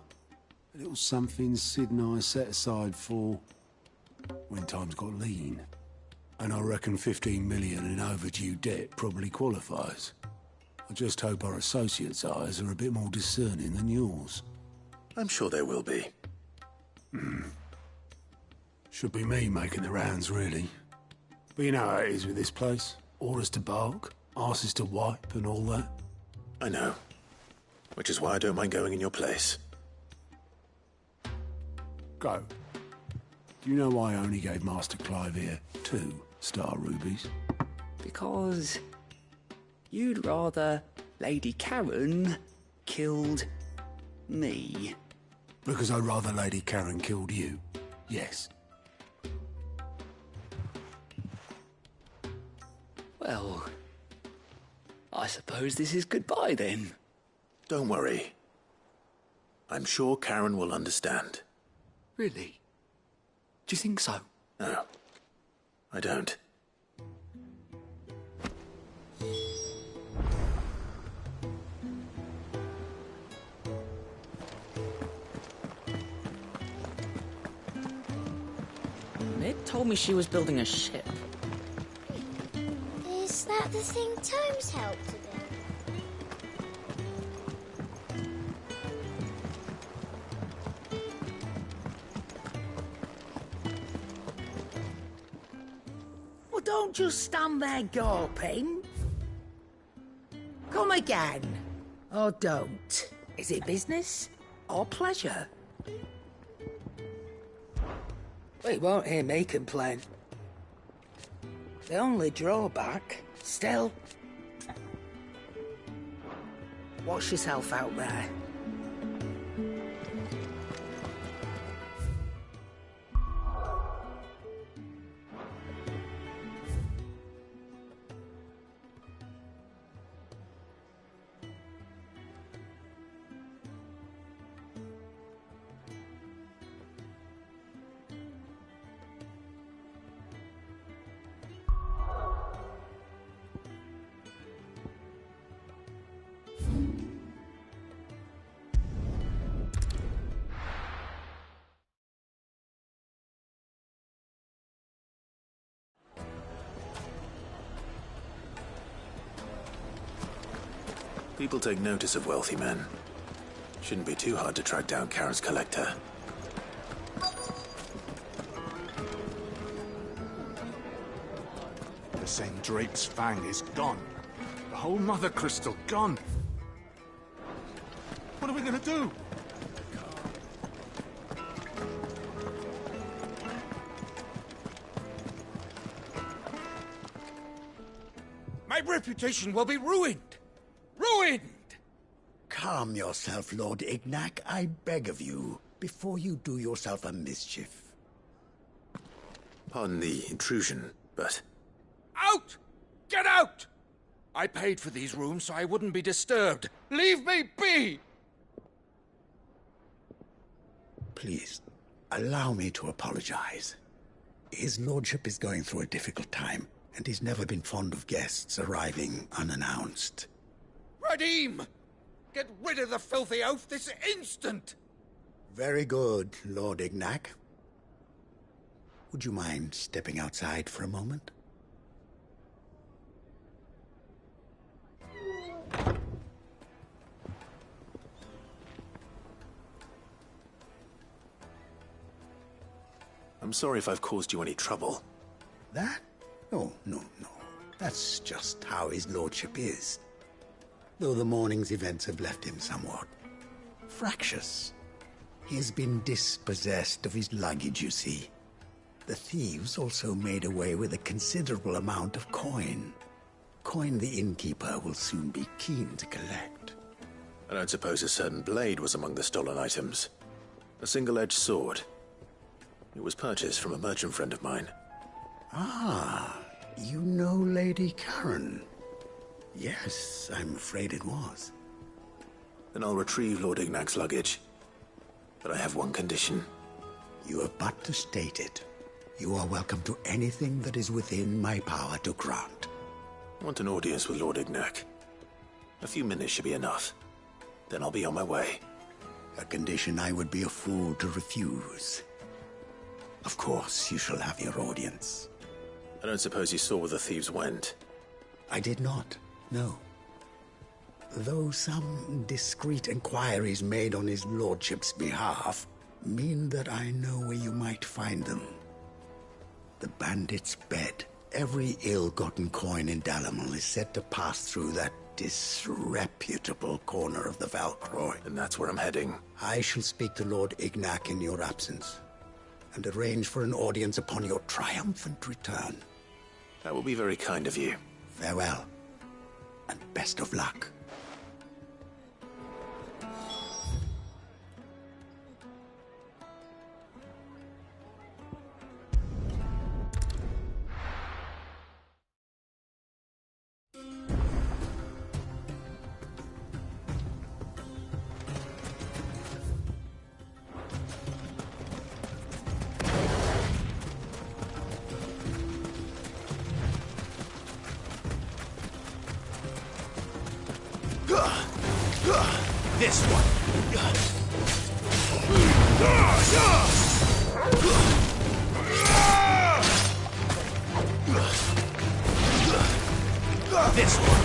Speaker 14: A little something Sid and I set aside for when times got lean. And I reckon 15 million in overdue debt probably qualifies. I just hope our associates' eyes are a bit more discerning than yours.
Speaker 1: I'm sure there will be.
Speaker 14: Should be me making the rounds, really. But you know how it is with this place. Orders to bark, arses to wipe, and all that.
Speaker 1: I know. Which is why I don't mind going in your place.
Speaker 14: Go. Do you know why I only gave Master Clive here 2 star rubies?
Speaker 4: Because you'd rather Lady Karen killed me.
Speaker 14: Because I'd rather Lady Karen killed you. Yes.
Speaker 4: Well, I suppose this is goodbye then.
Speaker 1: Don't worry. I'm sure Karen will understand.
Speaker 4: Really? Do you think so?
Speaker 1: No, I don't.
Speaker 22: Nick told me she was building a ship.
Speaker 12: Is that the thing Tomes helped to build?
Speaker 17: Well, don't just stand there gawping. Come again. Or don't. Is it business or pleasure? We won't hear me complain. The only drawback, still... Watch yourself out there.
Speaker 1: People take notice of wealthy men. Shouldn't be too hard to track down Karen's collector.
Speaker 9: The same Drake's Fang is gone. The whole Mother Crystal gone. What are we gonna do?
Speaker 3: My reputation will be ruined! Ruined!
Speaker 13: Calm yourself, Lord Ignac, I beg of you, before you do yourself a mischief.
Speaker 1: Pardon the intrusion, but...
Speaker 3: Out! Get out! I paid for these rooms so I wouldn't be disturbed. Leave me be!
Speaker 13: Please, allow me to apologize. His lordship is going through a difficult time, and he's never been fond of guests arriving unannounced.
Speaker 3: Radim! Get rid of the filthy oaf this instant!
Speaker 13: Very good, Lord Ignac. Would you mind stepping outside for a moment?
Speaker 1: I'm sorry if I've caused you any trouble.
Speaker 13: That? Oh, no. That's just how his lordship is. Though the morning's events have left him somewhat fractious. He has been dispossessed of his luggage, you see. The thieves also made away with a considerable amount of coin. Coin the innkeeper will soon be keen to collect.
Speaker 1: I don't suppose a certain blade was among the stolen items. A single-edged sword. It was purchased from a merchant friend of mine.
Speaker 13: Ah, you know Lady Karen. Yes, I'm afraid it was.
Speaker 1: Then I'll retrieve Lord Ignac's luggage. But I have one condition.
Speaker 3: You have but to state it. You are welcome to anything that is within my power to grant.
Speaker 1: I want an audience with Lord Ignac. A few minutes should be enough. Then I'll be on my way.
Speaker 3: A condition I would be a fool to refuse. Of course, you shall have your audience.
Speaker 1: I don't suppose you saw where the thieves went?
Speaker 3: I did not, no. Though some discreet inquiries made on his lordship's behalf mean that I know where you might find them. The bandit's bed. Every ill-gotten coin in Dalamil is said to pass through that disreputable corner of the Valcroy.
Speaker 1: And that's where I'm heading.
Speaker 3: I shall speak to Lord Ignac in your absence, and arrange for an audience upon your triumphant return.
Speaker 1: That will be very kind of you.
Speaker 3: Farewell, and best of luck.
Speaker 5: This one. This one.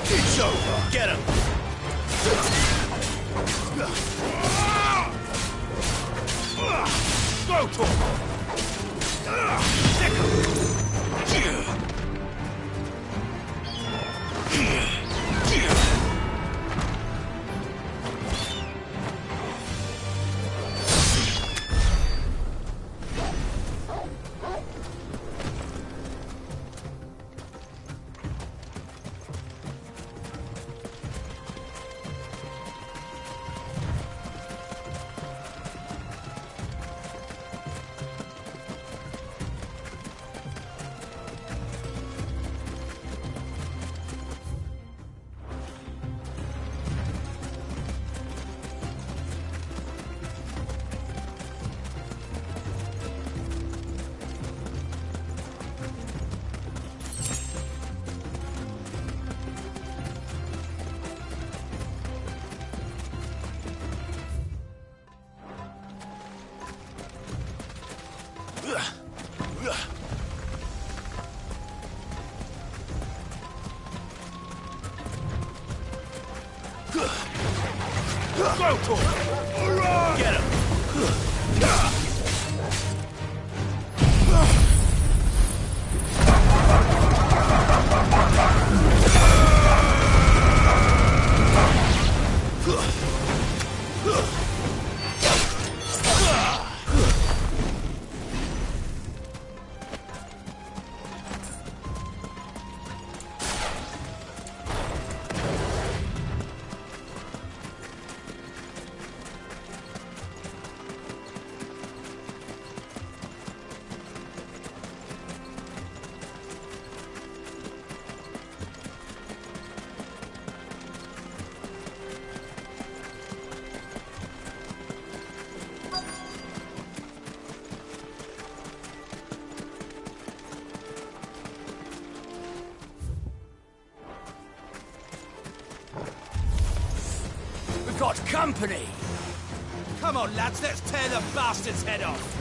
Speaker 5: It's over. Get him. Go to him. Go to him! All right. Get him! Got company! Come on, lads, let's tear the bastard's head off!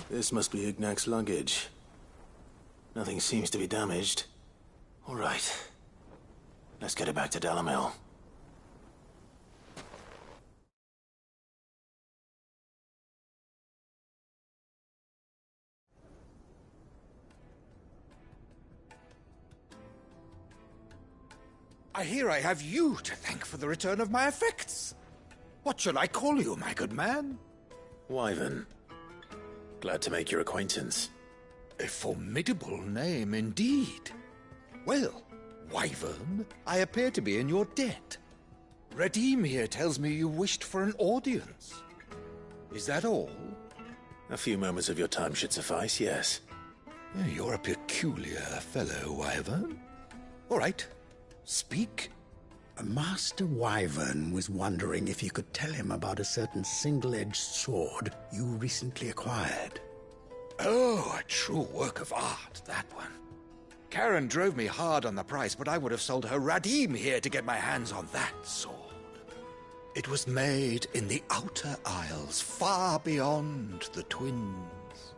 Speaker 1: This must be Ignac's luggage. Nothing seems to be damaged. All right. Let's get it back to Dalamil.
Speaker 8: I hear I have you to thank for the return of my effects. What shall I call you, my good man?
Speaker 1: Wyvern. Glad to make your acquaintance.
Speaker 8: A formidable name indeed. Well, Wyvern, I appear to be in your debt. Redeem here tells me you wished for an audience. Is that all?
Speaker 1: A few moments of your time should suffice, yes.
Speaker 8: You're a peculiar fellow, Wyvern. All right, speak.
Speaker 3: Master Wyvern was wondering if you could tell him about a certain single-edged sword you recently acquired.
Speaker 8: Oh, a true work of art, that one. Karen drove me hard on the price, but I would have sold her Radim here to get my hands on that sword. It was made in the Outer Isles, far beyond the Twins,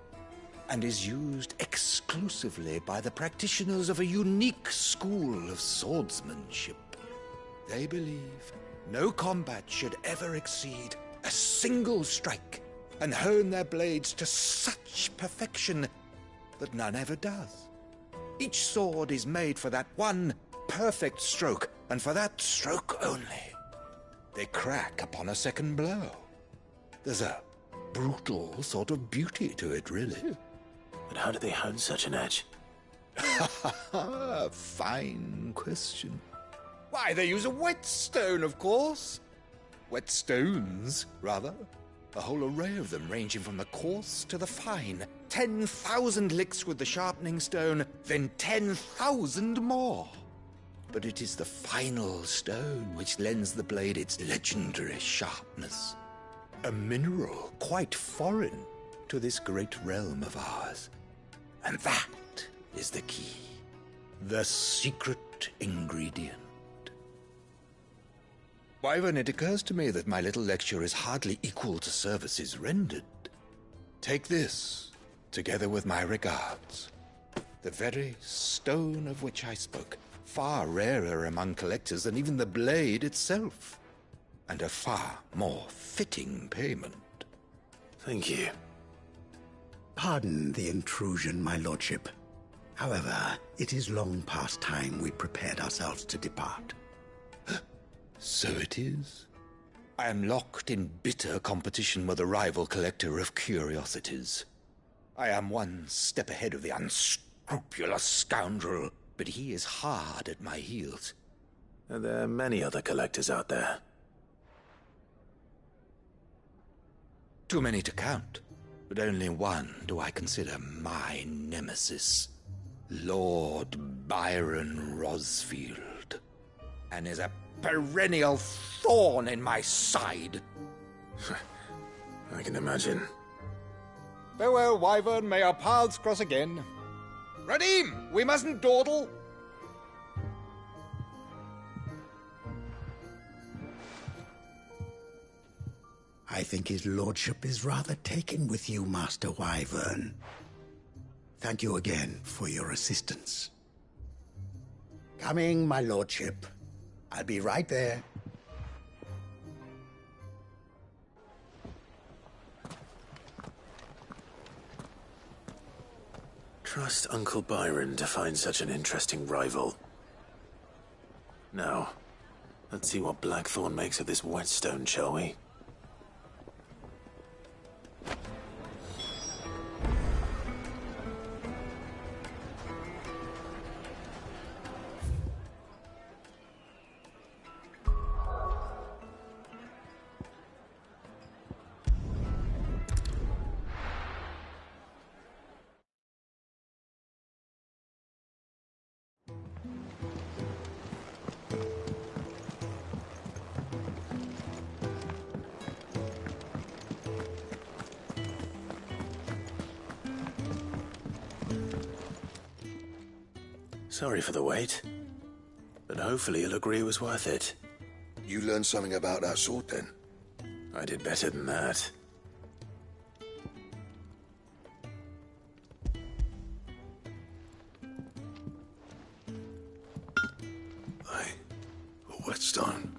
Speaker 8: and is used exclusively by the practitioners of a unique school of swordsmanship. They believe no combat should ever exceed a single strike, and hone their blades to such perfection that none ever does. Each sword is made for that one perfect stroke, and for that stroke only. They crack upon a second blow. There's a brutal sort of beauty to it, really.
Speaker 1: But how do they hone such an edge?
Speaker 8: Fine question. Why, they use a whetstone, of course. Whetstones, rather. A whole array of them, ranging from the coarse to the fine. 10,000 licks with the sharpening stone, then 10,000 more. But it is the final stone which lends the blade its legendary sharpness. A mineral quite foreign to this great realm of ours. And that is the key. The secret ingredient. Wyvern, it occurs to me that my little lecture is hardly equal to services rendered. Take this, together with my regards. The very stone of which I spoke, far rarer among collectors than even the blade itself, and a far more fitting payment.
Speaker 1: Thank you.
Speaker 3: Pardon the intrusion, my lordship. However, it is long past time we prepared ourselves to depart.
Speaker 8: So it is. I am locked in bitter competition with a rival collector of curiosities. I am one step ahead of the unscrupulous scoundrel, but he is hard at my heels.
Speaker 1: Are there many other collectors out there?
Speaker 8: Too many to count, but only one do I consider my nemesis. Lord Byron Rosfield. And is a perennial thorn in my side.
Speaker 1: I can imagine.
Speaker 8: Farewell, Wyvern. May our paths cross again. Radim, we mustn't dawdle.
Speaker 3: I think his lordship is rather taken with you, Master Wyvern. Thank you again for your assistance. Coming, my lordship. I'll be right there.
Speaker 1: Trust Uncle Byron to find such an interesting rival. Now, let's see what Blackthorn makes of this whetstone, shall we? Sorry for the wait, but hopefully you'll agree it was worth it.
Speaker 21: You learned something about that sword, then?
Speaker 1: I did better than that.
Speaker 21: A whetstone?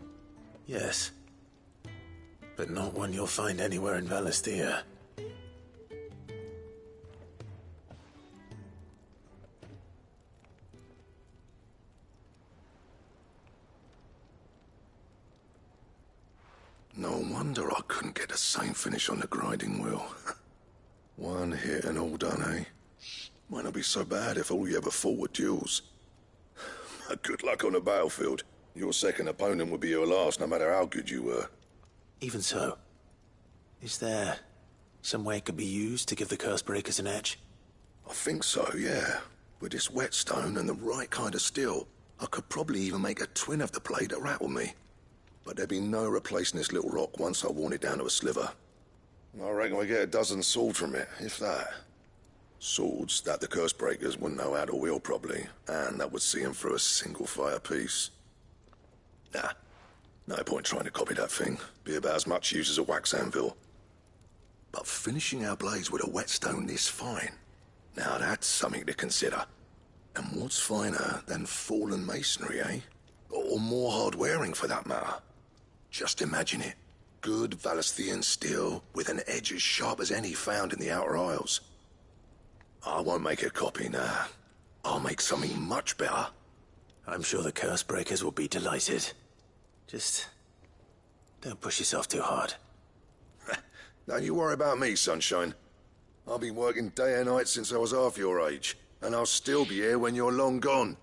Speaker 1: Yes. But not one you'll find anywhere in Valisthea.
Speaker 21: No wonder I couldn't get the same finish on the grinding wheel. One hit and all done, eh? Might not be so bad if all you ever fought were duels. Good luck on the battlefield. Your second opponent would be your last, no matter how good you were.
Speaker 1: Even so, is there some way it could be used to give the Cursebreakers an edge?
Speaker 21: I think so, yeah. With this whetstone and the right kind of steel, I could probably even make a twin of the blade that rattled me. But there'd be no replacing this little rock once I worn it down to a sliver. I reckon we get a dozen swords from it, if that. Swords that the Cursebreakers wouldn't know how to wield properly, and that would see them through a single fire piece. Nah, no point trying to copy that thing. Be about as much use as a wax anvil. But finishing our blades with a whetstone this fine, now that's something to consider. And what's finer than fallen masonry, eh? Or more hard-wearing, for that matter. Just imagine it. Good Valisthean steel with an edge as sharp as any found in the Outer Isles. I won't make a copy, nah. I'll make something much better.
Speaker 1: I'm sure the Cursebreakers will be delighted. Just don't push yourself too hard.
Speaker 21: Don't you worry about me, sunshine. I've been working day and night since I was half your age, and I'll still be here when you're long gone.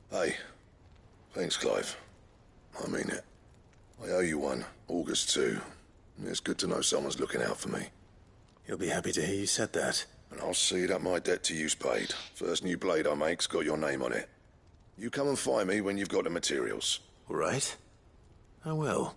Speaker 21: Hey, thanks, Clive. I mean it. I owe you one, August too. It's good to know someone's looking out for me.
Speaker 1: You'll be happy to hear you said that.
Speaker 21: And I'll see that my debt to you's paid. First new blade I make's got your name on it. You come and find me when you've got the materials.
Speaker 1: All right. I will.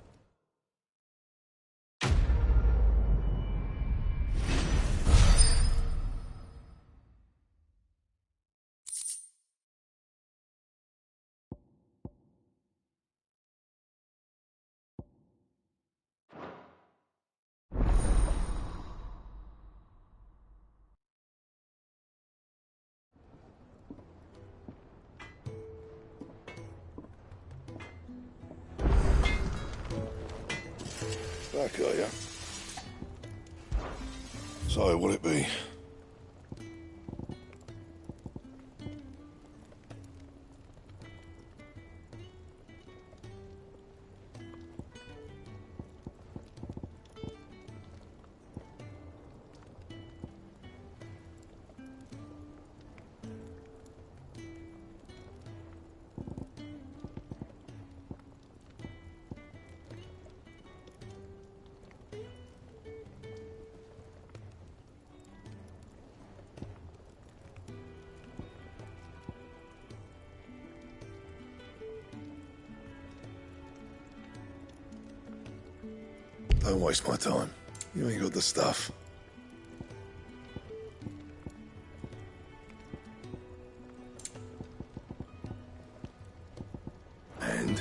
Speaker 21: Back, are ya? So, what'll it be? Don't waste my time. You ain't got the stuff. And?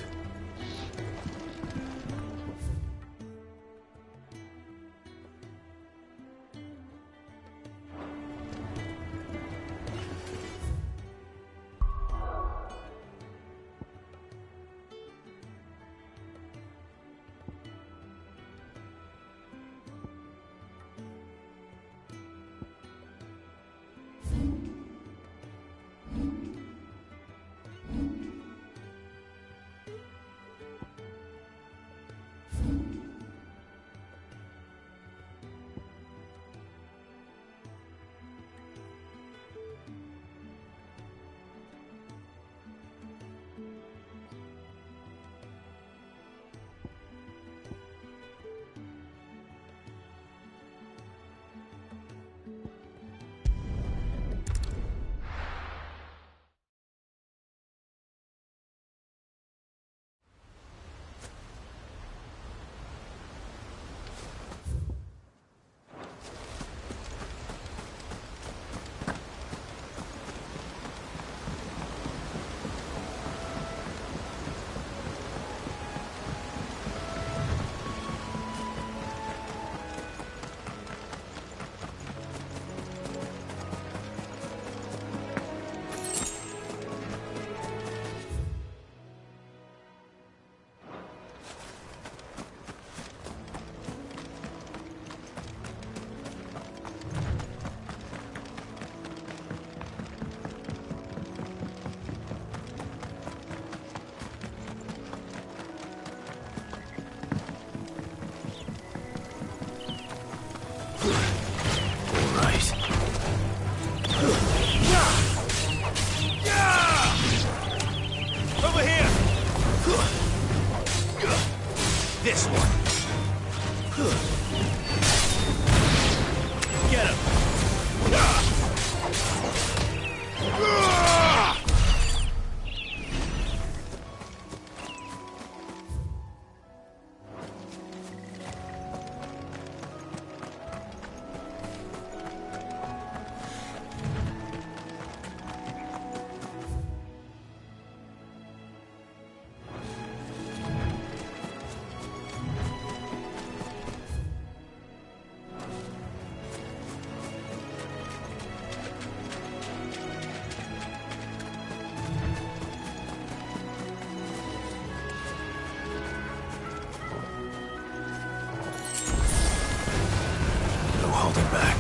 Speaker 1: holding back.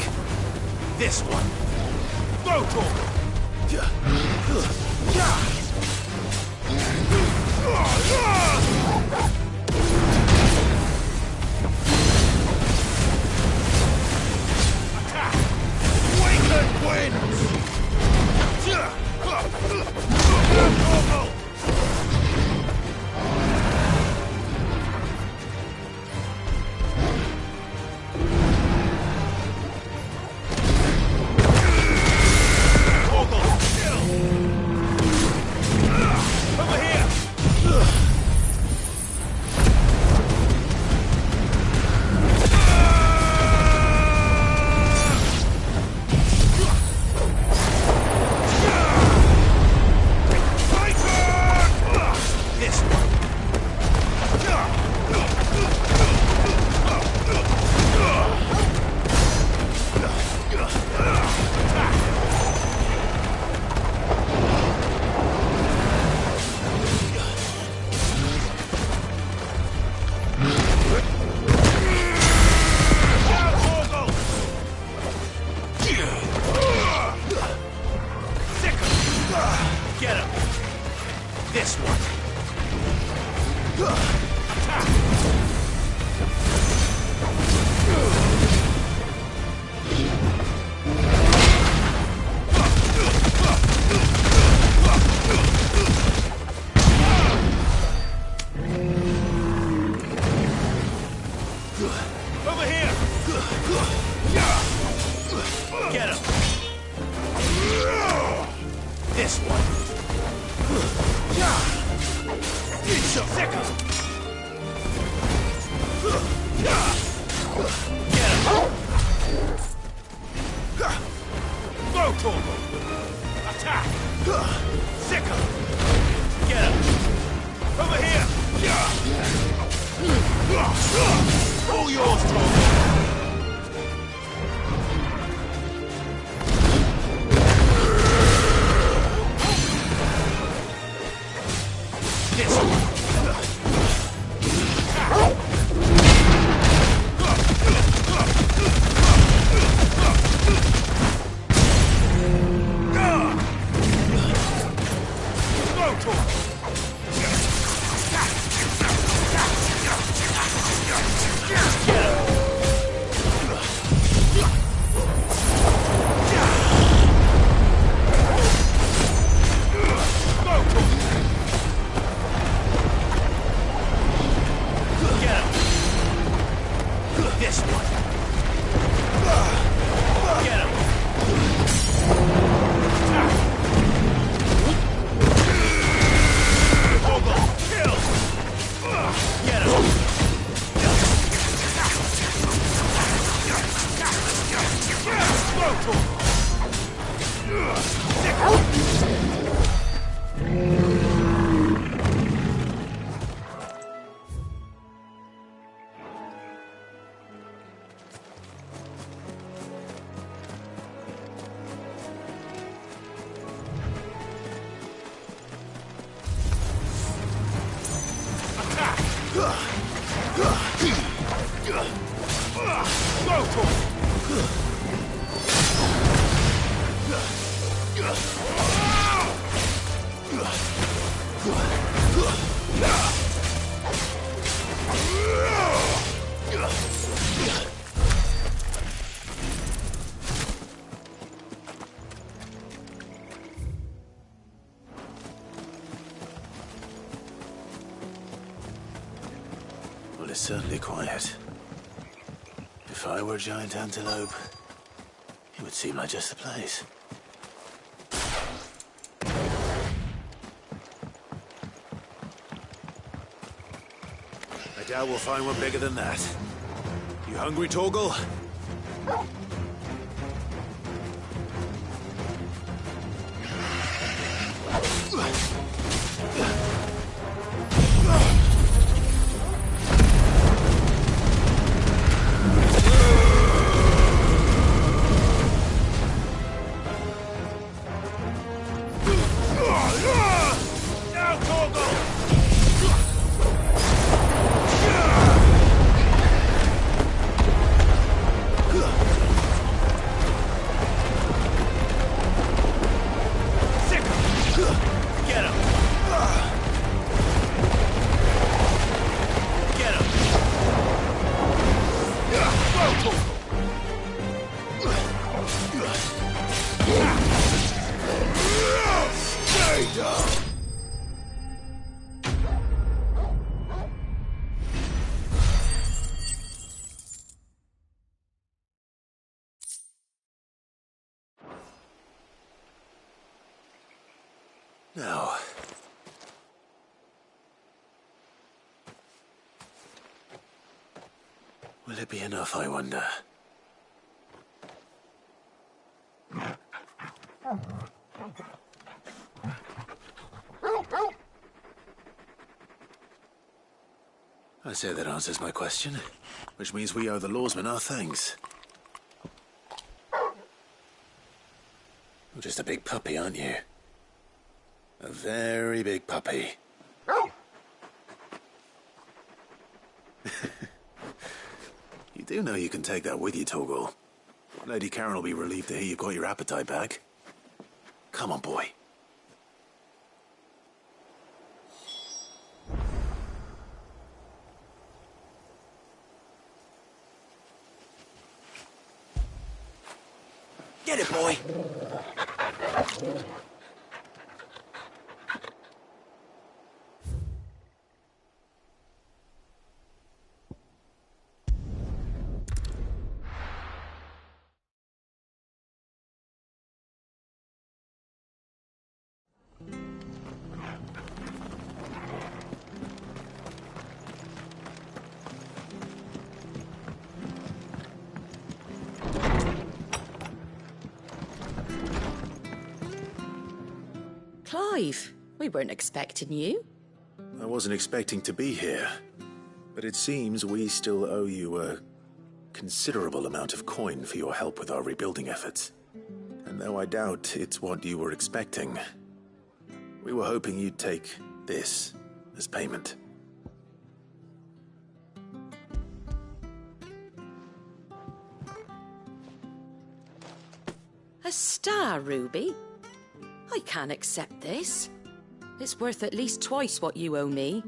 Speaker 5: This one. Go, Torgal! Attack! Awakened winds! Torgal! Over here! This one. Get him! This one! Attack! Over here! Get him! This one! Sick him! Get him! Go, Torgal! Attack! Sick him! Get him! Over here! All yours, Torgal! This one! This one. Get him. Torgal, kill. Get him. Go,
Speaker 1: Well, it's certainly quiet. If I were a giant antelope, it would seem like just the place.
Speaker 5: I doubt we'll find one bigger than that. You hungry, Torgal? Now, Torgal!
Speaker 1: Now... will it be enough, I wonder? I say that answers my question, which means we owe the lawsmen our thanks. You're just a big puppy, aren't you? A very big puppy. You do know you can take that with you, Torgal. Lady Karen will be relieved to hear you've got your appetite back. Come on, boy.
Speaker 20: Get it, boy!
Speaker 22: Clive, we weren't expecting you.
Speaker 1: I wasn't expecting to be here, but it seems we still owe you a considerable amount of coin for your help with our rebuilding efforts. And though I doubt it's what you were expecting, we were hoping you'd take this as payment.
Speaker 22: A star ruby? I can't accept this. It's worth at least twice what you owe me.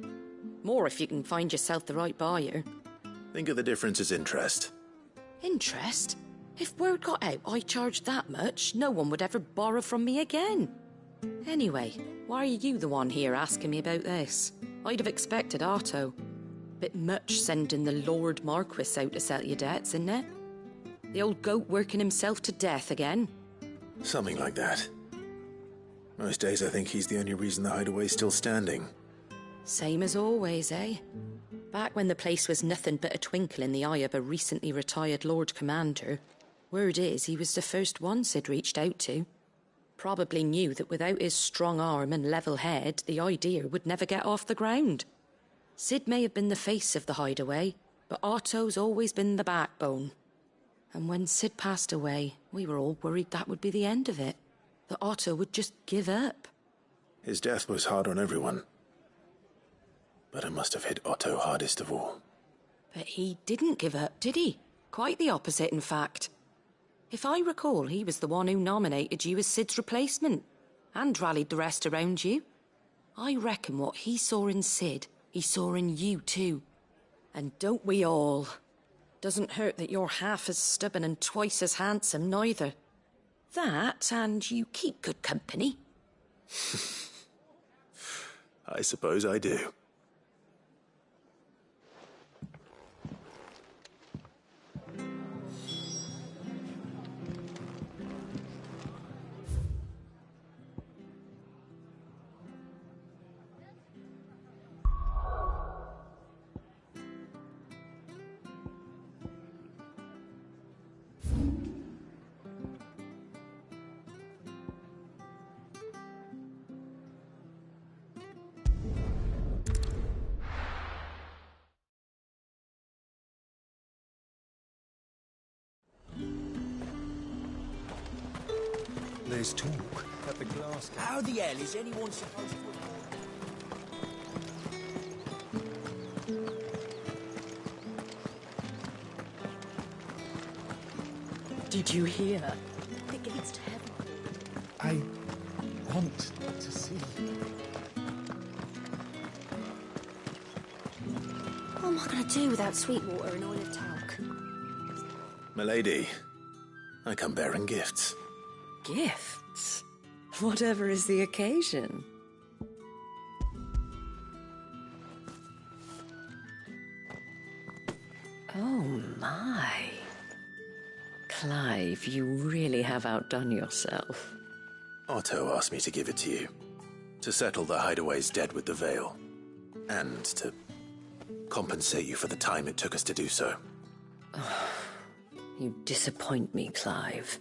Speaker 22: More if you can find yourself the right buyer.
Speaker 1: Think of the difference as interest.
Speaker 22: Interest? If word got out I charged that much, no one would ever borrow from me again. Anyway, why are you the one here asking me about this? I'd have expected Otto. Bit much sending the Lord Marquis out to settle your debts, isn't it? The old goat working himself to death again.
Speaker 1: Something like that. Most days I think he's the only reason the hideaway's still standing.
Speaker 22: Same as always, eh? Back when the place was nothing but a twinkle in the eye of a recently retired Lord Commander, word is he was the first one Sid reached out to. Probably knew that without his strong arm and level head, the idea would never get off the ground. Sid may have been the face of the hideaway, but Otto's always been the backbone. And when Sid passed away, we were all worried that would be the end of it. That Otto would just give up.
Speaker 1: His death was hard on everyone. But it must have hit Otto hardest of all.
Speaker 22: But he didn't give up, did he? Quite the opposite, in fact. If I recall, he was the one who nominated you as Sid's replacement, and rallied the rest around you. I reckon what he saw in Sid, he saw in you too. And don't we all? Doesn't hurt that you're half as stubborn and twice as handsome, neither. That, and you keep good company.
Speaker 1: I suppose I do.
Speaker 8: There's talk at the glass.
Speaker 20: How the hell is anyone supposed to...
Speaker 22: Did you hear? The gates to heaven.
Speaker 8: I want to see.
Speaker 22: What am I going to do without sweet water and oil of talc?
Speaker 1: Milady, I come bearing gifts.
Speaker 22: Gifts? Whatever is the occasion. Oh my. Clive, you really have outdone yourself.
Speaker 1: Otto asked me to give it to you. To settle the Hideaway's debt with the Veil. And to compensate you for the time it took us to do so.
Speaker 15: You disappoint me, Clive.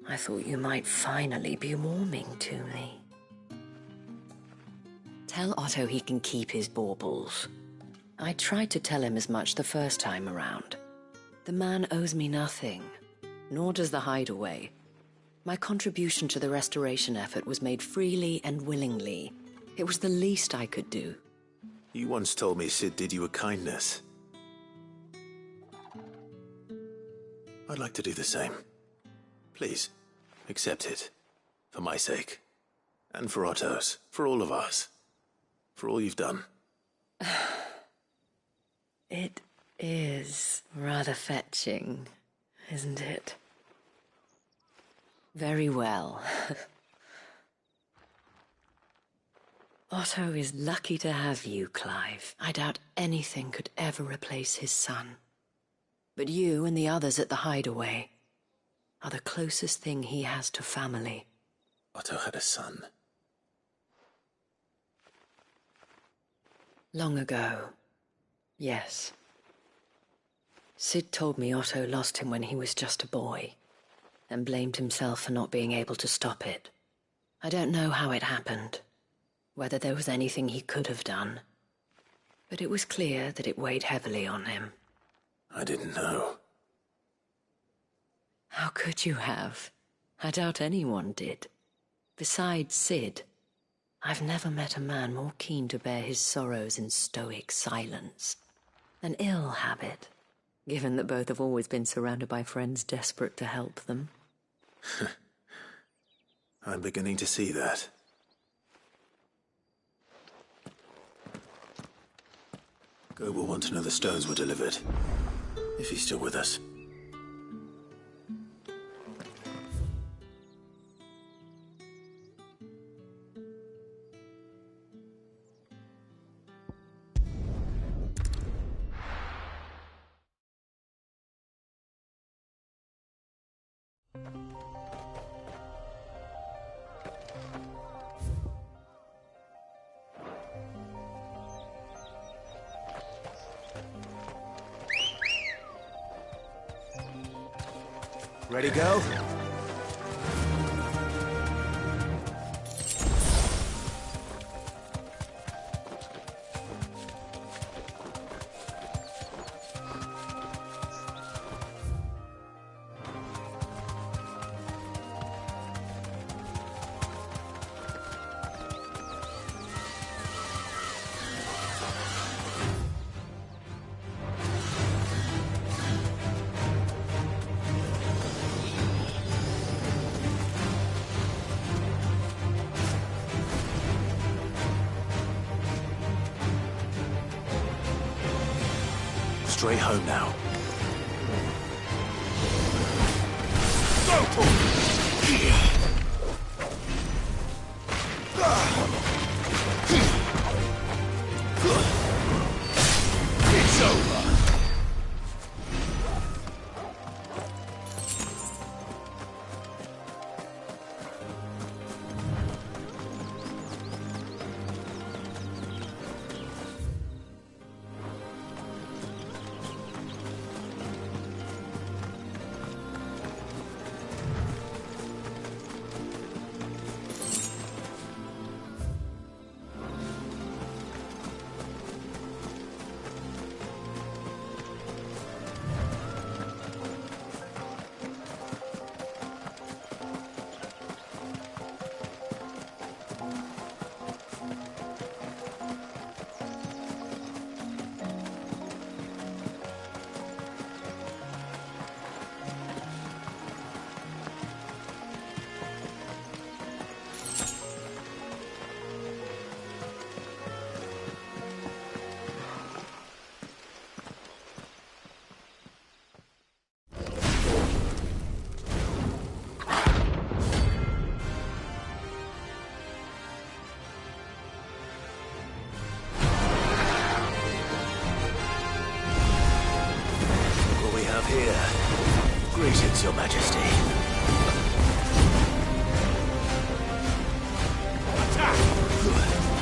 Speaker 15: I thought you might finally be warming to me. Tell Otto he can keep his baubles. I tried to tell him as much the first time around. The man owes me nothing, nor does the Hideaway. My contribution to the restoration effort was made freely and willingly. It was the least I could do.
Speaker 1: You once told me Sid did you a kindness. I'd like to do the same. Please, accept it. For my sake. And for Otto's. For all of us. For all you've done.
Speaker 15: It is rather fetching, isn't it? Very well. Otto is lucky to have you, Clive. I doubt anything could ever replace his son. But you and the others at the Hideaway are the closest thing he has to family.
Speaker 1: Otto had a son.
Speaker 15: Long ago, yes. Sid told me Otto lost him when he was just a boy, and blamed himself for not being able to stop it. I don't know how it happened, whether there was anything he could have done, but it was clear that it weighed heavily on him.
Speaker 1: I didn't know.
Speaker 15: How could you have? I doubt anyone did. Besides Sid, I've never met a man more keen to bear his sorrows in stoic silence. An ill habit, given that both have always been surrounded by friends desperate to help them.
Speaker 1: I'm beginning to see that. Go will want to know the stones were delivered. If he's still with us.
Speaker 20: Ready, go?
Speaker 1: Straight home now.
Speaker 5: It's over.
Speaker 1: Here. Greetings, Your Majesty.
Speaker 5: Attack!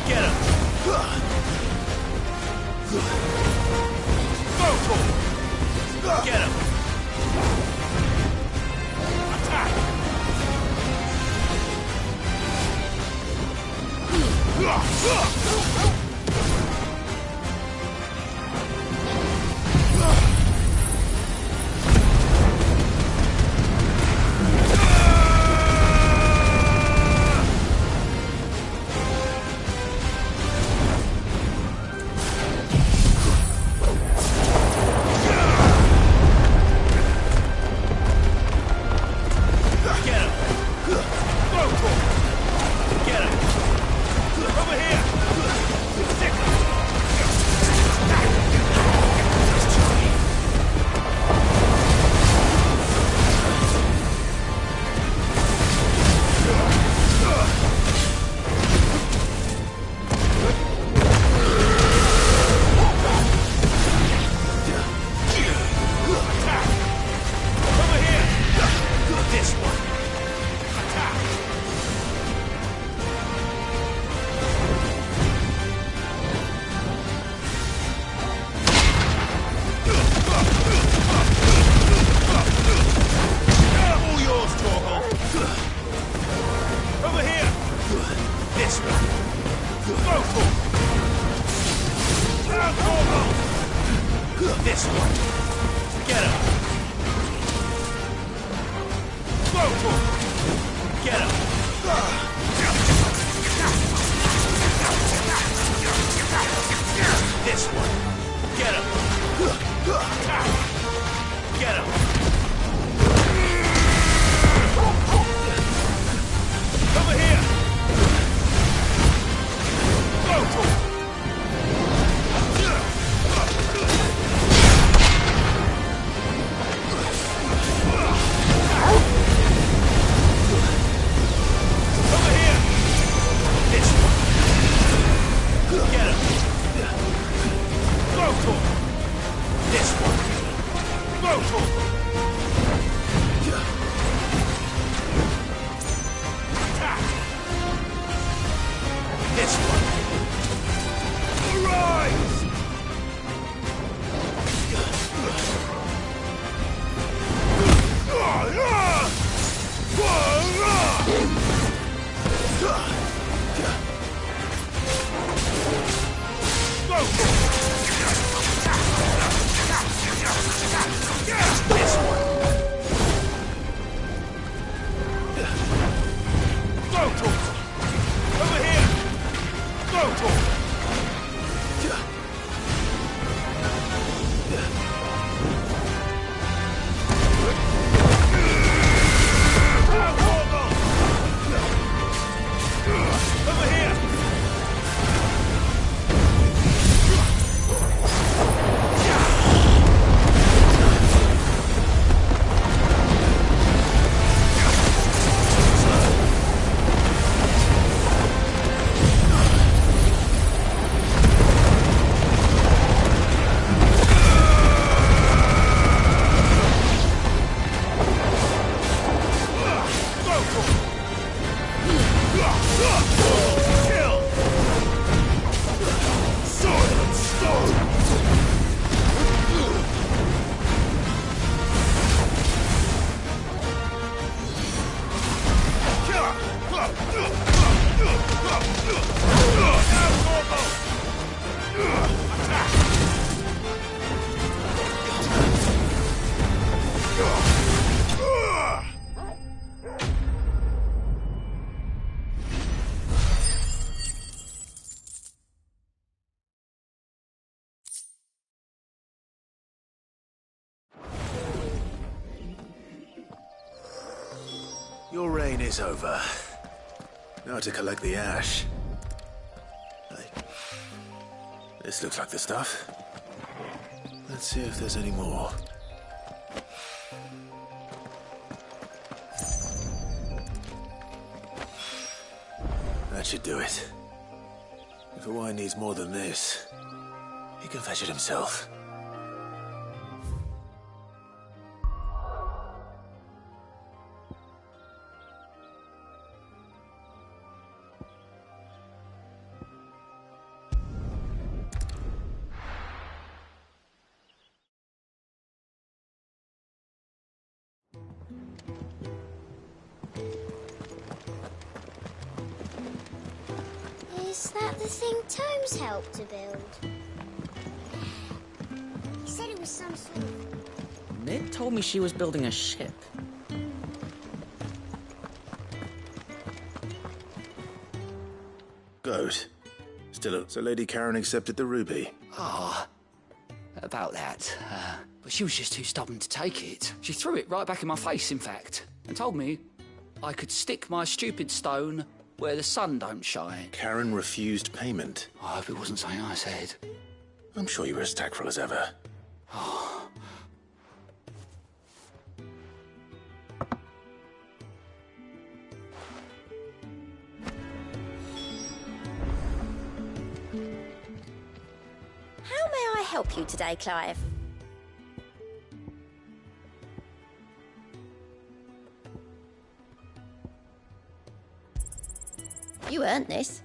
Speaker 11: Get him! Go for it! Get him! Attack!
Speaker 1: Your reign is over. Now to collect the ash. This looks like the stuff. Let's see if there's any more. That should do it. If Hawaii needs more than this, he can fetch it himself.
Speaker 16: Is that the thing Tomes helped to build? He said it was some sort of...
Speaker 20: Ned told me she was building a ship.
Speaker 1: Goat. So Lady Karen accepted the ruby.
Speaker 4: Ah, about that. But she was just too stubborn to take it. She threw it right back in my face, in fact, and told me I could stick my stupid stone where the sun don't shine.
Speaker 1: Karen refused payment.
Speaker 4: I hope it wasn't something I said.
Speaker 1: I'm sure you were as tactful as ever.
Speaker 4: Oh.
Speaker 12: How may I help you today, Clive? You earned this.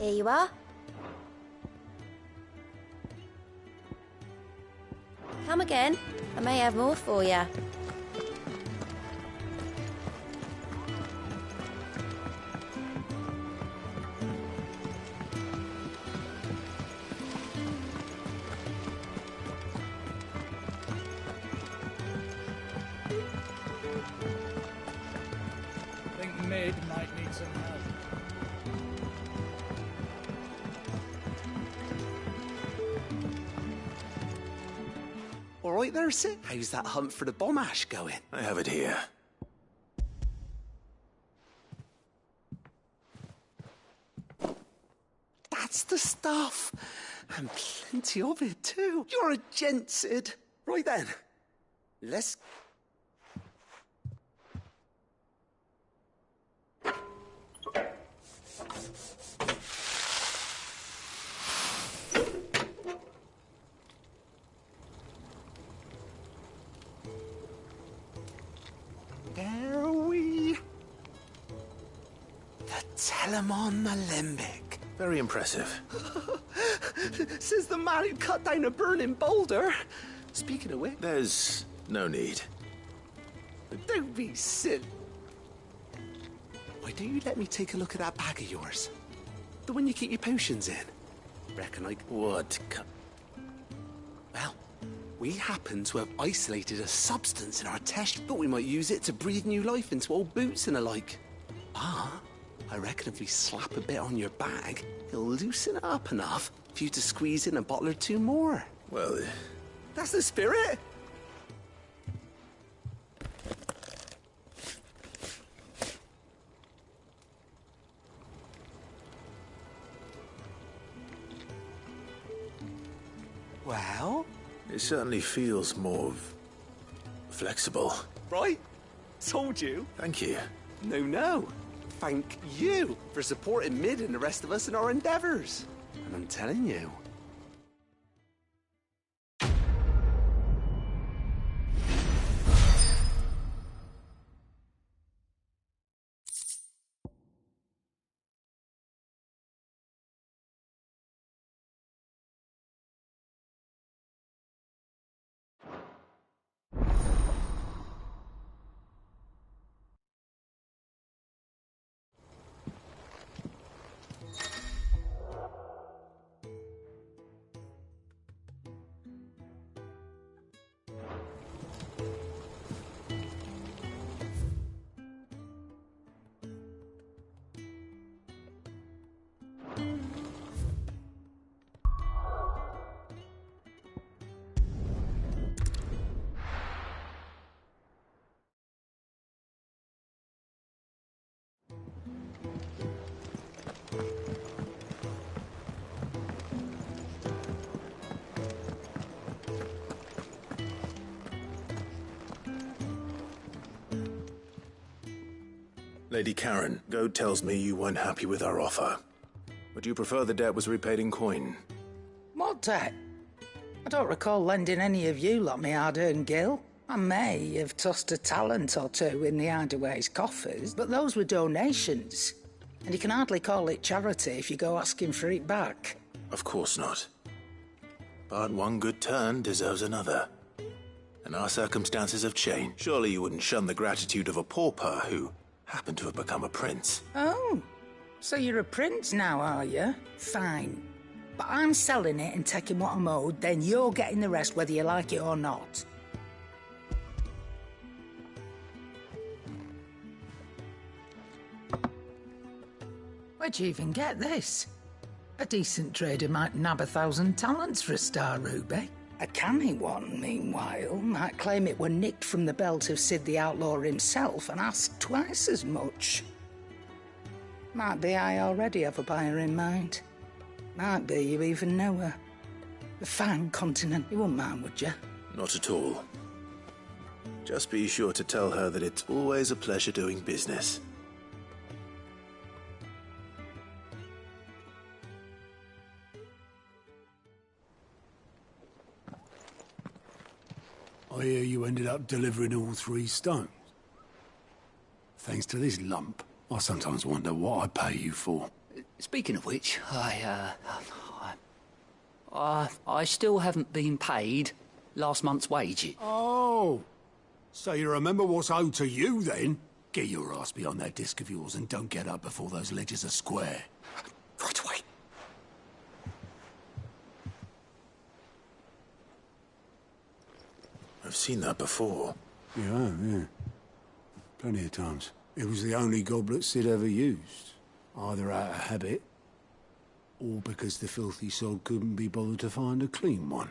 Speaker 12: Here you are. Come again. I may have more for you.
Speaker 6: Mid might need some help.
Speaker 20: All right there, Sid. How's that hunt for the bomb ash going?
Speaker 1: I have it here.
Speaker 20: That's the stuff. And plenty of it, too. You're a gent, Sid. Right then. Let's... There are we. The Telemon Alembic.
Speaker 1: Very impressive.
Speaker 20: Says the man who cut down a burning boulder. Speaking of which...
Speaker 1: There's no need.
Speaker 20: Don't be silly. Why don't you let me take a look at that bag of yours? The one you keep your potions in. Reckon I...
Speaker 1: What?
Speaker 20: Well, we happen to have isolated a substance in our test. Thought we might use it to breathe new life into old boots and the like. Ah, I reckon if we slap a bit on your bag, it'll loosen it up enough for you to squeeze in a bottle or two more.
Speaker 1: Well...
Speaker 20: That's the spirit! Well?
Speaker 1: It certainly feels more... flexible.
Speaker 20: Right? Told you.
Speaker 1: Thank you.
Speaker 20: No. Thank you for supporting Mid and the rest of us in our endeavors. And I'm telling you...
Speaker 1: Lady Karen, Goad tells me you weren't happy with our offer. Would you prefer the debt was repaid in coin?
Speaker 17: What debt? I don't recall lending any of you lot me hard-earned gil. I may have tossed a talent or two in the Hideaway's coffers, but those were donations. And you can hardly call it charity if you go asking for it back.
Speaker 1: Of course not. But one good turn deserves another. And our circumstances have changed. Surely you wouldn't shun the gratitude of a pauper who happened to have become a prince.
Speaker 17: Oh, so you're a prince now, are you? Fine. But I'm selling it and taking what I'm owed, then you're getting the rest whether you like it or not. Where'd you even get this? A decent trader might nab 1,000 talents for a star ruby. A canny one, meanwhile, might claim it were nicked from the belt of Sid the Outlaw himself and ask twice as much. Might be I already have a buyer in mind. Might be you even know her. A fine continent. You wouldn't mind, would you?
Speaker 1: Not at all. Just be sure to tell her that it's always a pleasure doing business.
Speaker 14: I hear you ended up delivering all 3 stones. Thanks to this lump, I sometimes wonder what I pay you for.
Speaker 4: Speaking of which, I still haven't been paid last month's wages.
Speaker 14: Oh, so you remember what's owed to you then? Get your ass behind that disc of yours and don't get up before those ledgers are square.
Speaker 4: Right away.
Speaker 1: I've seen that before.
Speaker 14: Yeah. Plenty of times. It was the only goblet Sid ever used. Either out of habit, or because the filthy sod couldn't be bothered to find a clean one.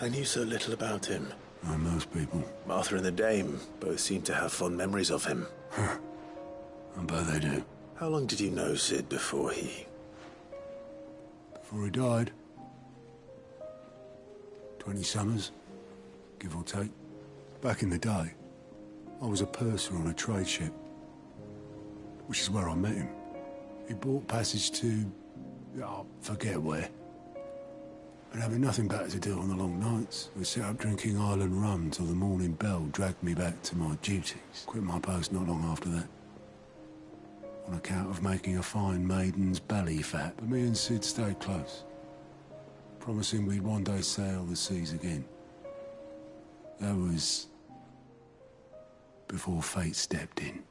Speaker 1: I knew so little about him.
Speaker 14: Like most people.
Speaker 1: Martha and the Dame both seem to have fond memories of him.
Speaker 14: I bet they do.
Speaker 1: How long did you know Sid before he
Speaker 14: died? 20 summers, give or take. Back in the day, I was a purser on a trade ship, which is where I met him. He bought passage to, forget where. But having nothing better to do on the long nights, we sit up drinking island rum till the morning bell dragged me back to my duties. Quit my post not long after that, on account of making a fine maiden's belly fat. But me and Sid stayed close, promising we'd one day sail the seas again. That was before fate stepped in.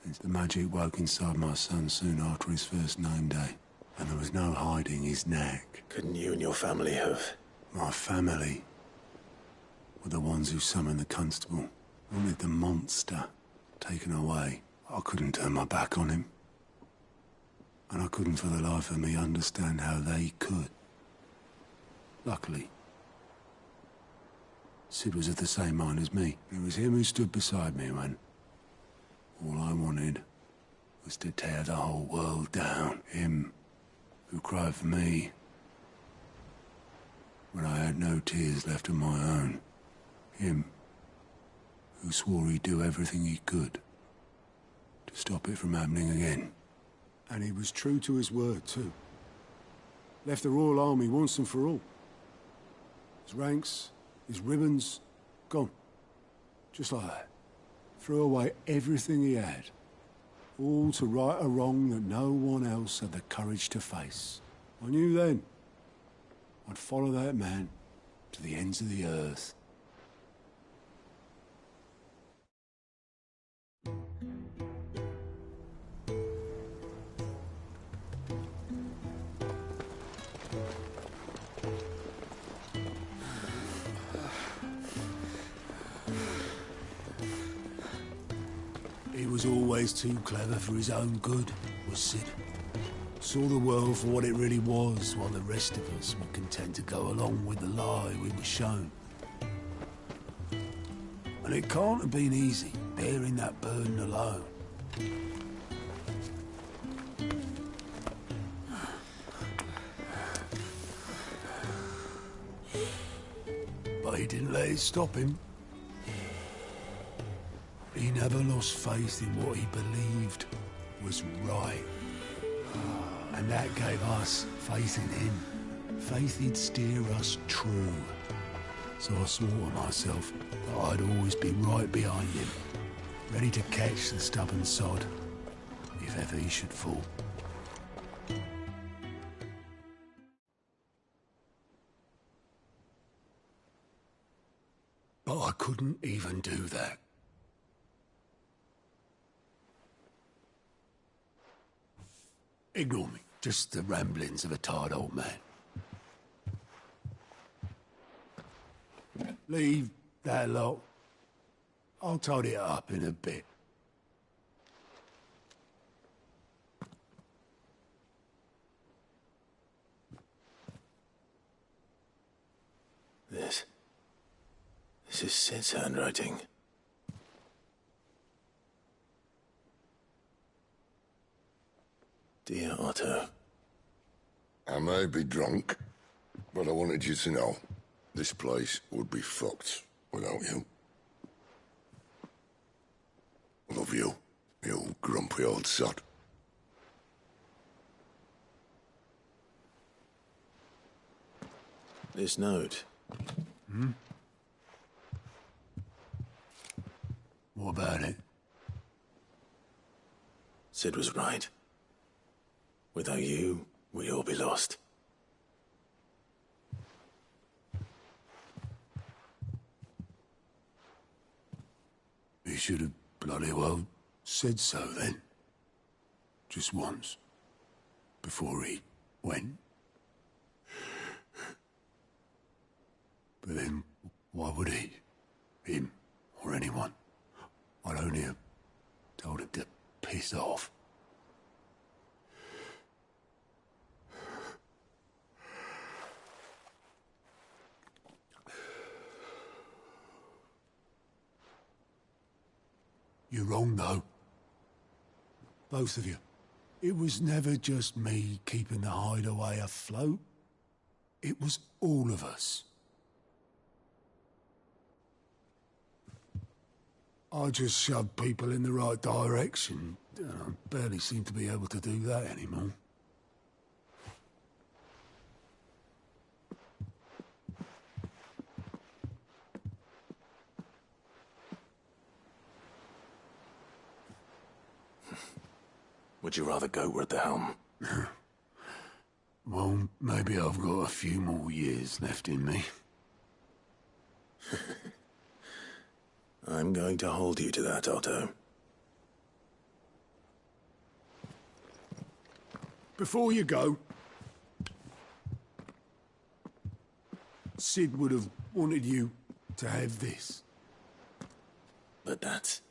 Speaker 14: As the magic woke inside my son soon after his first name day, and there was no hiding his knack.
Speaker 1: Couldn't you and your family have?
Speaker 14: My family were the ones who summoned the constable, wanted the monster taken away. I couldn't turn my back on him, and I couldn't for the life of me understand how they could. Luckily, Sid was of the same mind as me. It was him who stood beside me when all I wanted was to tear the whole world down. Him who cried for me when I had no tears left of my own. Him who swore he'd do everything he could to stop it from happening again. And he was true to his word, too. Left the Royal Army once and for all. His ranks, his ribbons, gone. Just like that. Threw away everything he had. All to right a wrong that no one else had the courage to face. I knew then I'd follow that man to the ends of the earth. He was always too clever for his own good, was Sid. Saw the world for what it really was, while the rest of us were content to go along with the lie we were shown. And it can't have been easy, bearing that burden alone. But he didn't let it stop him. He never lost faith in what he believed was right. And that gave us faith in him. Faith he'd steer us true. So I swore to myself that I'd always be right behind him, ready to catch the stubborn sod, if ever he should fall. But I couldn't even do that. Ignore me. Just the ramblings of a tired old man. Leave that lot. I'll tidy it up in a bit.
Speaker 1: This is Sid's handwriting. Dear Otto.
Speaker 21: I may be drunk, but I wanted you to know this place would be fucked without you. Love you, you grumpy old sod.
Speaker 1: This note.
Speaker 14: Hmm? What about it?
Speaker 1: Sid was right. Without you, we'd all be lost.
Speaker 14: He should have bloody well said so then. Just once. Before he went. But then, why would he? Him, or anyone? I'd only have told him to piss off. You're wrong, though. Both of you. It was never just me keeping the hideaway afloat. It was all of us. I just shoved people in the right direction. I barely seem to be able to do that anymore.
Speaker 1: Would you rather go at the helm?
Speaker 14: Well, maybe I've got a few more years left in me.
Speaker 1: I'm going to hold you to that, Otto.
Speaker 14: Before you go, Sid would have wanted you to have this.
Speaker 1: But that's...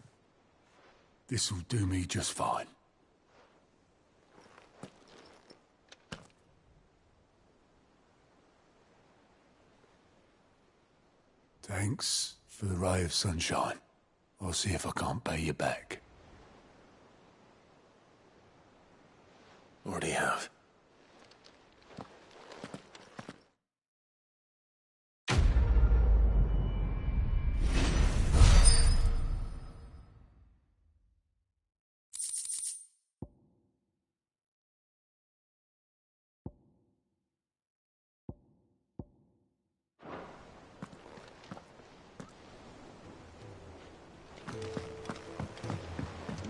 Speaker 14: This'll do me just fine. Thanks for the ray of sunshine. I'll see if I can't pay you back.
Speaker 1: Already have.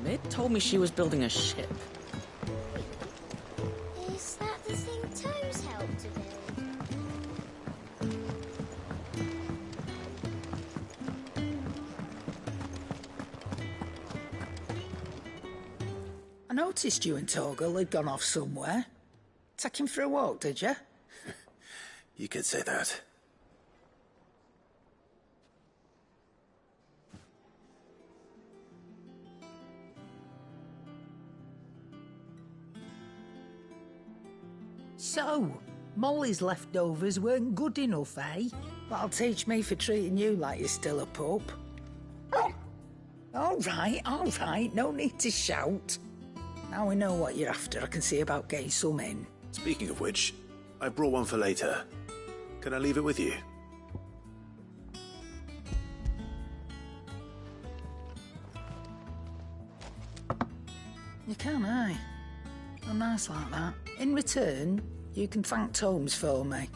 Speaker 10: Mid told me she was building a ship.
Speaker 16: Is that the thing Tomes helped to build?
Speaker 17: I noticed you and Torgal had gone off somewhere. Take him for a walk, did you?
Speaker 1: You could say that.
Speaker 17: So, Molly's leftovers weren't good enough, eh? That'll teach me for treating you like you're still a pup. All right, no need to shout. Now we know what you're after, I can see about getting some in.
Speaker 1: Speaking of which, I brought one for later. Can I leave it with you?
Speaker 17: You can, eh? I'm nice like that. In return, you can thank Tomes for me.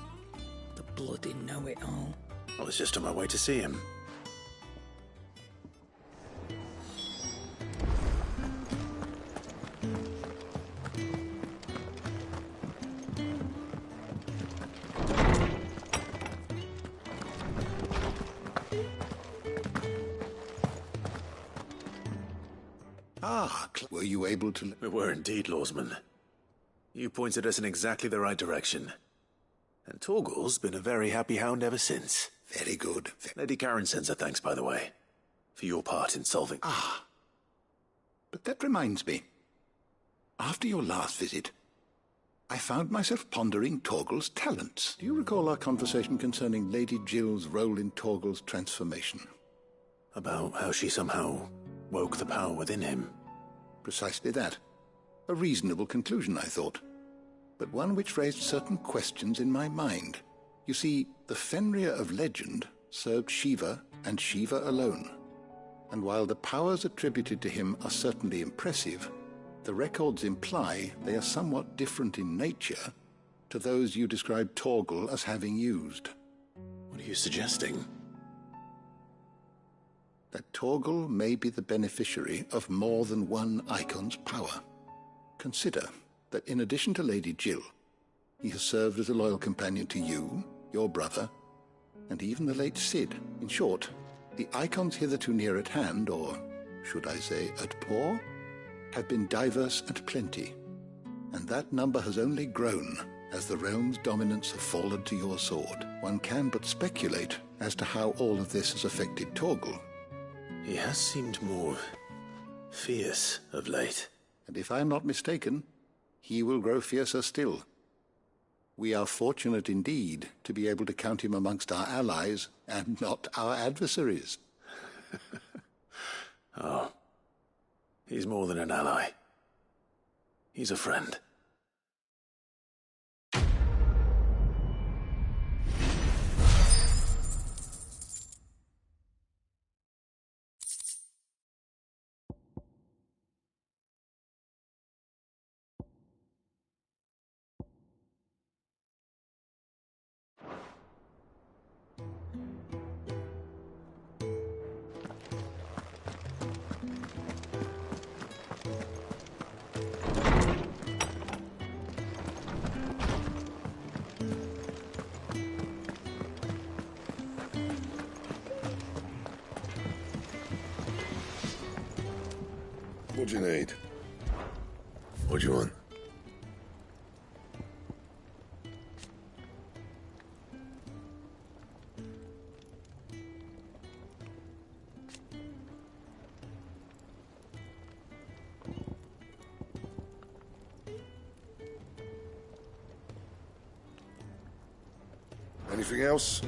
Speaker 17: The bloody know-it-all.
Speaker 1: I was just on my way to see him.
Speaker 13: Were you able to...
Speaker 1: We were indeed, Lawsman. You pointed us in exactly the right direction. And Torgal's been a very happy hound ever since.
Speaker 13: Very good.
Speaker 1: Lady Karen sends her thanks, by the way, for your part in solving...
Speaker 13: But that reminds me. After your last visit, I found myself pondering Torgal's talents. Do you recall our conversation concerning Lady Jill's role in Torgal's transformation?
Speaker 1: About how she somehow woke the power within him.
Speaker 13: Precisely that. A reasonable conclusion, I thought. But one which raised certain questions in my mind. You see, the Fenrir of legend served Shiva and Shiva alone. And while the powers attributed to him are certainly impressive, the records imply they are somewhat different in nature to those you described Torgal as having used.
Speaker 1: What are you suggesting?
Speaker 13: That Torgal may be the beneficiary of more than one Icon's power. Consider that in addition to Lady Jill, he has served as a loyal companion to you, your brother, and even the late Cid. In short, the Icons hitherto near at hand, or should I say at paw, have been diverse and plenty, and that number has only grown as the realm's dominance have fallen to your sword. One can but speculate as to how all of this has affected Torgal.
Speaker 1: He has seemed more fierce of late.
Speaker 13: And if I am not mistaken, he will grow fiercer still. We are fortunate indeed to be able to count him amongst our allies and not our adversaries.
Speaker 1: Oh, he's more than an ally. He's a friend.
Speaker 21: What do you need? What do you want? Anything else?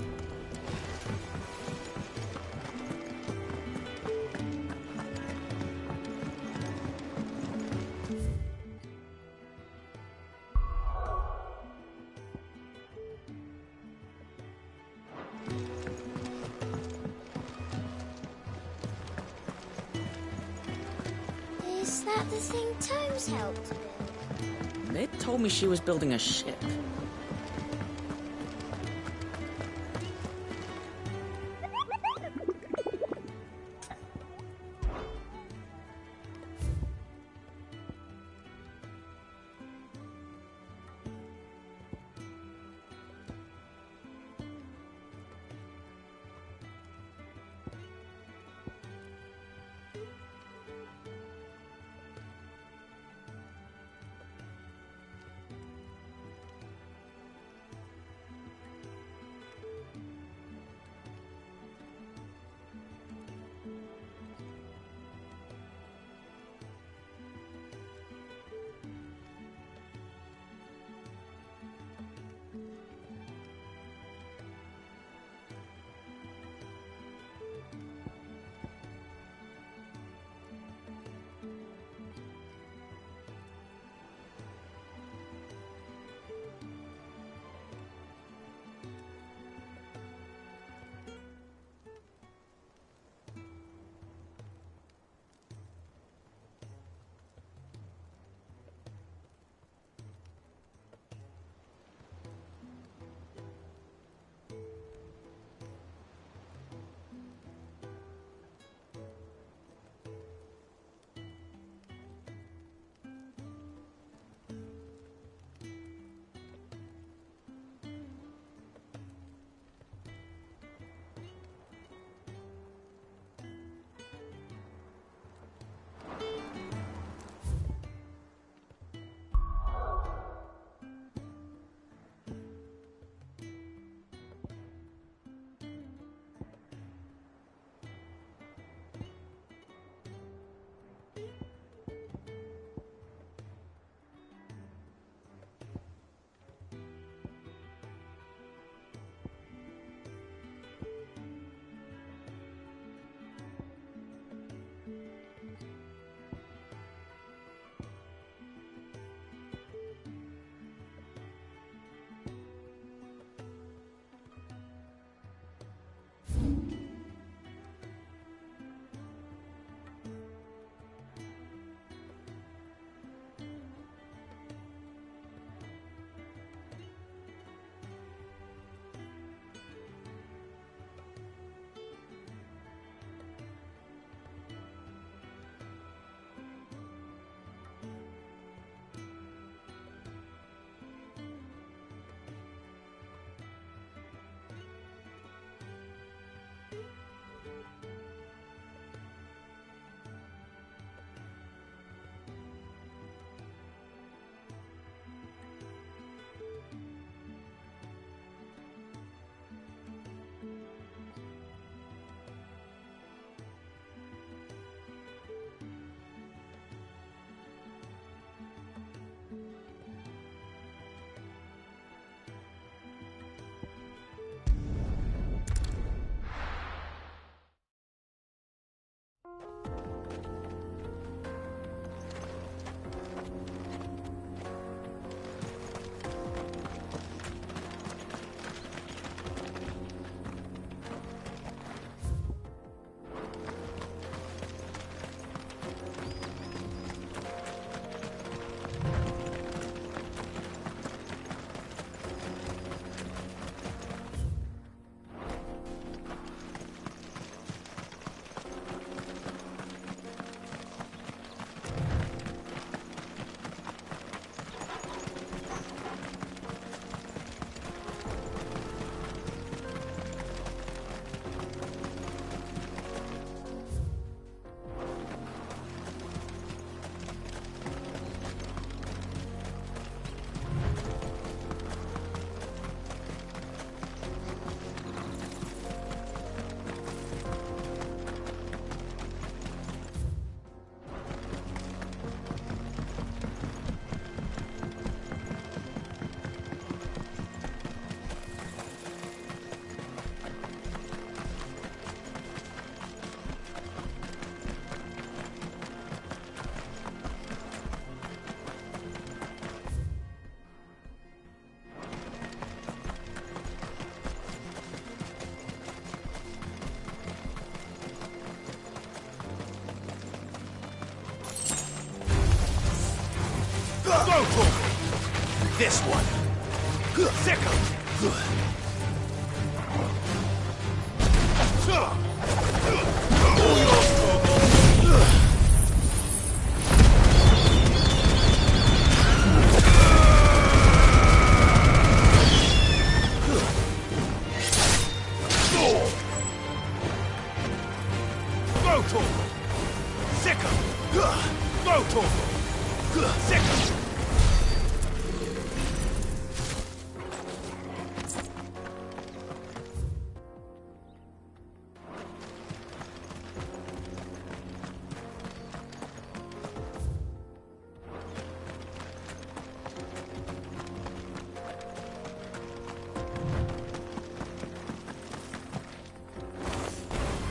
Speaker 16: Is that the thing Tomes helped build?
Speaker 10: They told me she was building a ship.
Speaker 5: Go, Torgal! This one! Sickle! All yours, Torgal! Go, Torgal! Sickle! Go, Torgal! Sickle!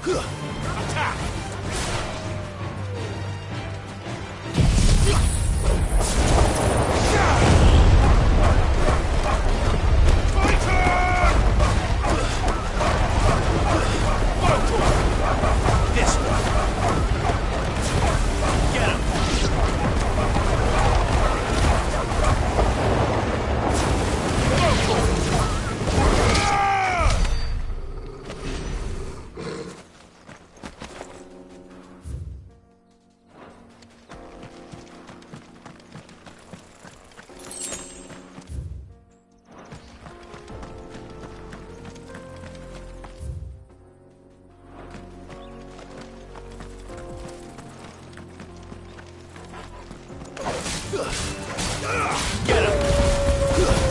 Speaker 5: Attack! This one. Get him. Get him!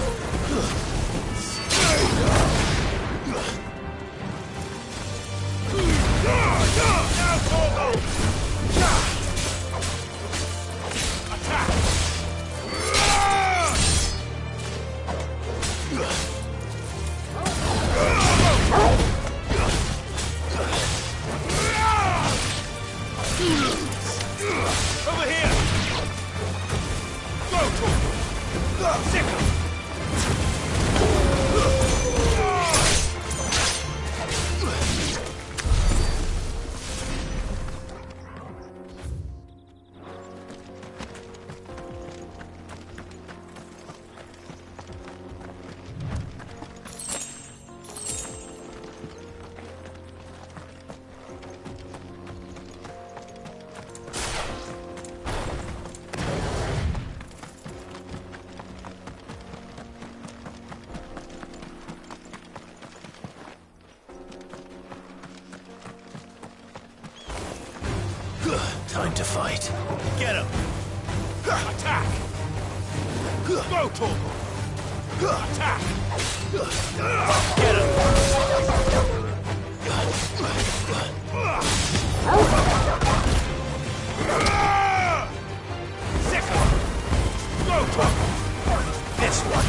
Speaker 5: Now, Torgal! Attack! Over here! Go, Torgal! Sickle! Time to fight. Get him! Attack! Go, Torgal! Attack! Get him! Sickle! Go, Torgal! This one!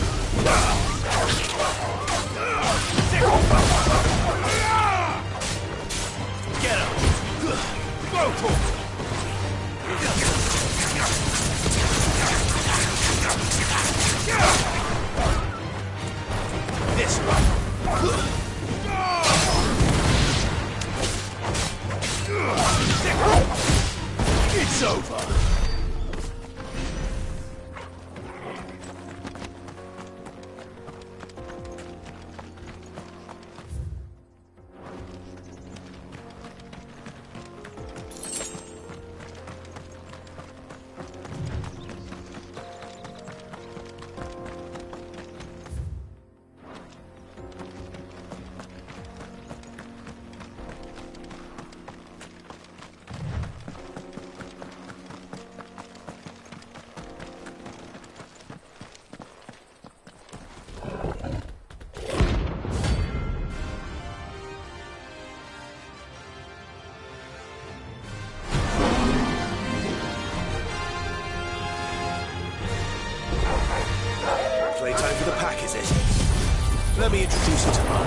Speaker 5: Sickle! Get him! Go, Torgal! This one. It's over. Playtime for the pack, is it? Let me introduce you to mine.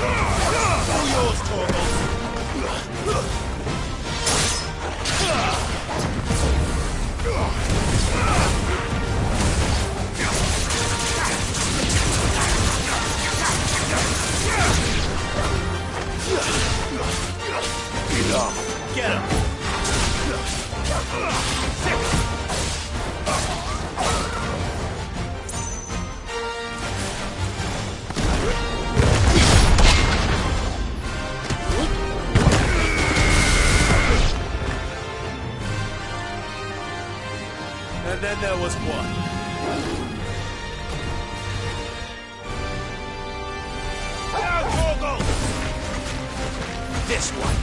Speaker 5: All yours, Torgal. Get him! And then there was one. Now, Torgal! This one.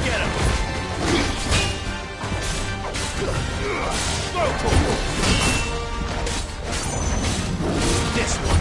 Speaker 5: Get him! This one.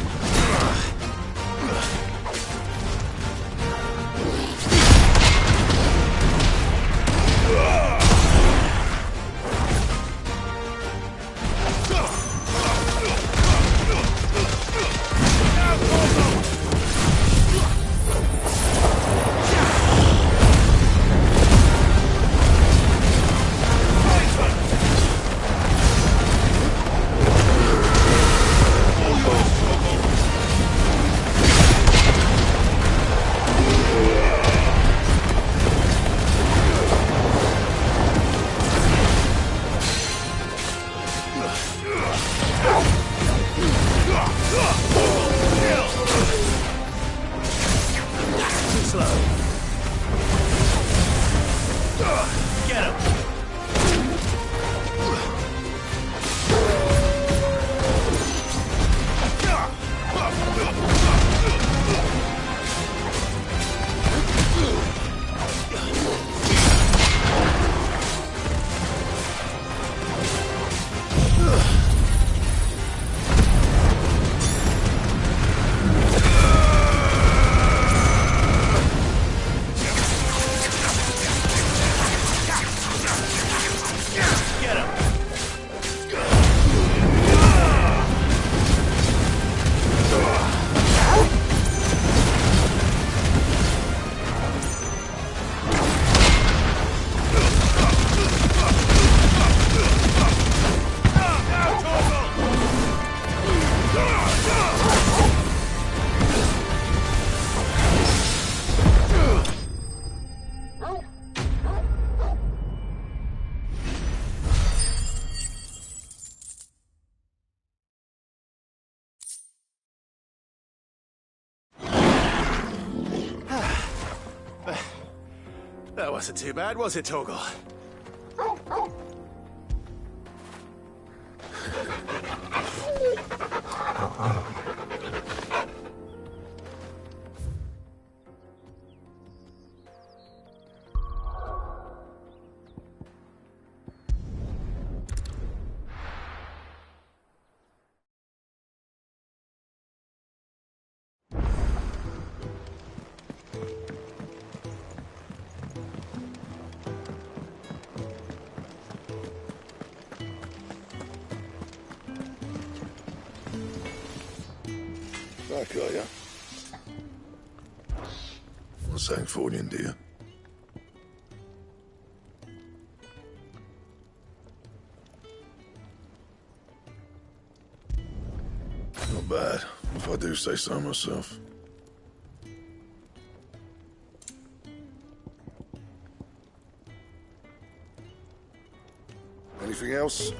Speaker 5: Get him! That wasn't too bad, was it, Torgal?
Speaker 21: That got ya. What's Angfordian, dear? Not bad, if I do say so myself. Anything else?